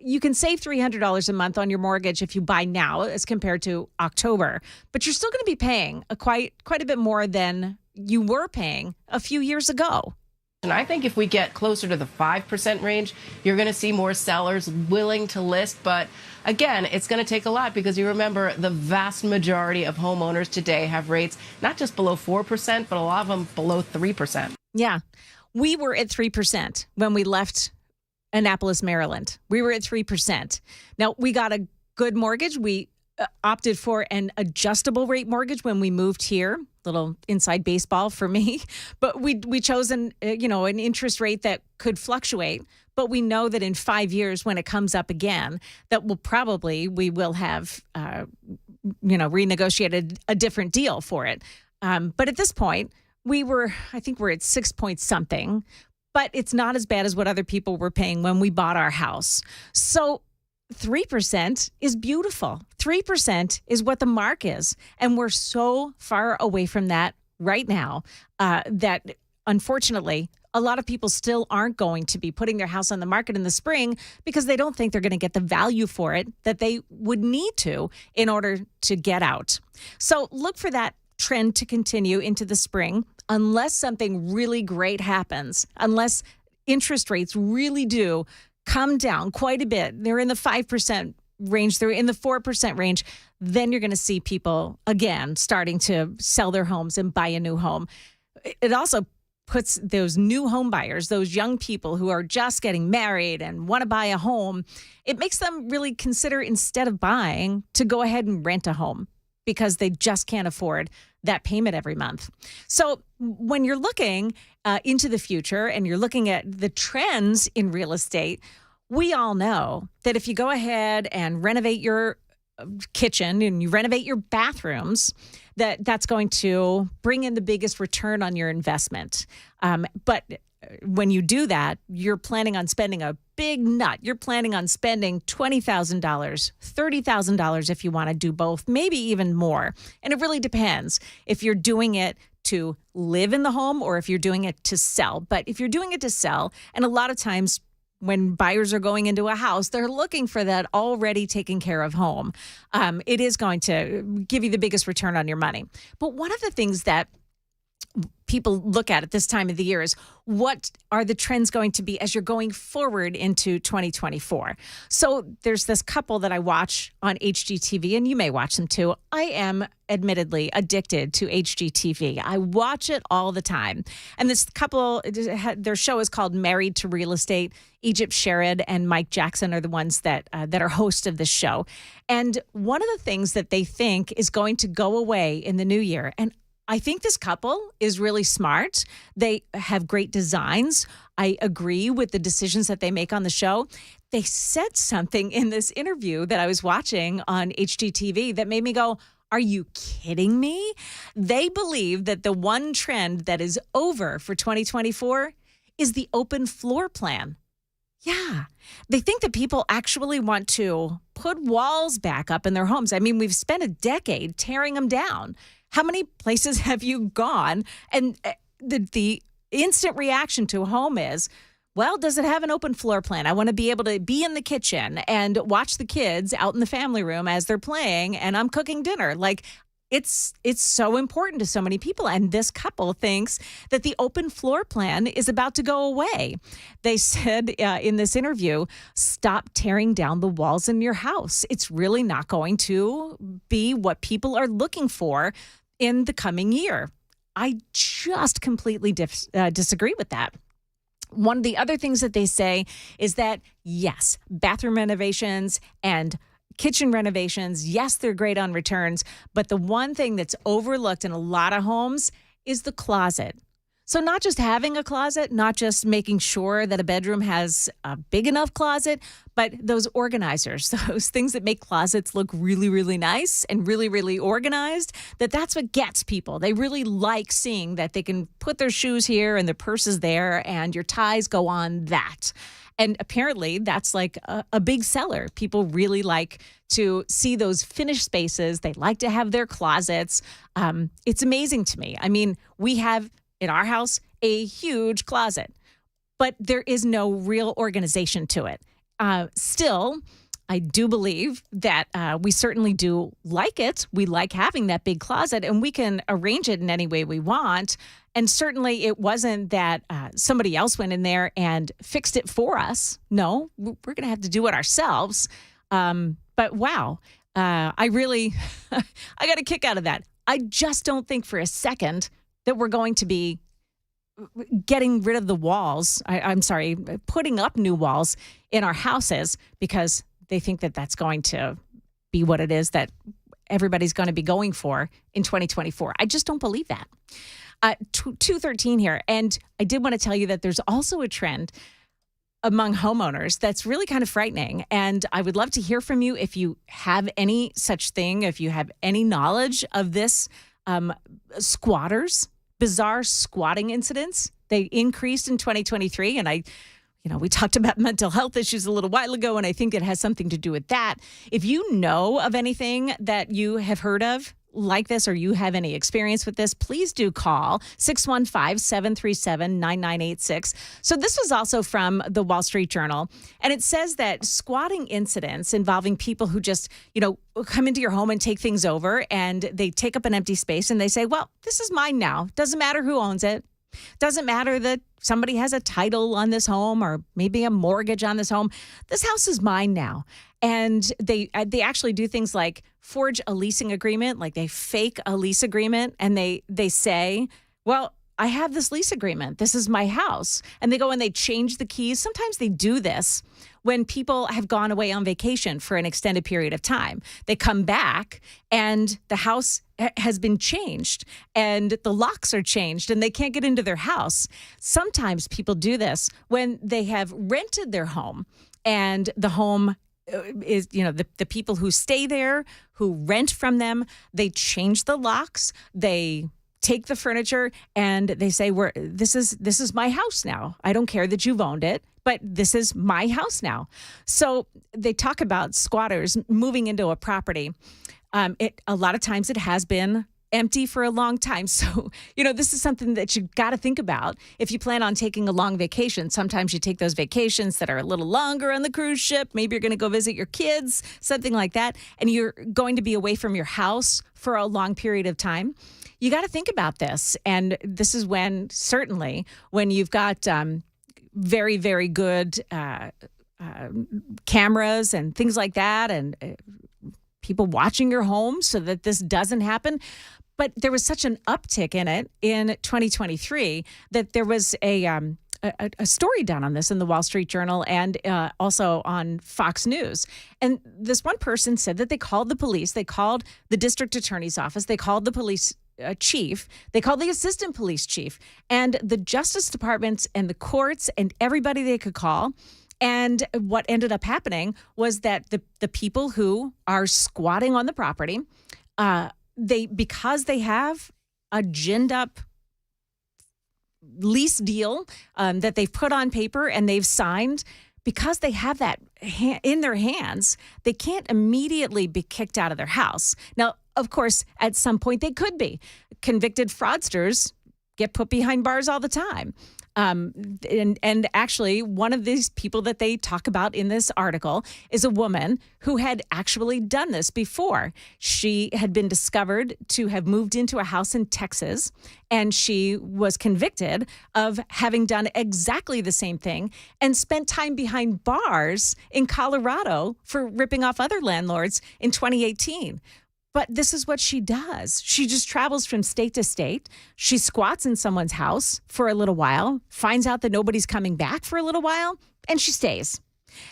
you can save $300 a month on your mortgage if you buy now as compared to October, but you're still going to be paying quite a bit more than you were paying a few years ago. And I think if we get closer to the 5% range, you're going to see more sellers willing to list. But again, it's going to take a lot because you remember the vast majority of homeowners today have rates not just below 4%, but a lot of them below 3%. Yeah. We were at 3% when we left Annapolis, Maryland. We were at 3%. Now, we got a good mortgage. We opted for an adjustable rate mortgage when we moved here. Little inside baseball for me, but we chose an interest rate that could fluctuate. But we know that in 5 years, when it comes up again, that we will have renegotiated a different deal for it. But at this point, I think we're at 6 point something, but it's not as bad as what other people were paying when we bought our house. So 3% is beautiful. 3% is what the mark is. And we're so far away from that right now that unfortunately, a lot of people still aren't going to be putting their house on the market in the spring because they don't think they're going to get the value for it that they would need to in order to get out. So look for that trend to continue into the spring unless something really great happens, unless interest rates really do come down quite a bit. They're in the 5% range. They're in the 4% range. Then you're going to see people, again, starting to sell their homes and buy a new home. it also puts those new home buyers, those young people who are just getting married and want to buy a home, it makes them really consider, instead of buying, to go ahead and rent a home because they just can't afford that payment every month. So when you're looking into the future and you're looking at the trends in real estate, we all know that if you go ahead and renovate your kitchen and you renovate your bathrooms, that's going to bring in the biggest return on your investment. But when you do that, you're planning on spending a big nut. You're planning on spending $20,000, $30,000 if you want to do both, maybe even more. And it really depends if you're doing it to live in the home or if you're doing it to sell. But if you're doing it to sell, and a lot of times when buyers are going into a house, they're looking for that already taken care of home. It is going to give you the biggest return on your money. But one of the things that people look at this time of the year is, what are the trends going to be as you're going forward into 2024? So there's this couple that I watch on HGTV, and you may watch them too. I am admittedly addicted to HGTV. I watch it all the time. And this couple, their show is called Married to Real Estate. Egypt Sherrod and Mike Jackson are the ones that are hosts of this show. And one of the things that they think is going to go away in the new year, and I think this couple is really smart. They have great designs. I agree with the decisions that they make on the show. They said something in this interview that I was watching on HGTV that made me go, are you kidding me? They believe that the one trend that is over for 2024 is the open floor plan. Yeah. They think that people actually want to put walls back up in their homes. I mean, we've spent a decade tearing them down. How many places have you gone? And the instant reaction to a home is, well, does it have an open floor plan? I want to be able to be in the kitchen and watch the kids out in the family room as they're playing and I'm cooking dinner. Like, it's so important to so many people. And this couple thinks that the open floor plan is about to go away. They said in this interview, stop tearing down the walls in your house. It's really not going to be what people are looking for in the coming year. I just completely disagree with that. One of the other things that they say is that, yes, bathroom renovations and kitchen renovations, yes, they're great on returns, but the one thing that's overlooked in a lot of homes is the closet. So not just having a closet, not just making sure that a bedroom has a big enough closet, but those organizers, those things that make closets look really, really nice and really, really organized, that's what gets people. They really like seeing that they can put their shoes here and their purses there and your ties go on that. And apparently that's like a big seller. People really like to see those finished spaces. They like to have their closets. It's amazing to me. I mean, we have in our house a huge closet, but there is no real organization to it. Still, I do believe that we certainly do like it. We like having that big closet and we can arrange it in any way we want. And certainly it wasn't that somebody else went in there and fixed it for us. No, we're going to have to do it ourselves. But wow, I really, I got a kick out of that. I just don't think for a second that we're going to be getting rid of the walls. Putting up new walls in our houses because they think that that's going to be what it is that everybody's going to be going for in 2024. I just don't believe that. 213 here. And I did want to tell you that there's also a trend among homeowners that's really kind of frightening. And I would love to hear from you if you have any such thing, if you have any knowledge of this. Squatters, bizarre squatting incidents. They increased in 2023. And we talked about mental health issues a little while ago, and I think it has something to do with that. If you know of anything that you have heard of like this or you have any experience with this, please do call 615-737-9986. So this was also from the Wall Street Journal, and it says that squatting incidents involving people who just, come into your home and take things over, and they take up an empty space and they say, well, this is mine now. Doesn't matter who owns it. Doesn't matter that somebody has a title on this home or maybe a mortgage on this home. This house is mine now. And they actually do things like forge a leasing agreement, like they fake a lease agreement, and they say, well, I have this lease agreement. This is my house. And they go and they change the keys. Sometimes they do this when people have gone away on vacation for an extended period of time. They come back and the house has been changed and the locks are changed and they can't get into their house. Sometimes people do this when they have rented their home and the home is, the people who stay there, who rent from them, they change the locks, they take the furniture and they say, this is my house now. I don't care that you've owned it, but this is my house now. So they talk about squatters moving into a property. A lot of times it has been empty for a long time. So, this is something that you got to think about. If you plan on taking a long vacation, sometimes you take those vacations that are a little longer on the cruise ship. Maybe you're going to go visit your kids, something like that. And you're going to be away from your house for a long period of time. You got to think about this. And this is when you've got very, very good cameras and things like that and people watching your home so that this doesn't happen. But there was such an uptick in it in 2023 that there was a story done on this in the Wall Street Journal and also on Fox News. And this one person said that they called the police, they called the district attorney's office, they called the police chief, they called the assistant police chief, and the Justice Department and the courts and everybody they could call. And what ended up happening was that the people who are squatting on the property, because they have a ginned up lease deal that they've put on paper and they've signed, because they have that in their hands, they can't immediately be kicked out of their house. Now, of course, at some point they could be. Convicted fraudsters get put behind bars all the time. And actually, one of these people that they talk about in this article is a woman who had actually done this before. She had been discovered to have moved into a house in Texas, and she was convicted of having done exactly the same thing and spent time behind bars in Colorado for ripping off other landlords in 2018. But this is what she does. She just travels from state to state. She squats in someone's house for a little while, finds out that nobody's coming back for a little while, and she stays.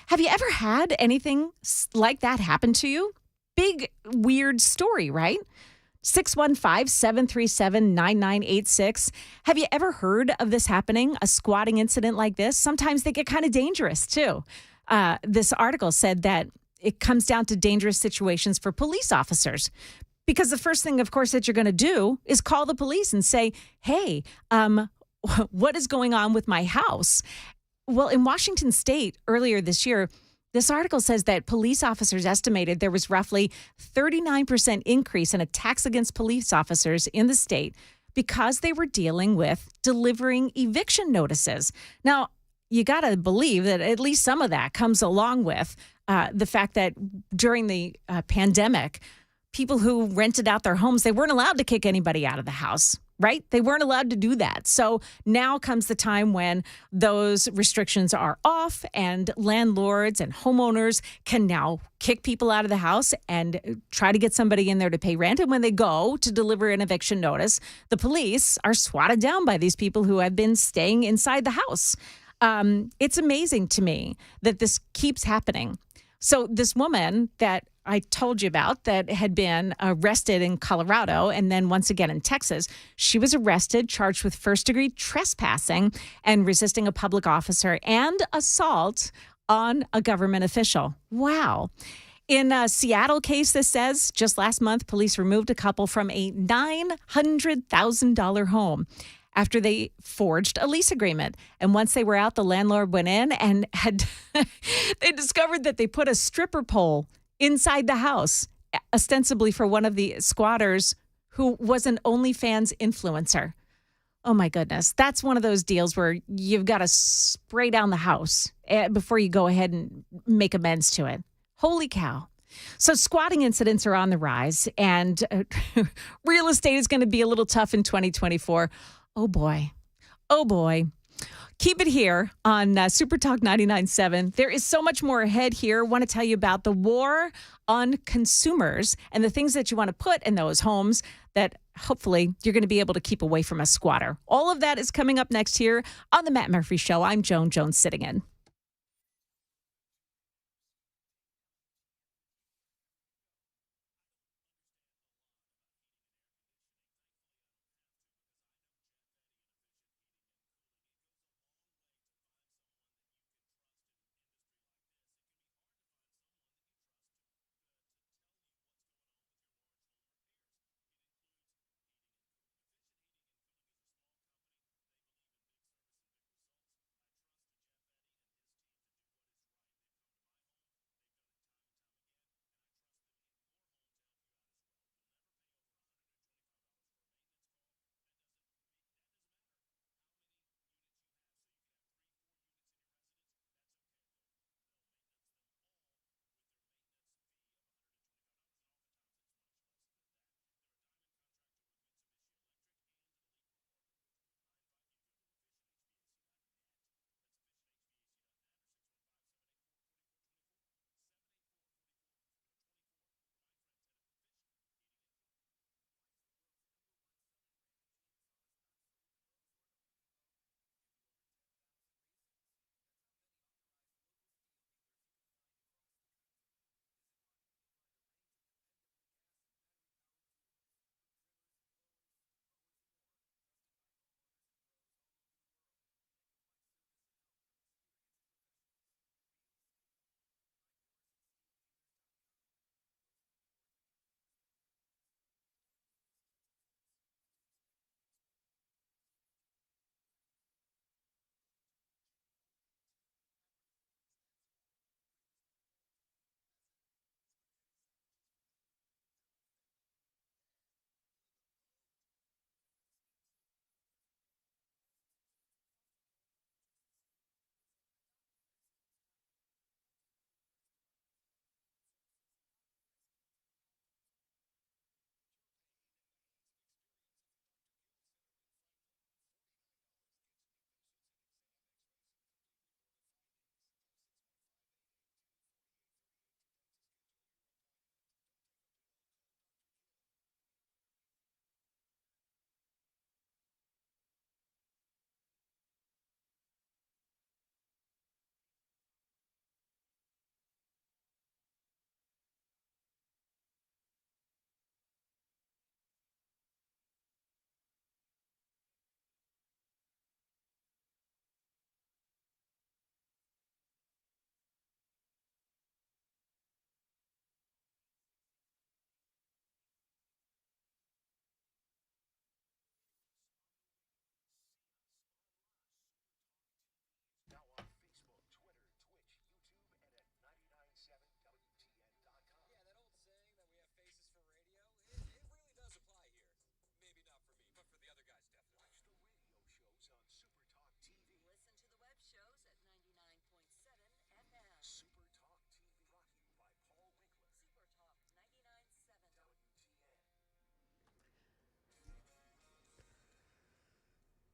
Have you ever had anything like that happen to you? Big, weird story, right? 615-737-9986. Have you ever heard of this happening, a squatting incident like this? Sometimes they get kind of dangerous, too. This article said that it comes down to dangerous situations for police officers, because the first thing, of course, that you're going to do is call the police and say, hey, what is going on with my house? Well, in Washington State earlier this year, this article says that police officers estimated there was roughly 39% increase in attacks against police officers in the state because they were dealing with delivering eviction notices. Now, you got to believe that at least some of that comes along with the fact that during the pandemic, people who rented out their homes, they weren't allowed to kick anybody out of the house, right? They weren't allowed to do that. So now comes the time when those restrictions are off and landlords and homeowners can now kick people out of the house and try to get somebody in there to pay rent. And when they go to deliver an eviction notice, the police are swatted down by these people who have been staying inside the house. It's amazing to me that this keeps happening. So this woman that I told you about that had been arrested in Colorado and then once again in Texas, she was arrested, charged with first-degree trespassing and resisting a public officer and assault on a government official. Wow. In a Seattle case, this says, just last month, police removed a couple from a $900,000 home after they forged a lease agreement. And once they were out, the landlord went in and they discovered that they put a stripper pole inside the house, ostensibly for one of the squatters who was an OnlyFans influencer. Oh my goodness. That's one of those deals where you've got to spray down the house before you go ahead and make amends to it. Holy cow. So squatting incidents are on the rise, and real estate is going to be a little tough in 2024. Oh, boy. Oh, boy. Keep it here on Super Talk 99.7. There is so much more ahead here. I want to tell you about the war on consumers and the things that you want to put in those homes that hopefully you're going to be able to keep away from a squatter. All of that is coming up next here on The Matt Murphy Show. I'm Joan Jones sitting in.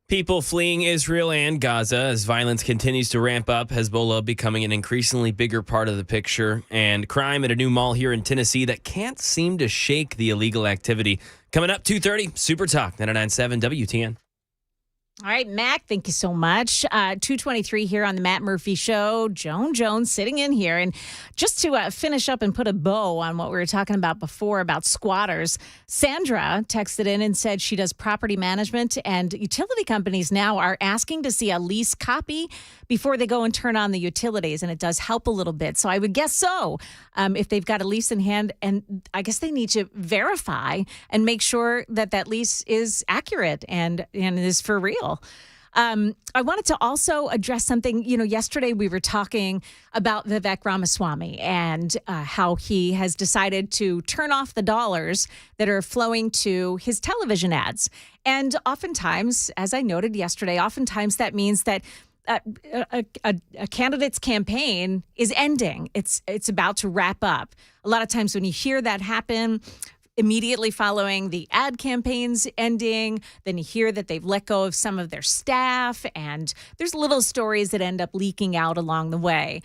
People fleeing Israel and Gaza as violence continues to ramp up, Hezbollah becoming an increasingly bigger part of the picture, and crime at a new mall here in Tennessee that can't seem to shake the illegal activity. Coming up 2:30, Super Talk 99.7 WTN. All right, Mac, thank you so much. 2:23 here on the Matt Murphy Show. Joan Jones sitting in here. And just to finish up and put a bow on what we were talking about before about squatters, Sandra texted in and said she does property management, and utility companies now are asking to see a lease copy before they go and turn on the utilities, and it does help a little bit. So I would guess so, if they've got a lease in hand, and I guess they need to verify and make sure that that lease is accurate and is for real. I wanted to also address something. Yesterday we were talking about Vivek Ramaswamy and how he has decided to turn off the dollars that are flowing to his television ads. And oftentimes, as I noted yesterday, oftentimes that means that a candidate's campaign is ending. It's about to wrap up. A lot of times when you hear that happen, immediately following the ad campaigns ending, then you hear that they've let go of some of their staff, and there's little stories that end up leaking out along the way.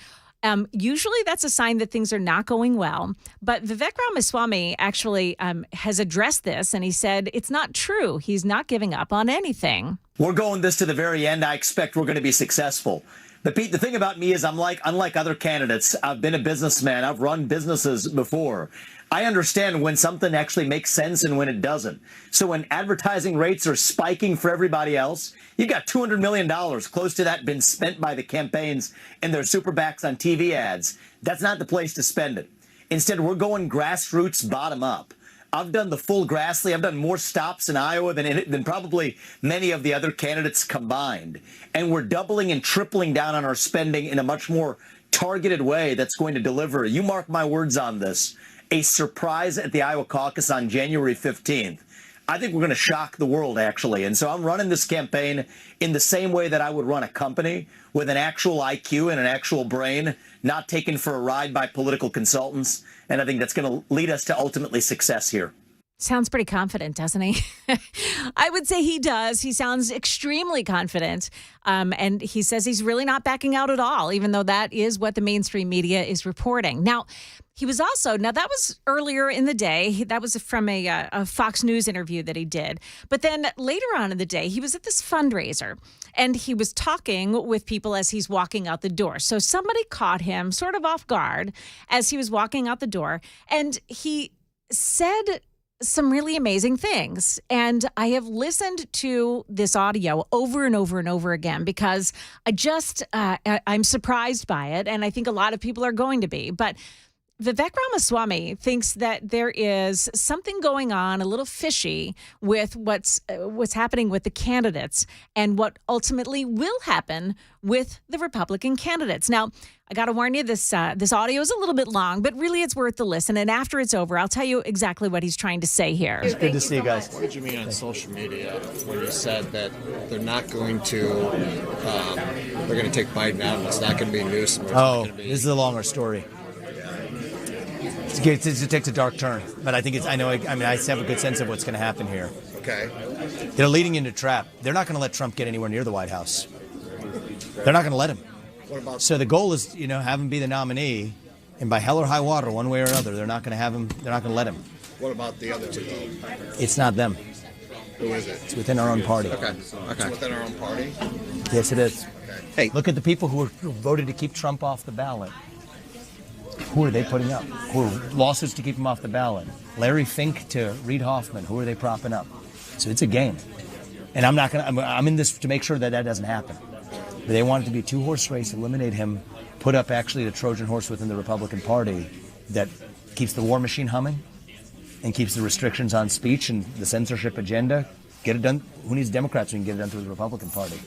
Usually that's a sign that things are not going well. But Vivek Ramaswamy actually has addressed this, and he said it's not true. He's not giving up on anything. We're going this to the very end. I expect we're going to be successful. But Pete, the thing about me is unlike other candidates, I've been a businessman. I've run businesses before. I understand when something actually makes sense and when it doesn't. So when advertising rates are spiking for everybody else, you've got $200 million, close to that, been spent by the campaigns and their super PACs on TV ads. That's not the place to spend it. Instead, we're going grassroots, bottom up. I've done the full Grassley. I've done more stops in Iowa than probably many of the other candidates combined. And we're doubling and tripling down on our spending in a much more targeted way that's going to deliver, you mark my words on this, a surprise at the Iowa caucus on January 15th. I think we're going to shock the world, actually. And so I'm running this campaign in the same way that I would run a company, with an actual IQ and an actual brain, not taken for a ride by political consultants. And I think that's going to lead us to ultimately success here. Sounds pretty confident, doesn't he? I would say he does. He sounds extremely confident. And he says he's really not backing out at all, even though that is what the mainstream media is reporting. Now, he was also, that was earlier in the day. That was from a Fox News interview that he did. But then later on in the day, he was at this fundraiser and he was talking with people as he's walking out the door. So somebody caught him sort of off guard as he was walking out the door. And he said some really amazing things. And I have listened to this audio over and over and over again because I'm surprised by it. And I think a lot of people are going to be. But Vivek Ramaswamy thinks that there is something going on a little fishy with what's happening with the candidates and what ultimately will happen with the Republican candidates. Now, I got to warn you, this audio is a little bit long, but really it's worth the listen. And after it's over, I'll tell you exactly what he's trying to say here. It's good to see you guys. What did you mean on social media when you said that they're not going to, they're going to take Biden out and it's not going to be Newsom? This is a longer story. It takes a dark turn, but I have a good sense of what's going to happen here. Okay. They're leading into a trap. They're not going to let Trump get anywhere near the White House. They're not going to let him. What about? So the goal is, have him be the nominee, and by hell or high water, one way or another, they're not going to have him. They're not going to let him. What about the other two, though? It's not them. Who is it? It's within our own party. Okay. It's within our own party? Yes, it is. Okay. Hey, look at the people who voted to keep Trump off the ballot. Who are they putting up? Who are lawsuits to keep him off the ballot? Larry Fink to Reid Hoffman. Who are they propping up? So it's a game. And I'm in this to make sure that doesn't happen. But they want it to be a two-horse race, eliminate him, put up actually the Trojan horse within the Republican Party that keeps the war machine humming and keeps the restrictions on speech and the censorship agenda. Get it done. Who needs Democrats when you can get it done through the Republican Party?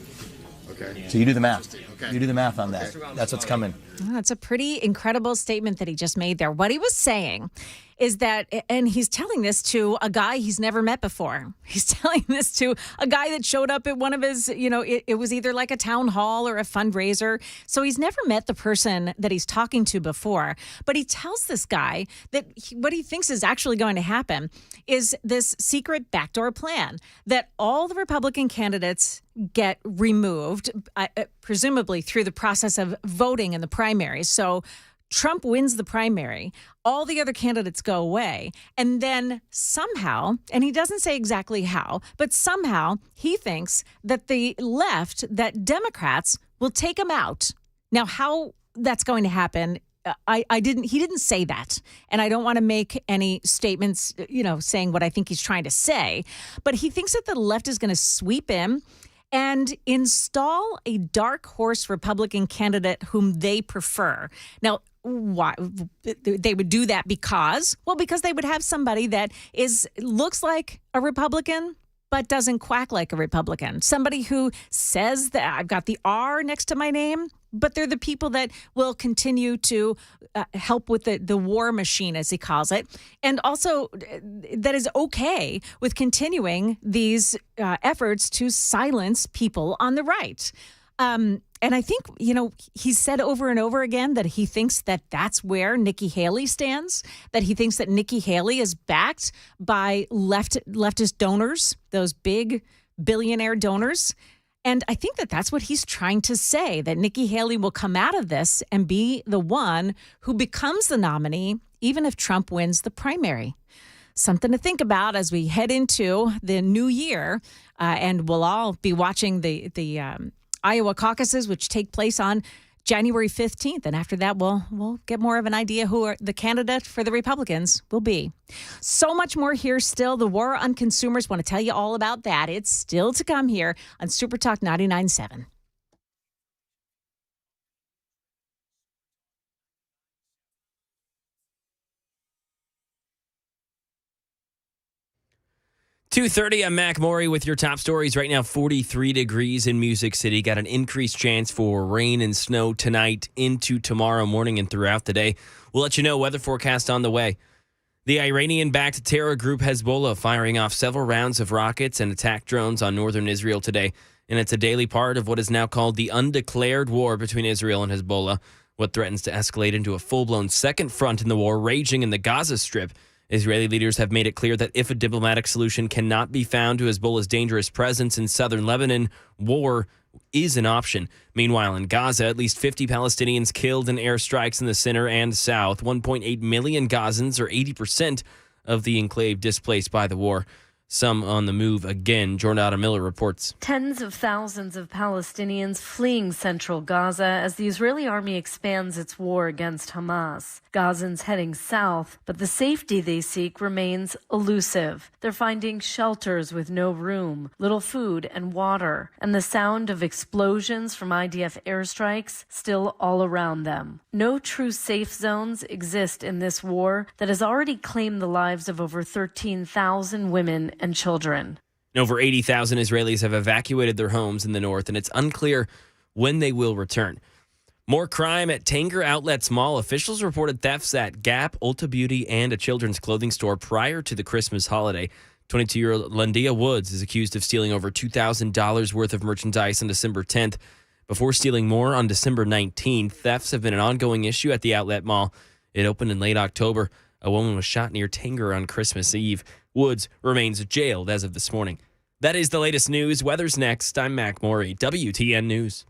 Okay. So you do the math. Okay. You do the math on that. That's what's coming. That's a pretty incredible statement that he just made there. What he was saying is that, and he's telling this to a guy he's never met before. He's telling this to a guy that showed up at one of his, it was either like a town hall or a fundraiser. So he's never met the person that he's talking to before. But he tells this guy that what he thinks is actually going to happen is this secret backdoor plan that all the Republican candidates get removed, presumably through the process of voting in the primaries. So Trump wins the primary, all the other candidates go away, and then somehow, and he doesn't say exactly how, but somehow he thinks that the left, that Democrats will take him out. Now, how that's going to happen, he didn't say that. And I don't want to make any statements, saying what I think he's trying to say, but he thinks that the left is going to sweep in and install a dark horse Republican candidate whom they prefer. Now, why they would do that? Because they would have somebody that looks like a Republican but doesn't quack like a Republican. Somebody who says that I've got the R next to my name, but they're the people that will continue to help with the war machine, as he calls it, and also that is okay with continuing these efforts to silence people on the right. And I think, he's said over and over again that he thinks that that's where Nikki Haley stands, that he thinks that Nikki Haley is backed by leftist donors, those big billionaire donors. And I think that that's what he's trying to say, that Nikki Haley will come out of this and be the one who becomes the nominee, even if Trump wins the primary. Something to think about as we head into the new year. And we'll all be watching the Iowa caucuses, which take place on January 15th. And after that, we'll get more of an idea who the candidate for the Republicans will be. So much more here still. The war on consumers. Want to tell you all about that. It's still to come here on Super Talk 99.7. 2:30, I'm Mac Maury with your top stories. Right now, 43 degrees in Music City. Got an increased chance for rain and snow tonight into tomorrow morning and throughout the day. We'll let you know weather forecast on the way. The Iranian-backed terror group Hezbollah firing off several rounds of rockets and attack drones on northern Israel today. And it's a daily part of what is now called the undeclared war between Israel and Hezbollah, what threatens to escalate into a full-blown second front in the war raging in the Gaza Strip. Israeli leaders have made it clear that if a diplomatic solution cannot be found to Hezbollah's dangerous presence in southern Lebanon, war is an option. Meanwhile, in Gaza, at least 50 Palestinians killed in airstrikes in the center and south. 1.8 million Gazans, or 80% of the enclave, displaced by the war. Some on the move again. Jordan Miller reports. Tens of thousands of Palestinians fleeing central Gaza as the Israeli army expands its war against Hamas. Gazans heading south, but the safety they seek remains elusive. They're finding shelters with no room, little food and water, and the sound of explosions from IDF airstrikes still all around them. No true safe zones exist in this war that has already claimed the lives of over 13,000 women and children. Over 80,000 Israelis have evacuated their homes in the north, and it's unclear when they will return. More crime at Tanger Outlets Mall. Officials reported thefts at Gap, Ulta Beauty, and a children's clothing store prior to the Christmas holiday. 22-year-old Lundia Woods is accused of stealing over $2,000 worth of merchandise on December 10th. Before stealing more on December 19th, thefts have been an ongoing issue at the outlet mall. It opened in late October. A woman was shot near Tanger on Christmas Eve. Woods remains jailed as of this morning. That is the latest news. Weather's next. I'm Mac Maury, WTN News.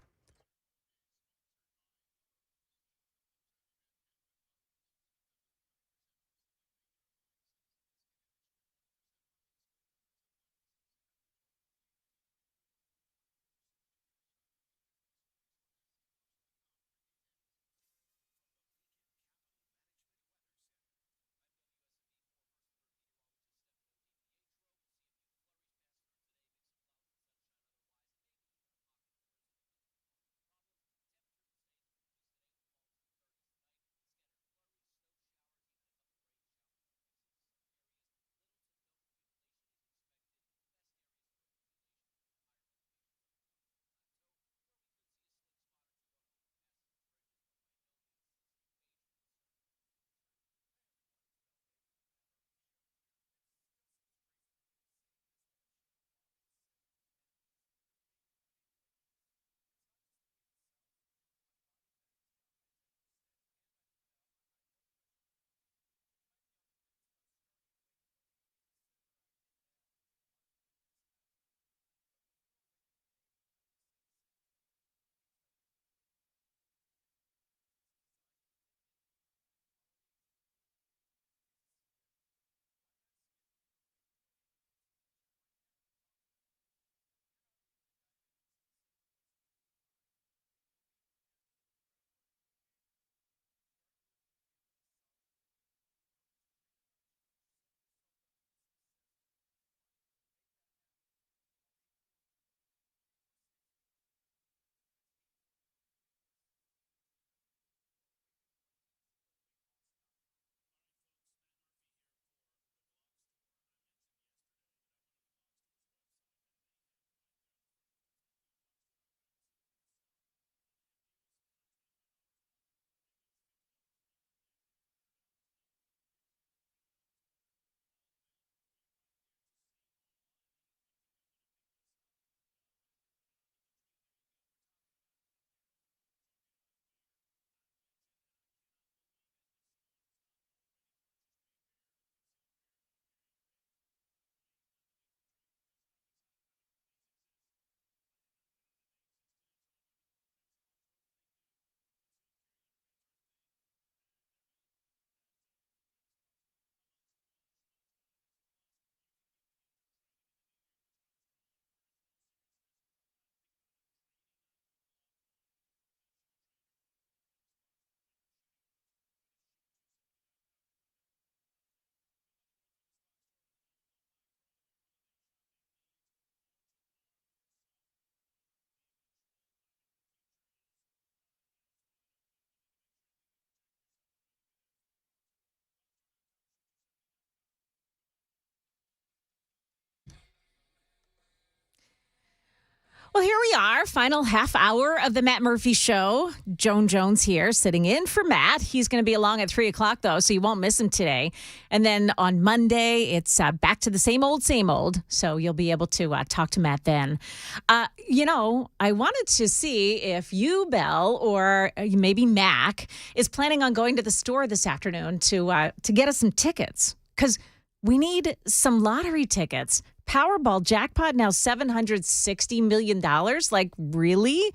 Well, here we are, final half hour of the Matt Murphy Show. Joan Jones here, sitting in for Matt. He's going to be along at 3 o'clock, though, so you won't miss him today. And then on Monday, it's back to the same old, so you'll be able to talk to Matt then. I wanted to see if you, Belle, or maybe Mac, is planning on going to the store this afternoon to get us some tickets, because we need some lottery tickets. Powerball jackpot now $760 million. Like, really?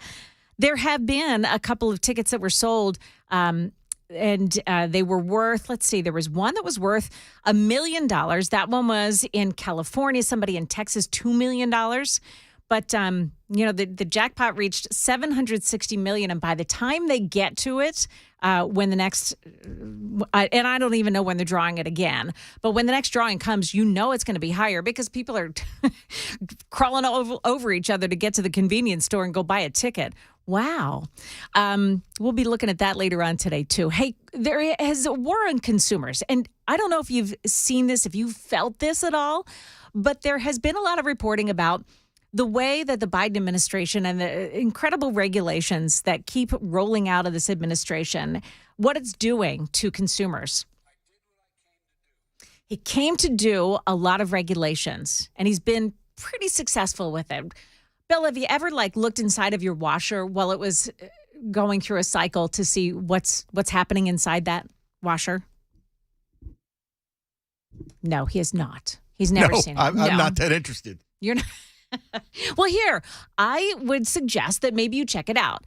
There have been a couple of tickets that were sold, and they were worth, let's see, there was one that was worth $1 million. That one was in California, somebody in Texas, $2 million. But, the jackpot reached $760 million. And by the time they get to it, when the next, and I don't even know when they're drawing it again, but when the next drawing comes, it's going to be higher because people are crawling over each other to get to the convenience store and go buy a ticket. Wow. We'll be looking at that later on today, too. Hey, there is a war on consumers. And I don't know if you've seen this, if you've felt this at all, but there has been a lot of reporting about the way that the Biden administration and the incredible regulations that keep rolling out of this administration, what it's doing to consumers. He came to do a lot of regulations, and he's been pretty successful with it. Bill, have you ever looked inside of your washer while it was going through a cycle to see what's happening inside that washer? No, he has not. He's never seen it. I'm not that interested. You're not. Well, here, I would suggest that maybe you check it out.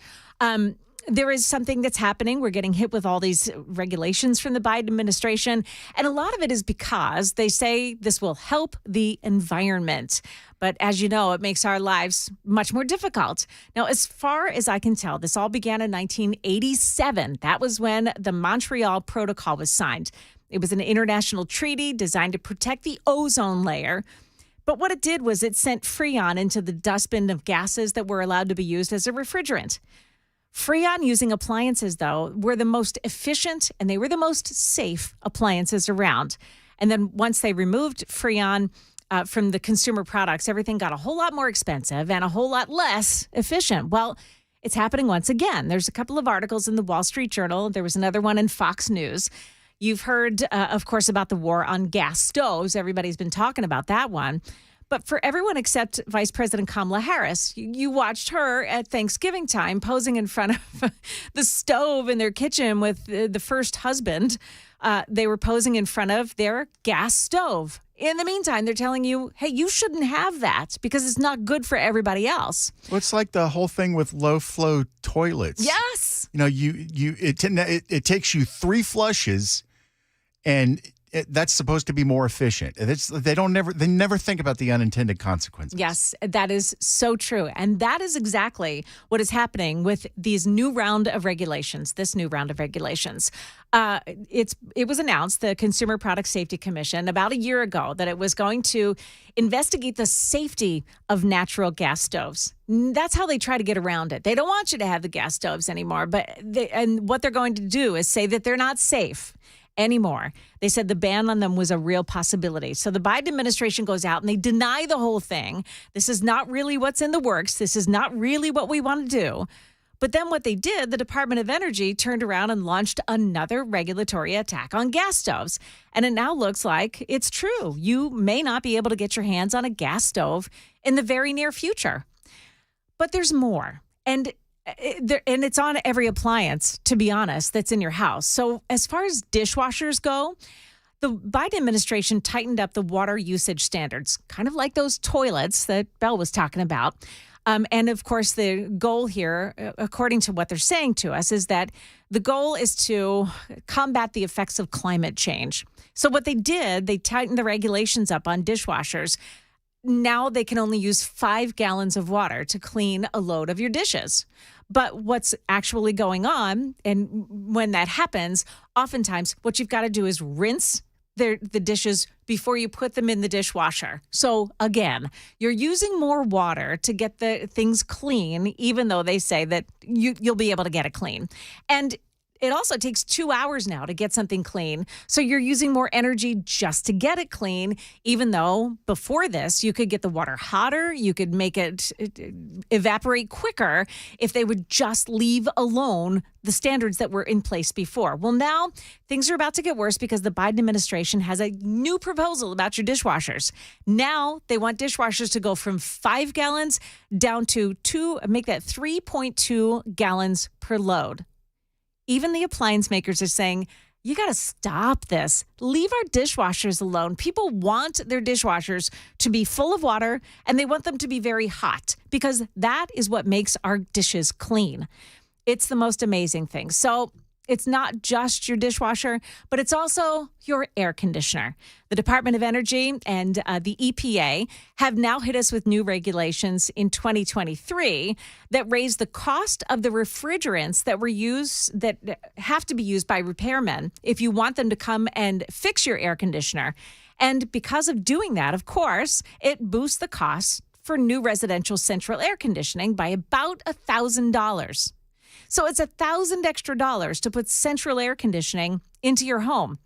There is something that's happening. We're getting hit with all these regulations from the Biden administration. And a lot of it is because they say this will help the environment. But as you know, it makes our lives much more difficult. Now, as far as I can tell, this all began in 1987. That was when the Montreal Protocol was signed. It was an international treaty designed to protect the ozone layer. But what it did was it sent Freon into the dustbin of gases that were allowed to be used as a refrigerant. Freon using appliances, though, were the most efficient and they were the most safe appliances around. And then once they removed Freon from the consumer products, everything got a whole lot more expensive and a whole lot less efficient. Well, it's happening once again. There's a couple of articles in the Wall Street Journal. There was another one in Fox News. You've heard, of course, about the war on gas stoves. Everybody's been talking about that one. But for everyone except Vice President Kamala Harris, you watched her at Thanksgiving time posing in front of the stove in their kitchen with the first husband. They were posing in front of their gas stove. In the meantime, they're telling you, hey, you shouldn't have that because it's not good for everybody else. Well, it's like the whole thing with low flow toilets. Yes. It takes you 3 flushes, and that's supposed to be more efficient. They never think about the unintended consequences. Yes, that is so true. And that is exactly what is happening with this new round of regulations. It was announced, the Consumer Product Safety Commission, about a year ago, that it was going to investigate the safety of natural gas stoves. That's how they try to get around it. They don't want you to have the gas stoves anymore, and what they're going to do is say that they're not safe anymore. They said the ban on them was a real possibility. So the Biden administration goes out and they deny the whole thing. This is not really what's in the works. This is not really what we want to do. But then what they did, the Department of Energy turned around and launched another regulatory attack on gas stoves. And it now looks like it's true. You may not be able to get your hands on a gas stove in the very near future. But there's more. And it's on every appliance, to be honest, that's in your house. So as far as dishwashers go, the Biden administration tightened up the water usage standards, kind of like those toilets that Belle was talking about. And of course, the goal here, according to what they're saying to us, is that the goal is to combat the effects of climate change. So what they did, they tightened the regulations up on dishwashers. Now they can only use 5 gallons of water to clean a load of your dishes. But what's actually going on, and when that happens, oftentimes what you've got to do is rinse the dishes before you put them in the dishwasher. So again, you're using more water to get the things clean, even though they say that you'll be able to get it clean. And it also takes 2 hours now to get something clean. So you're using more energy just to get it clean, even though before this, you could get the water hotter. You could make it evaporate quicker if they would just leave alone the standards that were in place before. Well, now things are about to get worse because the Biden administration has a new proposal about your dishwashers. Now they want dishwashers to go from 5 gallons down to 3.2 gallons per load. Even the appliance makers are saying, you got to stop this. Leave our dishwashers alone. People want their dishwashers to be full of water, and they want them to be very hot because that is what makes our dishes clean. It's the most amazing thing. So it's not just your dishwasher, but it's also your air conditioner. The Department of Energy and the EPA have now hit us with new regulations in 2023 that raise the cost of the refrigerants that have to be used by repairmen if you want them to come and fix your air conditioner. And because of doing that, of course, it boosts the cost for new residential central air conditioning by about $1,000. So it's $1,000 extra to put central air conditioning into your home.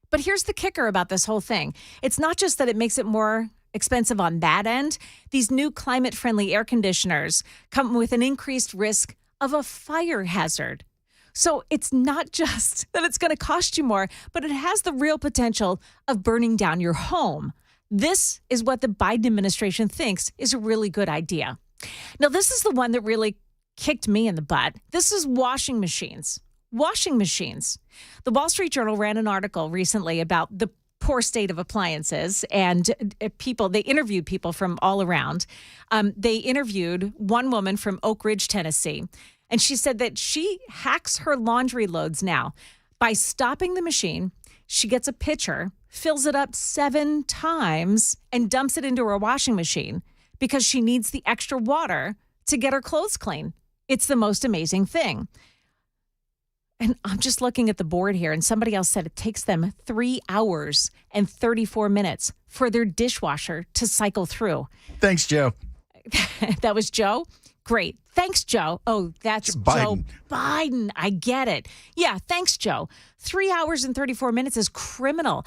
But here's the kicker about this whole thing. It's not just that it makes it more expensive on that end. These new climate-friendly air conditioners come with an increased risk of a fire hazard. So it's not just that it's going to cost you more, but it has the real potential of burning down your home. This is what the Biden administration thinks is a really good idea. Now, this is the one that really kicked me in the butt. This is washing machines. Washing machines. The Wall Street Journal ran an article recently about the poor state of appliances, and they interviewed people from all around. They interviewed one woman from Oak Ridge, Tennessee, and she said that she hacks her laundry loads now by stopping the machine. She gets a pitcher, fills it up 7 times, and dumps it into her washing machine because she needs the extra water to get her clothes clean. It's the most amazing thing. And I'm just looking at the board here, and somebody else said it takes them 3 hours and 34 minutes for their dishwasher to cycle through. Thanks, Joe. That was Joe? Great. Thanks, Joe. Oh, that's Biden. Joe Biden. I get it. Yeah, thanks, Joe. 3 hours and 34 minutes is criminal.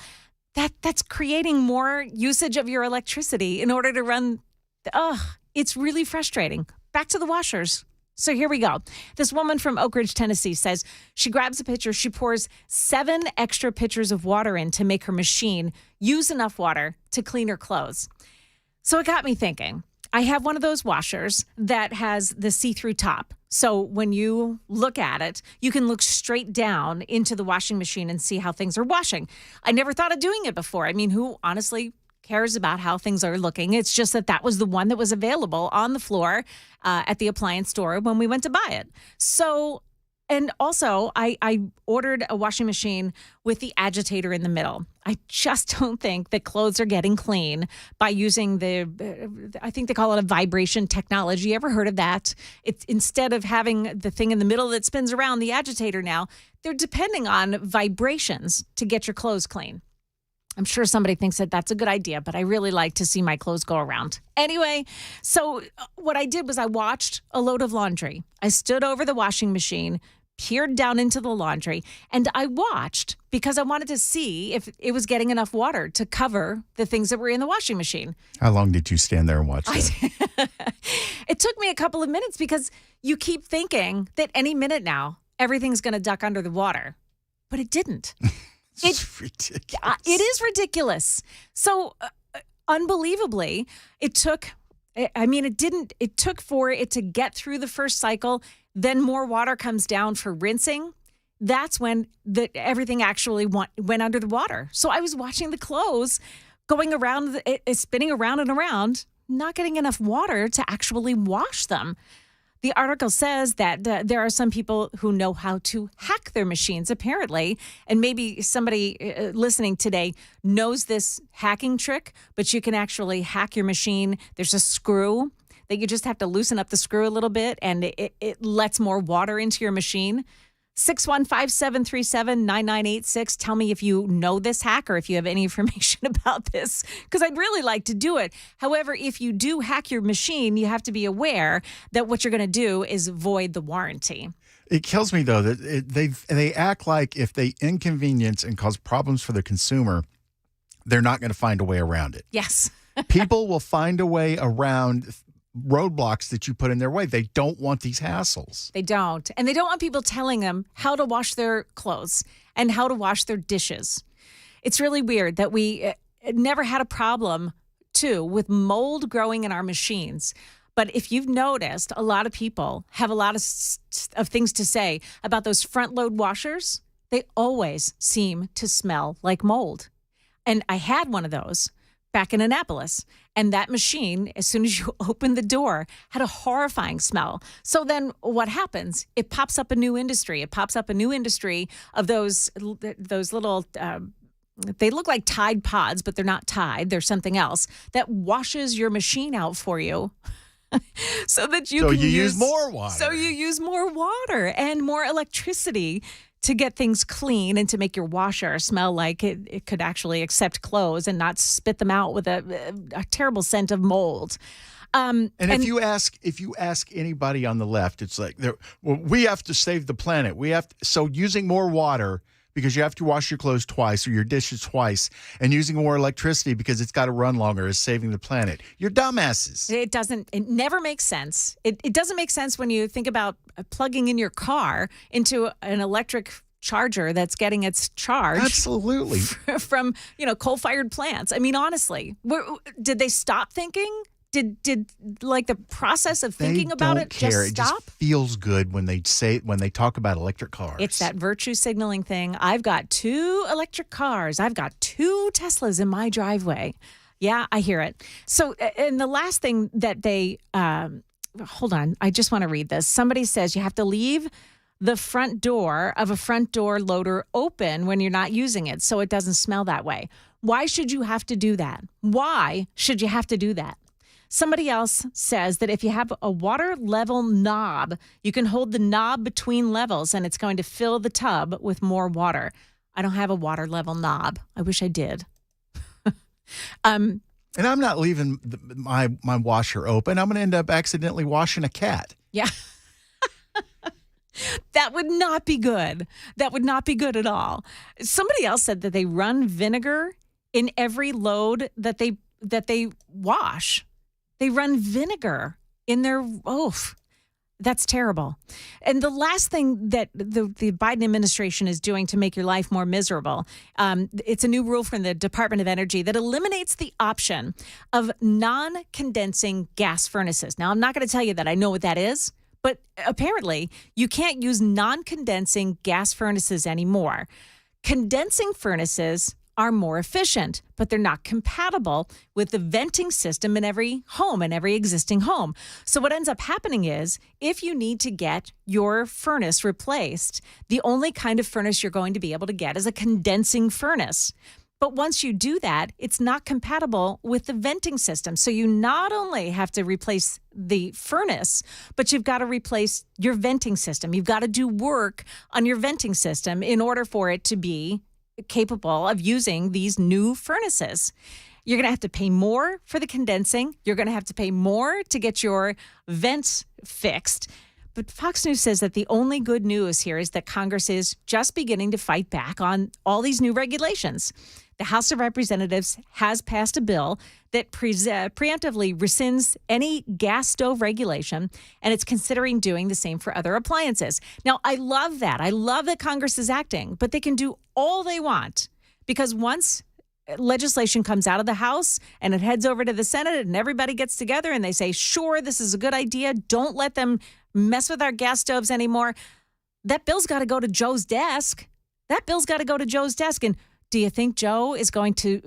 That's creating more usage of your electricity in order to run. It's really frustrating. Back to the washers. So here we go. This woman from Oak Ridge, Tennessee says she grabs a pitcher. She pours 7 extra pitchers of water in to make her machine use enough water to clean her clothes. So it got me thinking. I have one of those washers that has the see-through top. So when you look at it, you can look straight down into the washing machine and see how things are washing. I never thought of doing it before. I mean, who honestly cares about how things are looking? It's just that was the one that was available on the floor at the appliance store when we went to buy it. So, and also I ordered a washing machine with the agitator in the middle. I just don't think that clothes are getting clean by using I think they call it a vibration technology. You ever heard of that? It's instead of having the thing in the middle that spins around, the agitator now, they're depending on vibrations to get your clothes clean. I'm sure somebody thinks that that's a good idea, but I really like to see my clothes go around. Anyway, so what I did was I watched a load of laundry. I stood over the washing machine, peered down into the laundry, and I watched because I wanted to see if it was getting enough water to cover the things that were in the washing machine. How long did you stand there and watch that? It took me a couple of minutes because you keep thinking that any minute now, everything's going to duck under the water, but it didn't. It's ridiculous. It is ridiculous. So unbelievably, it took for it to get through the first cycle. Then more water comes down for rinsing. That's when everything actually went under the water. So I was watching the clothes going around, spinning around and around, not getting enough water to actually wash them. The article says that there are some people who know how to hack their machines, apparently, and maybe somebody listening today knows this hacking trick, but you can actually hack your machine. There's a screw that you just have to loosen up the screw a little bit, and it lets more water into your machine. 615-737-9986. Tell me if you know this hack or if you have any information about this, because I'd really like to do it. However, if you do hack your machine, you have to be aware that what you're going to do is void the warranty. It kills me, though, that they act like if they inconvenience and cause problems for the consumer, they're not going to find a way around it. Yes. People will find a way around roadblocks that you put in their way. They don't want these hassles. They don't. And they don't want people telling them how to wash their clothes and how to wash their dishes. It's really weird that we never had a problem, too, with mold growing in our machines. But if you've noticed, a lot of people have a lot of things to say about those front load washers. They always seem to smell like mold. And I had one of those back in Annapolis. And that machine, as soon as you open the door, had a horrifying smell. So then what happens? It pops up a new industry. It pops up a new industry of those little, they look like Tide Pods, but they're not Tide. They're something else that washes your machine out for you. So that you can use more water. So you use more water and more electricity to get things clean and to make your washer smell like it could actually accept clothes and not spit them out with a terrible scent of mold. And if you ask anybody on the left, it's like, we have to save the planet. So using more water because you have to wash your clothes twice or your dishes twice, and using more electricity because it's got to run longer is saving the planet. You're dumbasses. It never makes sense. It doesn't make sense when you think about plugging in your car into an electric charger that's getting its charge. Absolutely. From, coal-fired plants. I mean, honestly, did they stop thinking? Did like the process of thinking about it just stop? It just feels good when they talk about electric cars. It's that virtue signaling thing. I've got 2 electric cars. I've got 2 Teslas in my driveway. Yeah, I hear it. So, and the last thing that they, hold on, I just want to read this. Somebody says you have to leave the front door of a front door loader open when you're not using it so it doesn't smell that way. Why should you have to do that? Why should you have to do that? Somebody else says that if you have a water level knob, you can hold the knob between levels and it's going to fill the tub with more water. I don't have a water level knob. I wish I did. And I'm not leaving my washer open. I'm going to end up accidentally washing a cat. Yeah. That would not be good. That would not be good at all. Somebody else said that they run vinegar in every load that they wash. They run vinegar in their, that's terrible. And the last thing that the Biden administration is doing to make your life more miserable, it's a new rule from the Department of Energy that eliminates the option of non-condensing gas furnaces. Now, I'm not going to tell you that I know what that is, but apparently you can't use non-condensing gas furnaces anymore. Condensing furnaces are more efficient, but they're not compatible with the venting system in every home, in every existing home. So what ends up happening is if you need to get your furnace replaced, the only kind of furnace you're going to be able to get is a condensing furnace. But once you do that, it's not compatible with the venting system. So you not only have to replace the furnace, but you've got to replace your venting system. You've got to do work on your venting system in order for it to be capable of using these new furnaces. You're going to have to pay more for the condensing. You're going to have to pay more to get your vents fixed. But Fox News says that the only good news here is that Congress is just beginning to fight back on all these new regulations. The House of Representatives has passed a bill that preemptively rescinds any gas stove regulation, and it's considering doing the same for other appliances. Now, I love that. I love that Congress is acting, but they can do all they want because once legislation comes out of the House and it heads over to the Senate and everybody gets together and they say, sure, this is a good idea. Don't let them mess with our gas stoves anymore. That bill's got to go to Joe's desk. And do you think Joe is going to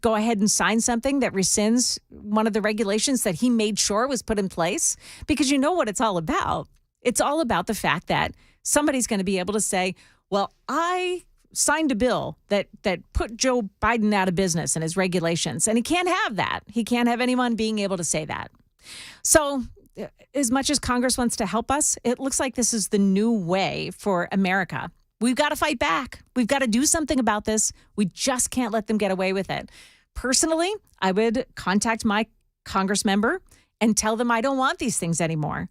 go ahead and sign something that rescinds one of the regulations that he made sure was put in place? Because you know what it's all about. It's all about the fact that somebody's going to be able to say, well, I signed a bill that put Joe Biden out of business and his regulations. And he can't have that. He can't have anyone being able to say that. So as much as Congress wants to help us, it looks like this is the new way for America. We've got to fight back. We've got to do something about this. We just can't let them get away with it. Personally, I would contact my Congress member and tell them I don't want these things anymore.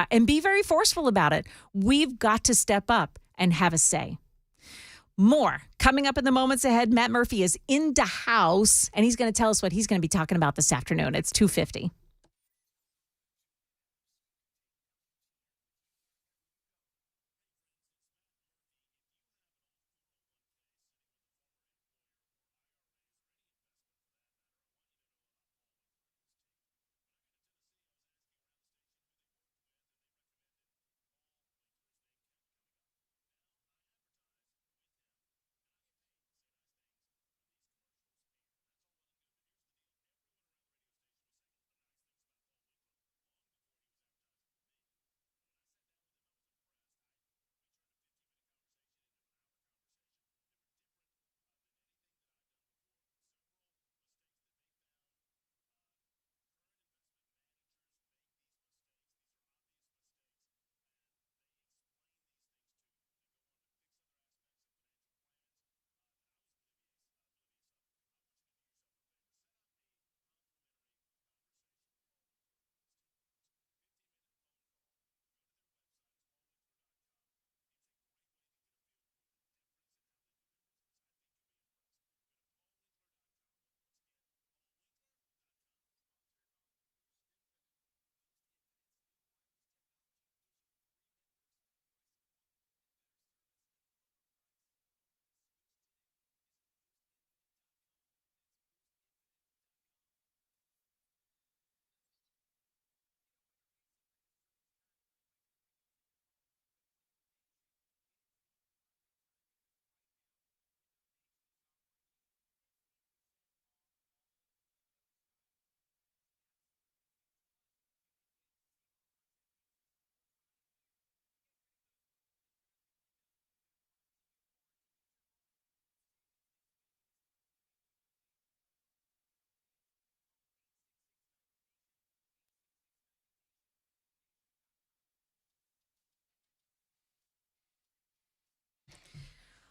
and be very forceful about it. We've got to step up and have a say. More coming up in the moments ahead. Matt Murphy is in the house, and he's going to tell us what he's going to be talking about this afternoon. It's 2:50.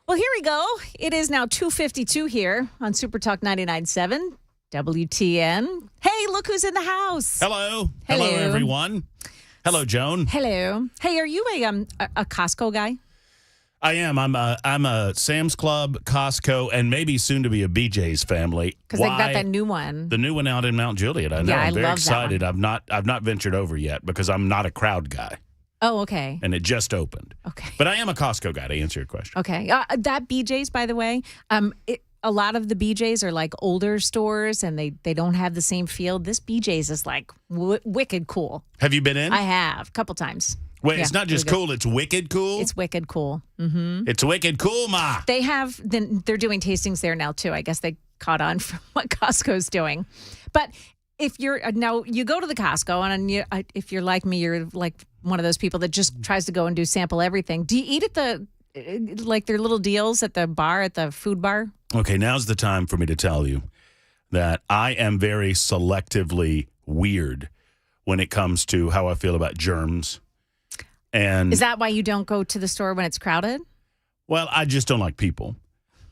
Well, here we go. It is now 2:52 here on Super Talk 99.7 WTN. Hey, look who's in the house. Hello. Hello, everyone. Hello, Joan. Hello. Hey, are you a Costco guy? I am. I'm a Sam's Club, Costco, and maybe soon to be a BJ's family. Because they've got that new one. The new one out in Mount Juliet. I know. Yeah, I'm very love excited. that one. I've not ventured over yet because I'm not a crowd guy. Oh, okay. And it just opened. Okay. But I am a Costco guy, to answer your question. Okay. That BJ's, by the way, a lot of the BJ's are like older stores and they don't have the same feel. This BJ's is like wicked cool. Have you been in? I have a couple times. Wait, yeah, it's not just cool, it's wicked cool? It's wicked cool. Mm-hmm. It's wicked cool, ma. They're doing tastings there now, too. I guess they caught on from what Costco's doing. But if now you go to the Costco and if you're like me, you're like one of those people that just tries to go and do sample everything. Do you eat at their little deals at the bar, at the food bar? Okay, now's the time for me to tell you that I am very selectively weird when it comes to how I feel about germs. And is that why you don't go to the store when it's crowded? Well, I just don't like people.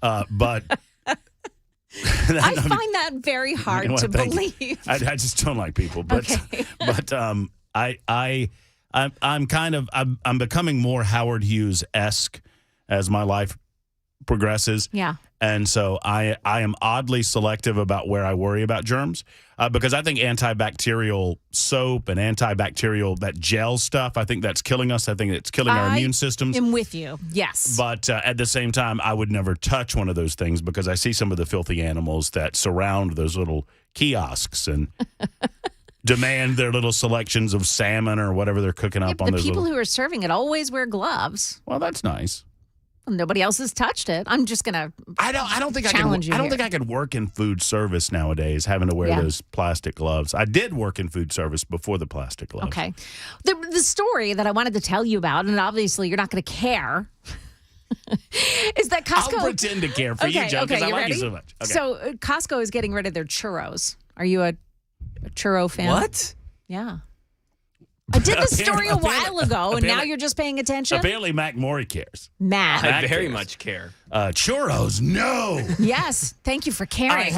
But I find that very hard to believe. I just don't like people. But okay. But I'm becoming more Howard Hughes-esque as my life progresses. Yeah. And so I am oddly selective about where I worry about germs because I think antibacterial soap and that gel stuff, I think that's killing us. I think it's killing our immune systems. I'm with you. Yes. But at the same time, I would never touch one of those things because I see some of the filthy animals that surround those little kiosks and demand their little selections of salmon or whatever they're cooking up on those people who are serving it always wear gloves. Well, that's nice. Nobody else has touched it. I'm just gonna. I don't think challenge I don't you think I could work in food service nowadays, having to wear those plastic gloves. I did work in food service before the plastic gloves. Okay, the story that I wanted to tell you about, and obviously you're not going to care, is that Costco. I'll pretend to care for you, Joe, because I like you so much. Okay. So Costco is getting rid of their churros. Are you a churro fan? What? Yeah. I did this story a while ago, and now you're just paying attention? Apparently, Mac Maury cares. Matt. I very much care. Churros, no. Yes. Thank you for caring.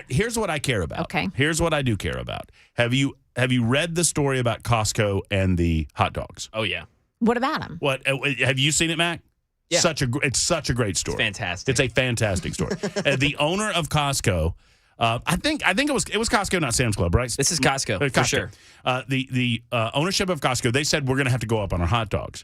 Here's what I care about. Okay. Here's what I do care about. Have you have you read the story about Costco and the hot dogs? Oh, yeah. What about him? What have you seen it, Mac? Yeah. It's such a great story. It's fantastic. It's a fantastic story. The owner of Costco, I think it was Costco, not Sam's Club, right? This is Costco, for sure. The ownership of Costco, they said we're going to have to go up on our hot dogs,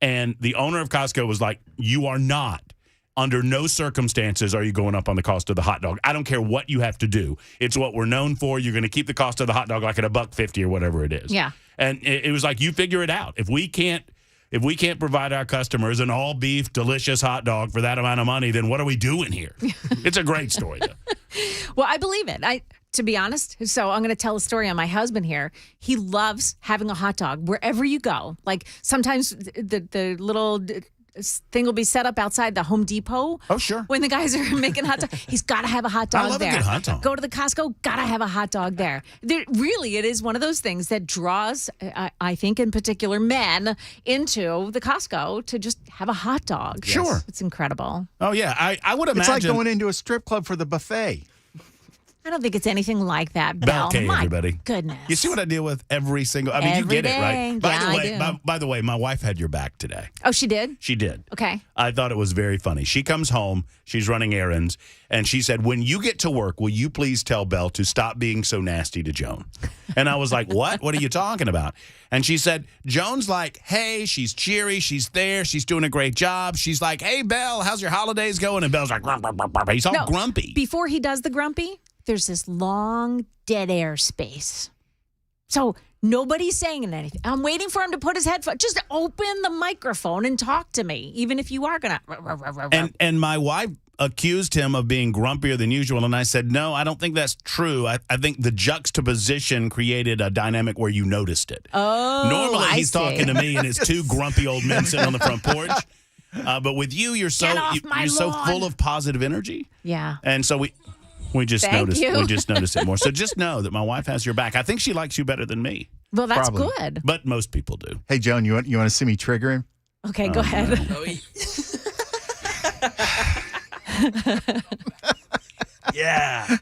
and the owner of Costco was like, "You are not. Under no circumstances are you going up on the cost of the hot dog. I don't care what you have to do. It's what we're known for. You're going to keep the cost of the hot dog like at $1.50 or whatever it is." Yeah. And it was like, you figure it out. If we can't provide our customers an all beef, delicious hot dog for that amount of money, then what are we doing here? It's a great story, though. Well, I believe it. To be honest, so I'm going to tell a story on my husband here. He loves having a hot dog wherever you go. Like sometimes the little thing will be set up outside the Home Depot. Oh, sure. When the guys are making hot dogs, he's got to have a hot dog I love there. a good hot dog. Go to the Costco, got to have a hot dog there. Really, it is one of those things that draws, I think, in particular, men into the Costco to just have a hot dog. Sure. It's incredible. Oh, yeah. I would imagine. It's like going into a strip club for the buffet. I don't think it's anything like that, Bell Belle. K, My everybody. goodness. You see what I deal with every single. I mean, Every you get it, right? day. Yeah, I do. By the way, my wife had your back today. Oh, she did? She did. Okay. I thought it was very funny. She comes home, she's running errands, and she said, "When you get to work, will you please tell Belle to stop being so nasty to Joan?" And I was like, "What? What are you talking about?" And she said, "Joan's like, hey, she's cheery, she's there, she's doing a great job. She's like, hey, Belle, how's your holidays going?" And Belle's like, "Grump, grump, grump, grump." He's all grumpy. Before he does the grumpy, there's this long dead air space. So nobody's saying anything. I'm waiting for him to put his headphone. Just open the microphone and talk to me, even if you are going to. And my wife accused him of being grumpier than usual, and I said, no, I don't think that's true. I think the juxtaposition created a dynamic where you noticed it. Oh, normally I he's see. talking to me, and it's two grumpy old men sitting on the front porch. But with you, you're so full of positive energy. Yeah. And so we just noticed it more. So just know that my wife has your back. I think she likes you better than me. Well, that's Probably. good. But most people do. Hey, Joan, you want to see me trigger him? Okay, go ahead. Yeah.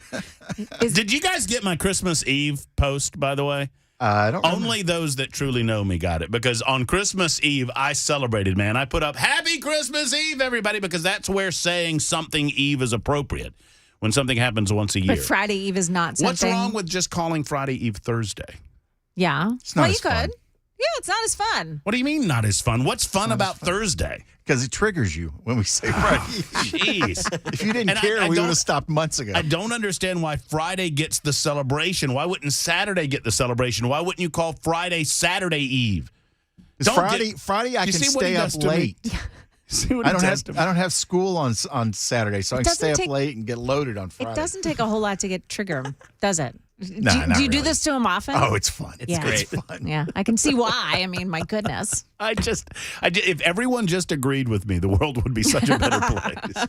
Did you guys get my Christmas Eve post, by the way? I don't remember. Only those that truly know me got it, because on Christmas Eve, I celebrated, man. I put up Happy Christmas Eve, everybody, because that's where saying something Eve is appropriate, when something happens once a year. But Friday Eve is not something. What's wrong with just calling Friday Eve Thursday? Yeah. It's not well, as you could. fun. Yeah, it's not as fun. What do you mean not as fun? What's fun about Thursday? Because it triggers you when we say Friday. Jeez. If you didn't care, we would have stopped months ago. I don't understand why Friday gets the celebration. Why wouldn't Saturday get the celebration? Why wouldn't you call Friday Saturday Eve? Friday I can stay up late. I don't have school on Saturday, so I can stay up late and get loaded on Friday. It doesn't take a whole lot to get trigger him, does it? Nah, do you do really. this to him often? Oh, it's fun. It's great. It's fun. Yeah, I can see why. I mean, my goodness. If everyone just agreed with me, the world would be such a better place.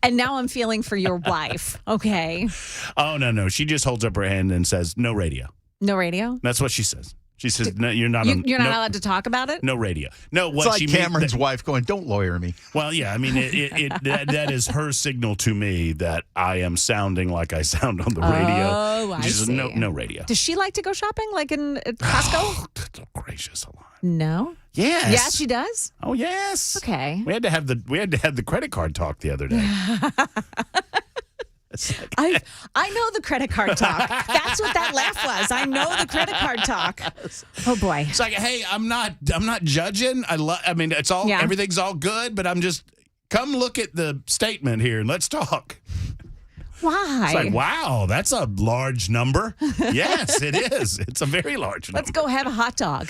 And now I'm feeling for your wife. Okay. Oh, no. She just holds up her hand and says, no radio. No radio? That's what she says. She says, no, you're not You're not allowed to talk about it? No radio. No, It's what like she Cameron's wife going, don't lawyer me. Well, yeah, I mean, that is her signal to me that I am sounding like I sound on the radio. Oh, I She says, see. no radio. Does she like to go shopping, like in Costco? Oh, gracious alive. No. Yes. Yeah, she does? Oh, yes. Okay. We had to have the credit card talk the other day. I know the credit card talk. That's what that laugh was. I know the credit card talk. Oh boy. It's like, hey, I'm not judging. I mean, it's all everything's all good, but I'm just come look at the statement here and let's talk. Why? It's like, wow, that's a large number. Yes, it is. It's a very large number. Let's go have a hot dog.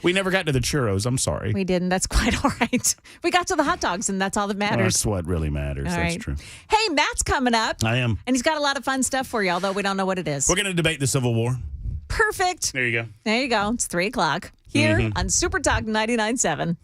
We never got to the churros. I'm sorry. We didn't. That's quite all right. We got to the hot dogs, and that's all that matters. That's what really matters. All That's right. true. Hey, Matt's coming up. I am. And he's got a lot of fun stuff for you, although we don't know what it is. We're going to debate the Civil War. Perfect. There you go. There you go. It's 3:00 here on Super Talk 99.7.